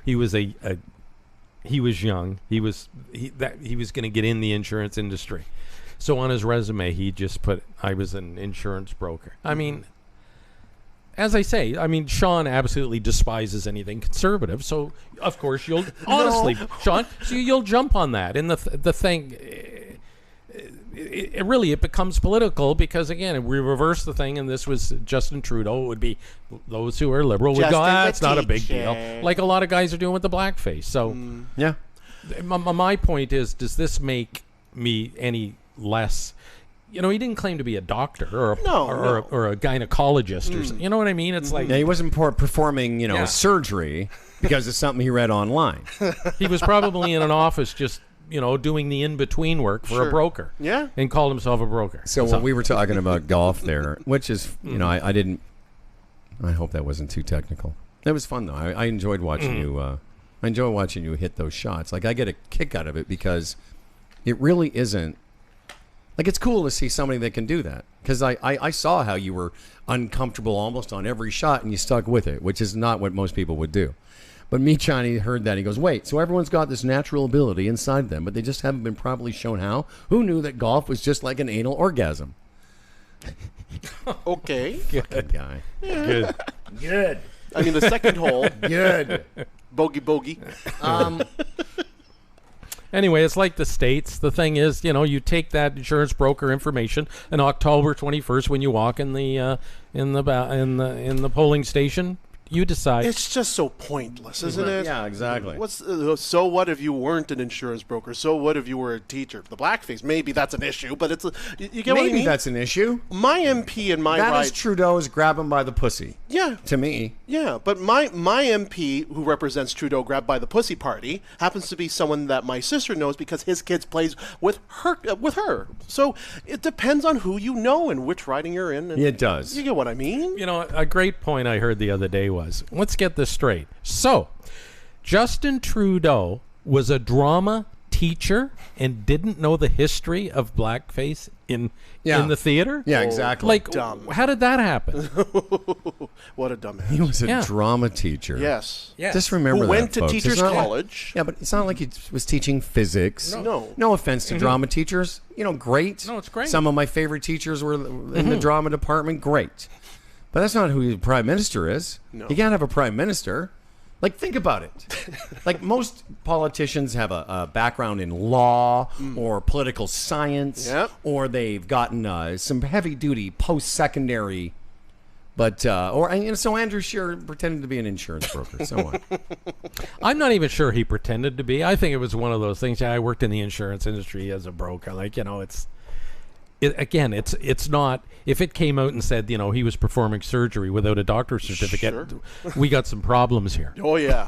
he was he was young. He was going to get in the insurance industry. So on his resume, he just put, I was an insurance broker. I mean, as I say, Sean absolutely despises anything conservative. So, of course, you'll, honestly, Sean, so you'll jump on that. And the thing, it becomes political because, again, if we reverse the thing and this was Justin Trudeau, it would be those who are liberal would go, it's not a big deal. Like a lot of guys are doing with the blackface. So, yeah. My point is, does this make me any less? You know, he didn't claim to be a doctor or a gynecologist or something. You know what I mean? It's like he wasn't performing, surgery because it's something he read online. He was probably in an office just, doing the in-between work for a broker. Yeah. And called himself a broker. So when we were talking about golf there, which is, I hope that wasn't too technical. It was fun, though. I enjoyed watching you. I enjoy watching you hit those shots. Like, I get a kick out of it because it really isn't. Like, it's cool to see somebody that can do that. Because I saw how you were uncomfortable almost on every shot, and you stuck with it, which is not what most people would do. But Chani heard that. He goes, wait, so everyone's got this natural ability inside them, but they just haven't been properly shown how? Who knew that golf was just like an anal orgasm? Okay. Good guy. Good. Good. I mean, the second hole. Good. Bogey. Anyway, it's like the States. The thing is, you take that insurance broker information, and October 21st, when you walk in the polling station, you decide. It's just so pointless, isn't it? Yeah, exactly. So what if you weren't an insurance broker? So what if you were a teacher? The blackface, maybe that's an issue, but you get what I mean? Maybe that's an issue. My MP and my That is Trudeau's grab him by the pussy. Yeah. To me. Yeah, but my MP who represents Trudeau Grab by the Pussy Party happens to be someone that my sister knows because his kids plays with her. So it depends on who you know and which riding you're in. And it does. You get what I mean? A great point I heard the other day was, let's get this straight. So, Justin Trudeau was a drama teacher and didn't know the history of blackface in the theater? Yeah, exactly. Like, dumb. How did that happen? What a dumbass. He was a drama teacher. Yes. Just remember Who that, went to folks. teachers It's not college. Yeah, but it's not like he was teaching physics. No. No offense to drama teachers. Great. No, it's great. Some of my favorite teachers were in the drama department. Great. But that's not who the prime minister is. No. You can't have a prime minister. Like, think about it. Like, most politicians have a background in law or political science, or they've gotten some heavy-duty post-secondary. But so Andrew Scheer pretended to be an insurance broker. So what? I'm not even sure he pretended to be. I think it was one of those things. Yeah, I worked in the insurance industry as a broker. Like, it's not. If it came out and said, he was performing surgery without a doctor's certificate, we got some problems here. Oh, yeah.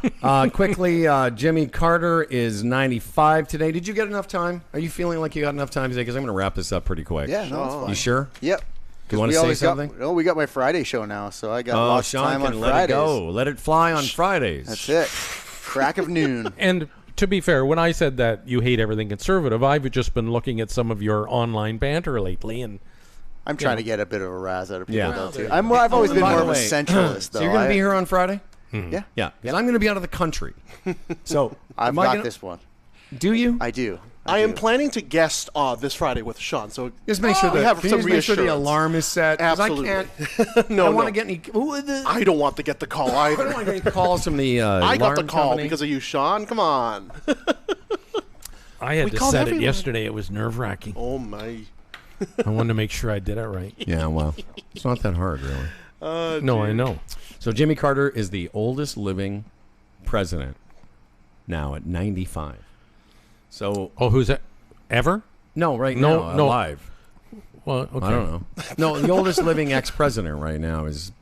Quickly, Jimmy Carter is 95 today. Did you get enough time? Are you feeling like you got enough time today? Because I'm going to wrap this up pretty quick. Yeah, no, it's fine. You sure? Yep. Do you want to say something? We got my Friday show now, so I got lots of time on Fridays. Let it go. Let it fly on Fridays. That's it. Crack of noon. And to be fair, when I said that you hate everything conservative, I've just been looking at some of your online banter lately, and I'm trying to get a bit of a razz out of people, though, too. You I've always been more of a centralist, though. So you're going to be here on Friday? Yeah. Yeah, because I'm going to be out of the country. So I've got this one. Do you? I do. I am planning to guest this Friday with Sean, so just make sure we have some make sure reassurance. the alarm is set. Absolutely. I don't want to get any. I don't want to get the call either. I don't want to get any calls from the I got the alarm call company. because of you, Sean. Come on. I had to set it yesterday. It was nerve-wracking. Oh, my. I wanted to make sure I did it right. Yeah, well, it's not that hard, really. No, I know. So Jimmy Carter is the oldest living president now at 95. So, who's that? Ever? No, now, alive. Well, okay. I don't know. No, the oldest living ex-president right now is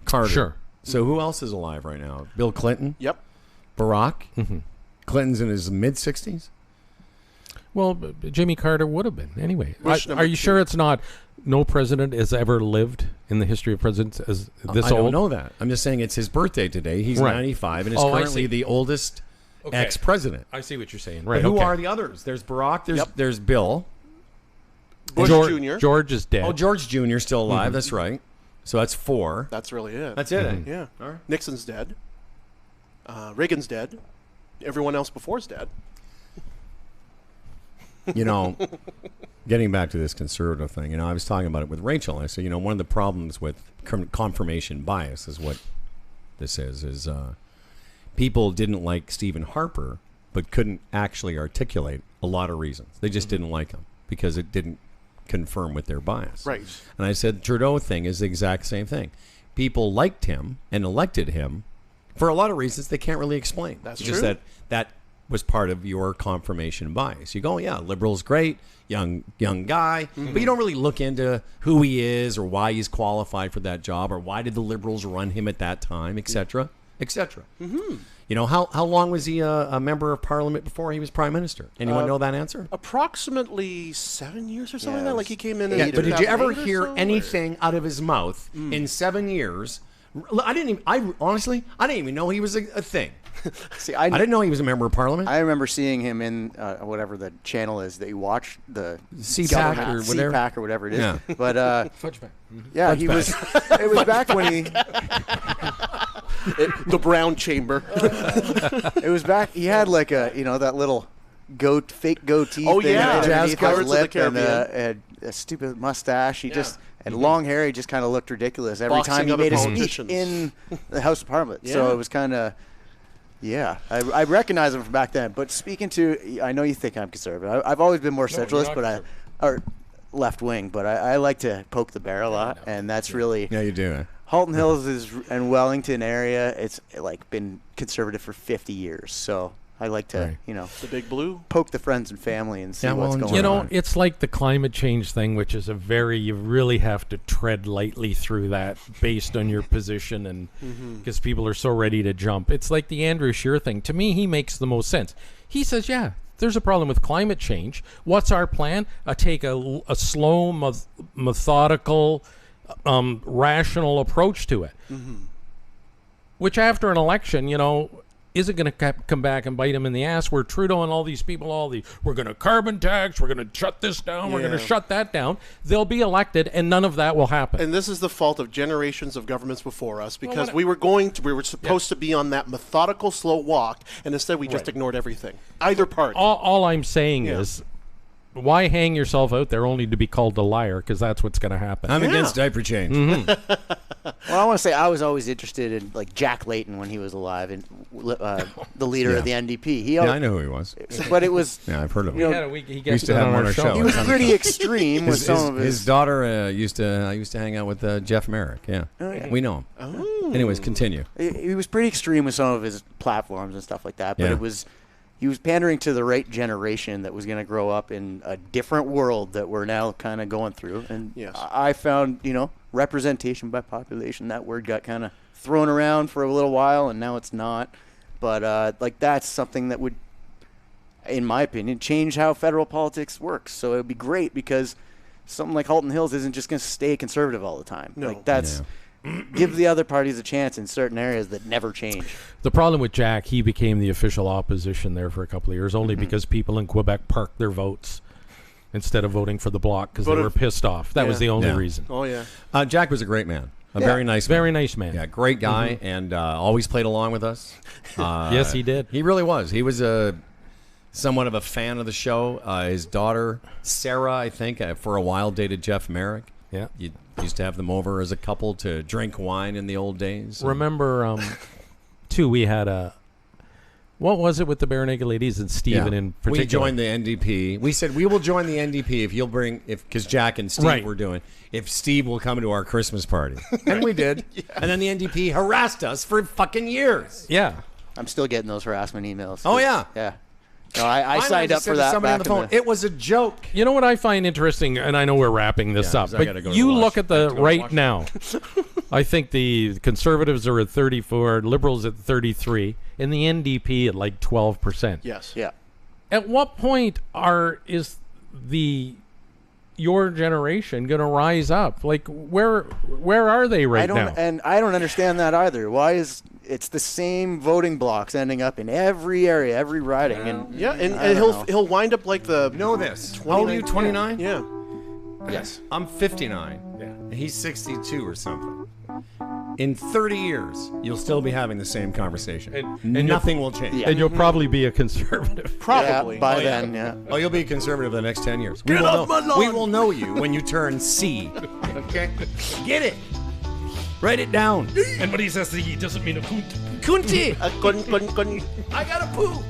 Carter. Sure. So who else is alive right now? Bill Clinton? Yep. Barack. Clinton's in his mid-60s. Well, Jimmy Carter would have been anyway. Bush Are you sure it's not? No president has ever lived in the history of presidents as this I old. don't know that. I'm just saying it's his birthday today. He's Right. 95 and is Oh, I currently see. the oldest Okay. ex-president. I see what you're saying. But Right. who okay. are the others? There's Barack. There's Bill. Bush George, Jr. George is dead. Oh, George Jr. still alive. That's right. So that's 4. That's really it. That's it. eh? Yeah. All right. Nixon's dead. Reagan's dead. Everyone else before is dead. You know, getting back to this conservative thing, I was talking about it with Rachel. I said, one of the problems with confirmation bias is what this is people didn't like Stephen Harper, but couldn't actually articulate a lot of reasons. They just didn't like him because it didn't confirm with their bias. Right. And I said, Trudeau thing is the exact same thing. People liked him and elected him for a lot of reasons they can't really explain. That's It's just true. that was part of your confirmation bias. You go, yeah, liberal's great, young guy, but you don't really look into who he is or why he's qualified for that job or why did the liberals run him at that time, etc., etc. How long was he a member of parliament before he was prime minister? Anyone know that answer? Approximately 7 years or something like Yeah, that. it Like was he came in. Yeah, but did you ever 2008 or hear so, or- anything out of his mouth in 7 years? I didn't even know he was a thing. See, I didn't know he was a member of parliament. I remember seeing him in whatever the channel is that you watch, the CPAC government- or whatever. CPAC or whatever it is. Yeah. But Fudgeback. yeah, he was. It was back when he. the brown chamber. It was back. He had like that little fake goatee. Oh, thing yeah. underneath Jazz his Pirates of the lip and Caribbean. had a stupid mustache. He just had long hair. He just kind of looked ridiculous every Boxing time he other made a speech politicians. in the House of Parliament. Yeah. So it was kind of. Yeah, I recognize him from back then. But speaking to, I know you think I'm conservative. I've always been more centralist, but or left wing. But I like to poke the bear a lot, and that's really. Yeah, you do. Halton Hills and Wellington area. It's like been conservative for 50 years. So I like to, the big blue, poke the friends and family and see Yeah, what's well, going on. It's like the climate change thing, which is you really have to tread lightly through that based on your position, and because people are so ready to jump. It's like the Andrew Scheer thing. To me, he makes the most sense. He says, yeah, there's a problem with climate change. What's our plan? Take a slow, methodical, rational approach to it. Which after an election, isn't going to come back and bite him in the ass, where Trudeau and all these people, we're going to carbon tax, we're going to shut this down, we're going to shut that down. They'll be elected, and none of that will happen. And this is the fault of generations of governments before us, because Well, we were supposed to be on that methodical, slow walk, and instead we just ignored everything. Either party. All I'm saying is, why hang yourself out there only to be called a liar? Because that's what's going to happen. I'm against diaper change. Well, I want to say I was always interested in like Jack Layton when he was alive, and the leader of the NDP. I know who he was. But it was. Yeah, I've heard of him. He We used to have him on our show. He was pretty extreme with some of his daughter used to hang out with Jeff Merrick. Yeah. Oh, yeah. We know him. Oh. Anyways, continue. He was pretty extreme with some of his platforms and stuff like that. But Yeah. he was pandering to the right generation that was going to grow up in a different world that we're now kind of going through. And I found, representation by population, that word got kind of thrown around for a little while, and now it's not. But that's something that would, in my opinion, change how federal politics works. So it would be great, because something like Halton Hills isn't just going to stay conservative all the time. No. Give the other parties a chance in certain areas that never change. The problem with Jack, he became the official opposition there for a couple of years, only because people in Quebec parked their votes instead of voting for the Bloc because they were pissed off. That was the only reason. Oh, yeah. Jack was a great man. Very nice man. Very nice man. Yeah, great guy, and always played along with us. Yes, he did. He really was. He was somewhat of a fan of the show. His daughter, Sarah, I think, for a while dated Jeff Merrick. Yeah. You used to have them over as a couple to drink wine in the old days. Remember, too, we had what was it with the Bare Naked Ladies and Stephen in particular? We joined the NDP. We said we will join the NDP if you'll bring, because Jack and Steve were doing, if Steve will come to our Christmas party. And we did. And then the NDP harassed us for fucking years. Yeah. I'm still getting those harassment emails. Oh, yeah. Yeah. No, I signed up for that. Somebody on the phone. It was a joke. You know what I find interesting, and I know we're wrapping this up, but you look at the right now. I think the Conservatives are at 34, Liberals at 33, and the NDP at like 12%. Yes. Yeah. At what point is your generation going to rise up? Like, where are they right now? And I don't understand that either. Why is it's the same voting blocks ending up in every area, every riding? And he'll wind up like the. Know this. How old are you? 29? Yeah. Yes. I'm 59. Yeah. And he's 62 or something. In 30 years, you'll still be having the same conversation. And nothing will change. And you'll probably be a conservative. Probably. By then, yeah. Oh, you'll be a conservative the next 10 years. Get off my lawn! We will know you when you turn C. Okay? Get it. Write it down. And when he says he doesn't mean a kunt. Kunti. Kun. I got a poo.